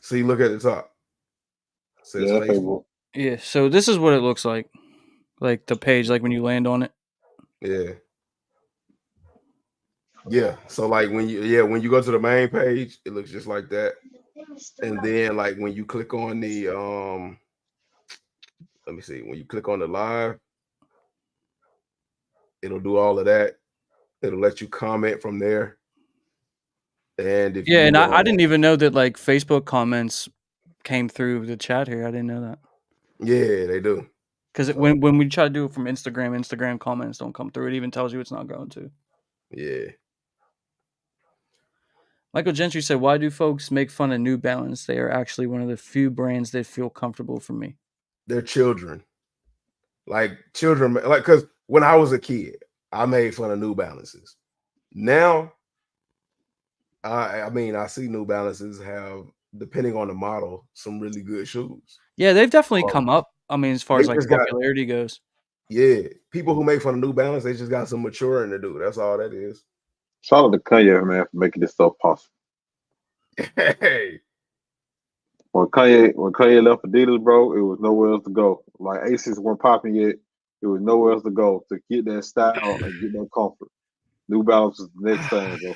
See, look at the top. It says Yeah, Facebook. Yeah, so this is what it looks like the page, like when you land on it. Yeah. Yeah. So like when you go to the main page, it looks just like that. And then like when you click on the let me see, when you click on the live, it'll do all of that. It'll let you comment from there. And if Yeah, you and I didn't even know that like Facebook comments came through the chat here. I didn't know that. yeah, they do. Because So, when we try to do it from Instagram comments don't come through. It even tells you it's not going to. yeah. Michael Gentry said, "Why do folks make fun of New Balance? They are actually one of the few brands that feel comfortable for me." They're children. Like children, like because when I was a kid, I made fun of New Balances. Now, I mean, I see New Balances have, depending on the model, some really good shoes. Yeah, they've definitely come up. I mean, as far They as like just got, popularity goes. yeah, people who make fun of New Balance, they just got some maturing to do. That's all that is. Shout out to Kanye, man, for making this stuff possible. Hey, When Kanye left Adidas, bro, it was nowhere else to go. Like Aces weren't popping yet. It was nowhere else to go to get that style and get that comfort. New Balance is the next thing, bro.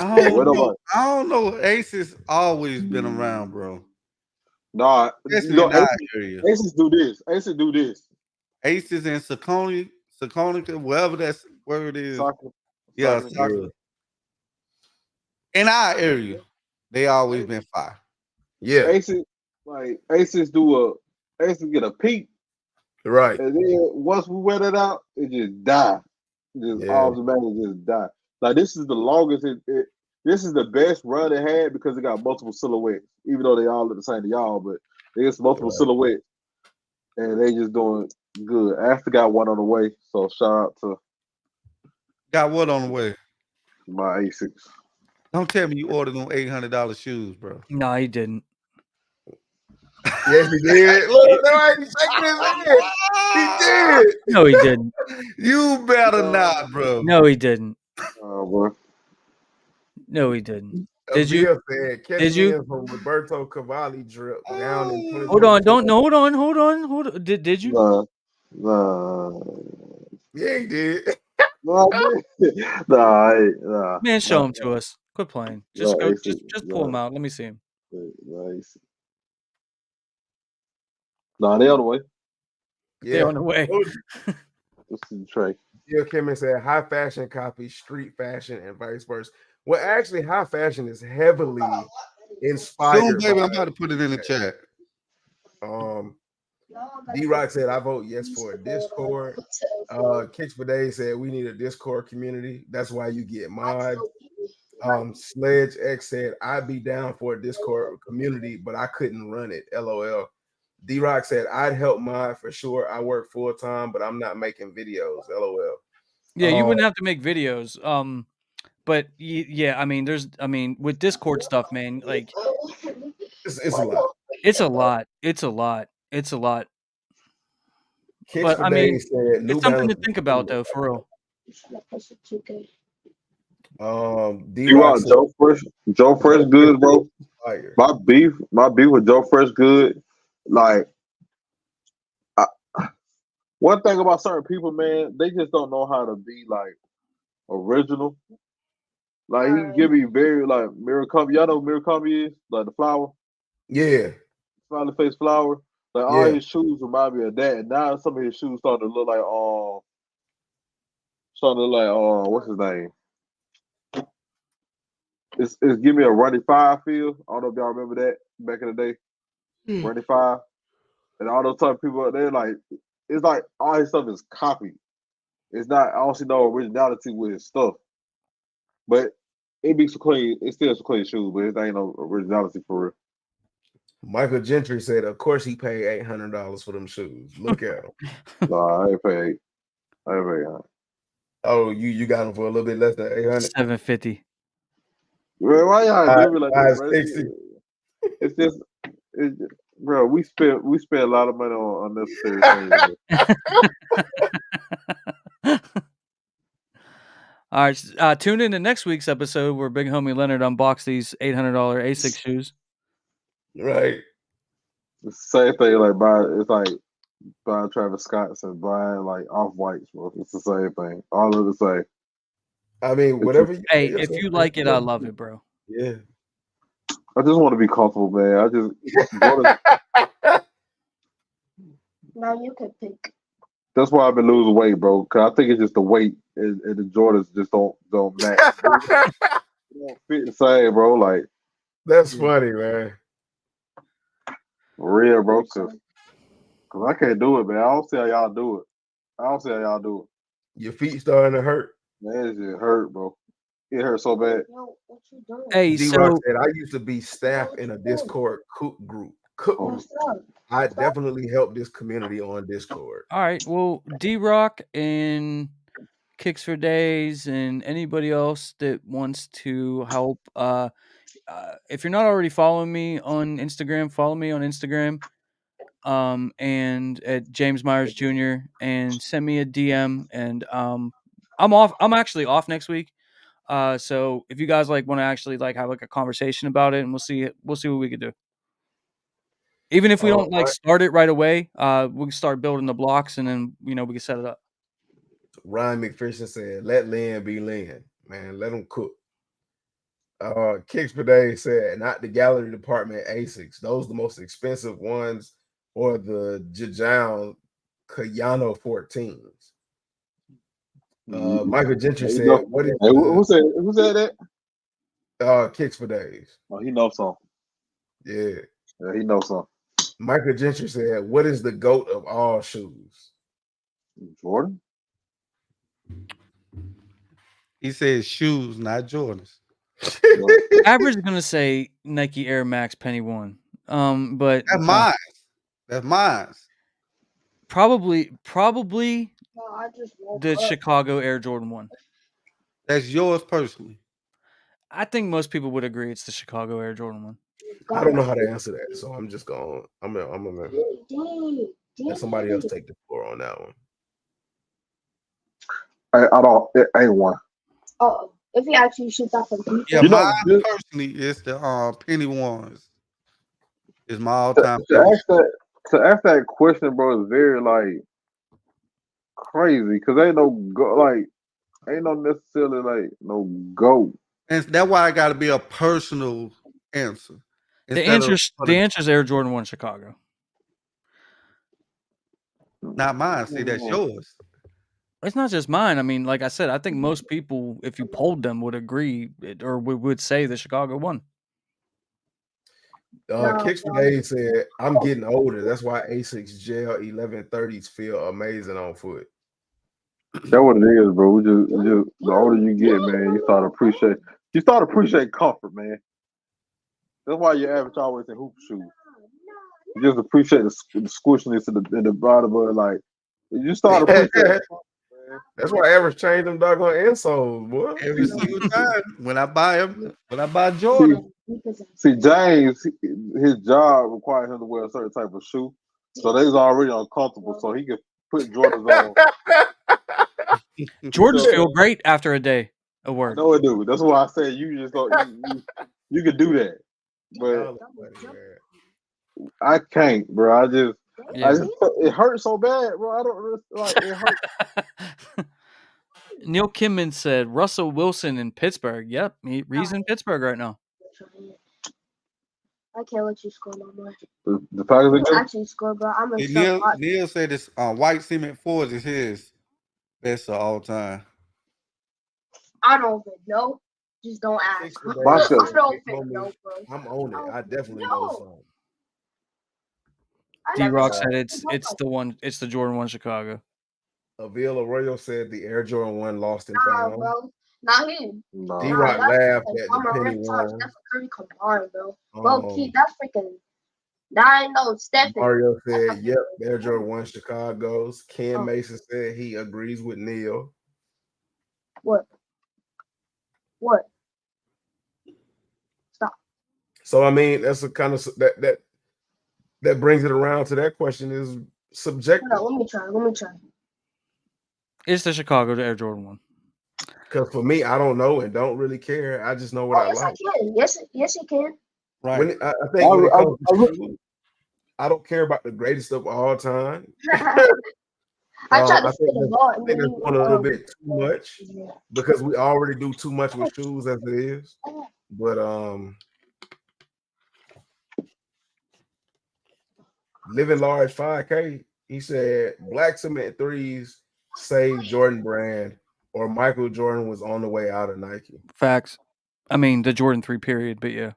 I What don't know. about? I don't know. Aces always been around, bro. Nah, you Especially know, in our area. Aces do this. Aces do this. Aces in Seconica, wherever that's where it is. Soccer, Yeah, soccer. soccer. yeah, In our area, they always been fire. yeah, Aces Aces Aces get a peak, right, and then once we wear it out, it just die. Just yeah, automatically just die. Like this is the longest this is the best run it had because it got multiple silhouettes. Even though they all look the same to y'all, but it's multiple right. silhouettes. And they just doing good. After got one on the way. So shout out to Got what on the way? my Asics. Don't tell me you ordered them $800 shoes, bro. No, he didn't. Yes, he did. Look, that's why he's shaking his head. He did. No, he didn't. You better not, bro. No, he didn't. Bro. No, he didn't. Did you? Bill said, catch Did me you? in from Roberto Cavalli drip down in Hold on. 2022. Don't no. Hold on. Did you? Nah. Yeah, he did. Nah, nah, Man, show him to us. Quit playing. Just go. Asics. Just pull him out. Let me see him. Nice. Nah, they on the way. They're Yeah. on the way. Let's see the tray. Jill Kimmon said high fashion copies street fashion and vice versa. Well, actually, high fashion is heavily Soon, inspired baby, by I'm about to put it in the chat. D-Rock said I vote yes for a Discord. Kicks for Days said we need a Discord community. That's why you get mods. Sledge X said I'd be down for a Discord community, but I couldn't run it. LOL. D-Rock said I'd help mod for sure. I work full time, but I'm not making videos. LOL. Yeah, you wouldn't have to make videos. But yeah, I mean, with Discord stuff, man, like it's a lot. it's a lot. It's a lot. It's a lot. Kicks But for I mean, Days said New it's something to Balance. think about, though, for real. D-Rock said, Joe Fresh good, bro. fire. My beef with Joe Fresh good. Like one thing about certain people, man, they just don't know how to be like original. Like he give me very like Murakami. Y'all know who Murakami is? Like the flower, Yeah, smiley face flower. Like all yeah, his shoes remind me of that. And now some of his shoes starting to look like what's his name? It's give me a Running Five feel. I don't know if y'all remember that back in the day. Running Five. And all those type of people, they're like, it's like all his stuff is copied. It's not, I don't see no originality with his stuff. But it be some clean. It's still some clean shoes, but it ain't no originality for real. Michael Gentry said, "Of course he paid $800 for them shoes. Look at him." Nah, I ain't paid. Oh, you got them for a little bit less than 800. $750. Bro, why y'all do me like that, bro? 560. It's just, bro. We spent a lot of money on unnecessary things. All right, tune in to next week's episode where Big Homie Leonard unbox these $800 ASIC shoes. Right. The same thing, like buying Travis Scott's and buying like Off-Whites, bro. It's the same thing. All of the same. I mean, whatever you Hey, if you like it, I love it, bro. Yeah. I just want to be comfortable, man. I just Now you can pick. That's why I've been losing weight, bro. Cause I think it's just the weight and the Jordans just don't match. They don't fit the same, bro. Like That's funny, man. For real, bro. Cause I can't do it, man. I don't see how y'all do it. Your feet starting to hurt. Man, it just hurt, bro. It hurt so bad. Yo, what you doing? Hey, D-Rock said, I used to be staff in a Discord cook group. What's up? I definitely helped this community on Discord. All right. Well, D-Rock and Kicks for Days and anybody else that wants to help, if you're not already following me on Instagram, follow me on Instagram. And at James Myers Jr. and send me a DM. And I'm actually off next week. So if you guys want to actually have a conversation about it, and we'll see what we can do. Even if we don't start it right away, we can start building the blocks, and then we can set it up. Ryan McPherson said, "Let Lynn be Lynn, man. Let them cook." Kicks per Day said, "Not the gallery department ASICs. Those are the most expensive ones, or the Jajang Kayano 14s." Michael Gentry said, "What is who said that?" Kicks for Days. Oh, he knows some. Yeah, he knows some. Michael Gentry said, "What is the GOAT of all shoes?" Jordan. He said shoes, not Jordans. Average is gonna say Nike Air Max Penny One. But that's mine. That's mine. Probably No, I just the Chicago Air Jordan 1. That's yours personally. I think most people would agree it's the Chicago Air Jordan 1. I don't know how to answer that, so I'm just going. I'm gonna let somebody else take the floor on that one. I don't. It ain't one. Oh, if he actually shoots off from pizza. Yeah, mine personally is the Penny Ones. Is my all-time favorite. To ask that question, bro, is very crazy because ain't no necessarily no GOAT. And that's why I got to be a personal answer. The answer's Air Jordan 1 Chicago. Not mine. See, that's yours. It's not just mine. I mean, like I said, I think most people, if you polled them, would agree or would say the Chicago 1. Kicks for Days said, "I'm getting older. That's why ASICS Gel 1130s feel amazing on foot." That's what it is, bro. Just the older you get, man, you start to appreciate comfort, man. That's why your average always in hoop shoes. You just appreciate the squishiness in the bottom of it. You start appreciating comfort, man. That's why average changed them doggone insoles, boy. Every single time when I buy them, when I buy Jordan. See, James, his job required him to wear a certain type of shoe, so they was already uncomfortable, so he could put Jordans on. Jordans feel great after a day of work. No, it do. That's why I said you just don't. You could do that, but I can't, bro. It hurts so bad, bro. I don't it hurts. Neil Kimman said Russell Wilson in Pittsburgh. Yep, he's in Pittsburgh right now. I can't let you score no more. The Packers actually score, bro. I'm Neil said this white cement fours is his best of all time. I don't even know. Just don't ask. I don't even know, bro. I'm on it. I definitely know something. D-Rock said it's the one. It's the Jordan 1 Chicago. Avila Arroyo said the Air Jordan 1 lost in Nah, bro. Not him. No. D-Rock That's laughed freaking at the Mama penny Rip Time. one. Stephen Curry combined, bro. Low key, that's freaking. That ain't no Stephen. Mario said, "Yep, Air Jordan 1 Chicago's." Ken Oh. Mason said he agrees with Neil. What? What? Stop. So I mean, that's a kind of that brings it around to that question is subjective. Hold on, let me try. It's the Chicago Air Jordan 1. Because for me, I don't know and don't really care. I just know what I Yes, like. I can. Yes, you can. Right. When I think when it comes to shoes, I don't care about the greatest of all time. I try to I fit a lot. think that's going a little bit too much because we already do too much with shoes as it is. But Living Large 5K, he said black cement threes saved Jordan brand, or Michael Jordan was on the way out of Nike. Facts. I mean the Jordan 3 period, but yeah.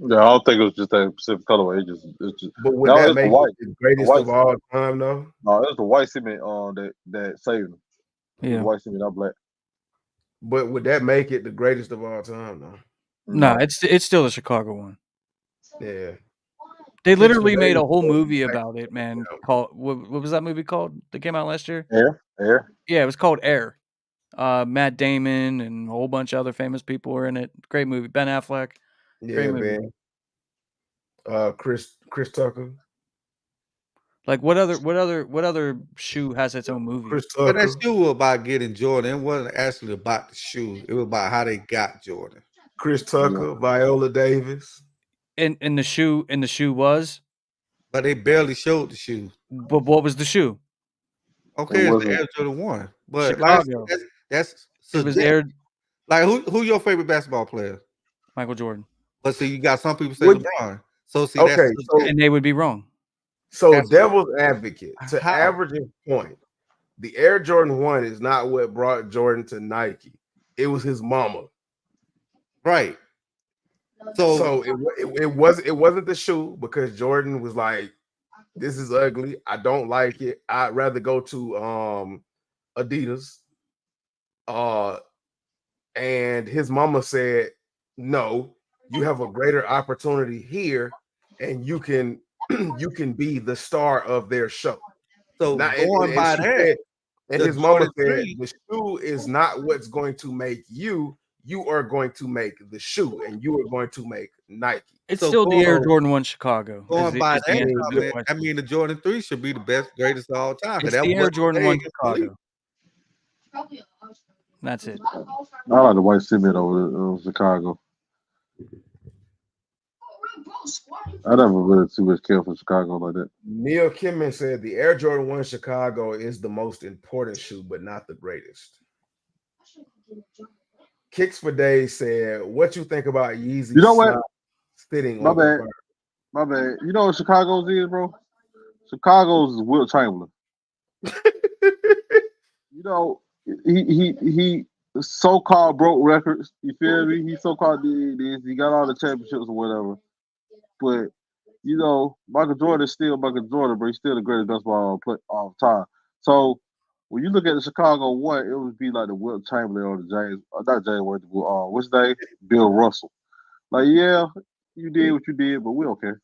Yeah, I don't think it was just that specific colorway. It's just. But would No, that it's the make white. it the greatest of all time, though? No, it's the white cement that saved him. Yeah. The white cement, not black. But would that make it the greatest of all time, though? No, it's still the Chicago one. Yeah. They literally made a whole movie about it, man. Called what was that movie called that came out last year? Air. Yeah, it was called Air. Matt Damon and a whole bunch of other famous people were in it. Great movie. Ben Affleck. Great movie. Man. Chris Tucker. Like what other shoe has its own movie? Chris But Tucker. that shoe was about getting Jordan. It wasn't actually about the shoe. It was about how they got Jordan. Chris Tucker, Viola Davis. And the shoe was? But they barely showed the shoe. But what was the shoe? Okay, it's the Air Jordan 1. But Chicago. Like, that's it was aired. Like who your favorite basketball player? Michael Jordan. But see, you got some people say LeBron. So see, okay, and they would be wrong. So devil's advocate, to average a point, the Air Jordan 1 is not what brought Jordan to Nike. It was his mama. Right. So it wasn't the shoe, because Jordan was like, this is ugly. I don't like it. I'd rather go to Adidas. And his mama said, no, you have a greater opportunity here, and you can be the star of their show. So going by that, and his mama said, the shoe is not what's going to make you. You are going to make the shoe, and you are going to make Nike. It's still the Air Jordan 1 Chicago. Going by that, I mean, the Jordan 3 should be the best, greatest of all time. It's the Air Jordan 1 Chicago. That's it. I like the white cement over Chicago. I never really too much care for Chicago like that. Neil Kimman said the Air Jordan 1 Chicago is the most important shoe, but not the greatest. Kicks for Days said, what you think about Yeezy? You know what? Fitting My bad. My bad. You know what Chicago's is, bro? Chicago's is Wilt Chamberlain. You know, he so-called broke records. You feel me? He so-called did this. He got all the championships or whatever. But you know, Michael Jordan is still Michael Jordan, but he's still the greatest basketball player of time. So when you look at the Chicago 1, it would be like the Wilt Chamberlain or the James, not James Worthy, what's his name? Bill Russell. Like, yeah, you did what you did, but we don't care.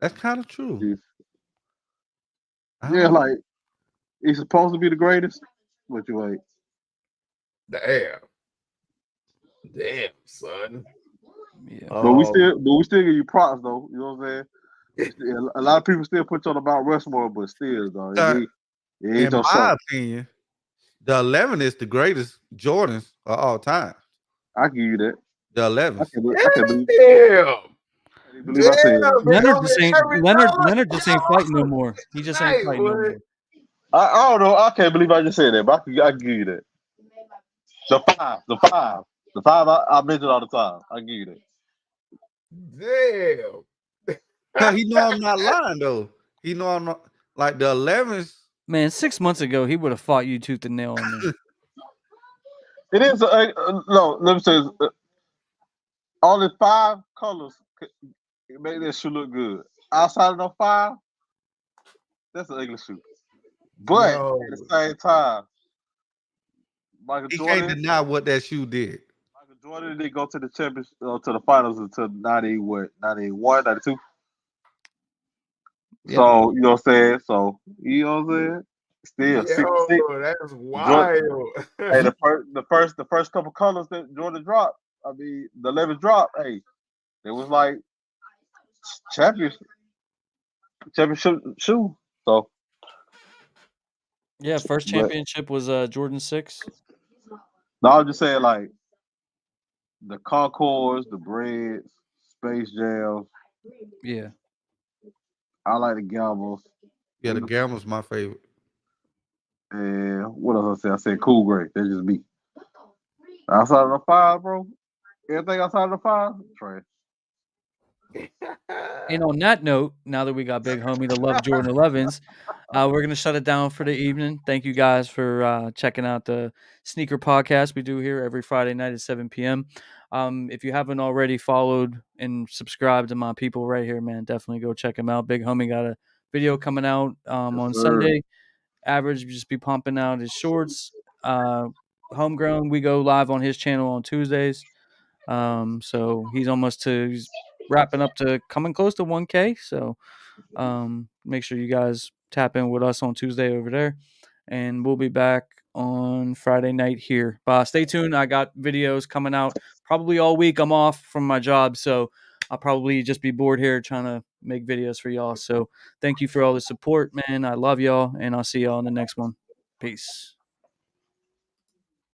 That's kind of true. Yeah, like he's supposed to be the greatest, but you ain't. Damn, son. Yeah. But we still give you props though. You know what I'm saying? A lot of people still put you on about Rushmore, but still, though, in my opinion, the 11 is the greatest Jordans of all time. I give you that. The 11. I can believe. Leonard just ain't fighting no more. He just ain't fighting no more. I don't know. I can't believe I just said that, but I can give you that. The five I mention all the time. I give you that. Damn. He know I'm not lying though. He know I'm not like the 11s. Man, 6 months ago he would have fought you tooth and nail on this. It is no. Let me say, only 5 colors make that shoe look good. Outside of those 5, That's an ugly shoe. But at the same time, Michael He Jordan. can't deny what that shoe did. Michael Jordan did go to the championship, to the finals until 91, 92. Yep. So you know what I'm saying. So you know what I'm saying. Still, 66. That's wild. Hey, the first couple colors that Jordan dropped. I mean, the 11th drop. Hey, it was like championship shoe. So Yeah, first but championship was Jordan 6. no, I'm just saying like the Concords, the Breads, Space Jams. Yeah. I like the Gambles. Yeah, the Gamma's my favorite. And what else I said? I said Cool Gray. That's just me. Outside of the 5, bro. Everything outside of the 5, trash. And on that note, now that we got Big Homie to love Jordan 11s, we're going to shut it down for the evening. Thank you guys for checking out the sneaker podcast we do here every Friday night at 7 p.m. If you haven't already followed and subscribed to my people right here, man, definitely go check them out. Big Homie got a video coming out on Sunday. Average just be pumping out his shorts. Homegrown, we go live on his channel on Tuesdays. So he's wrapping up to coming close to 1K. So make sure you guys tap in with us on Tuesday over there. And we'll be back on Friday night here. But stay tuned. I got videos coming out probably all week. I'm off from my job, so I'll probably just be bored here trying to make videos for y'all. So thank you for all the support, man. I love y'all, and I'll see y'all in the next one. Peace.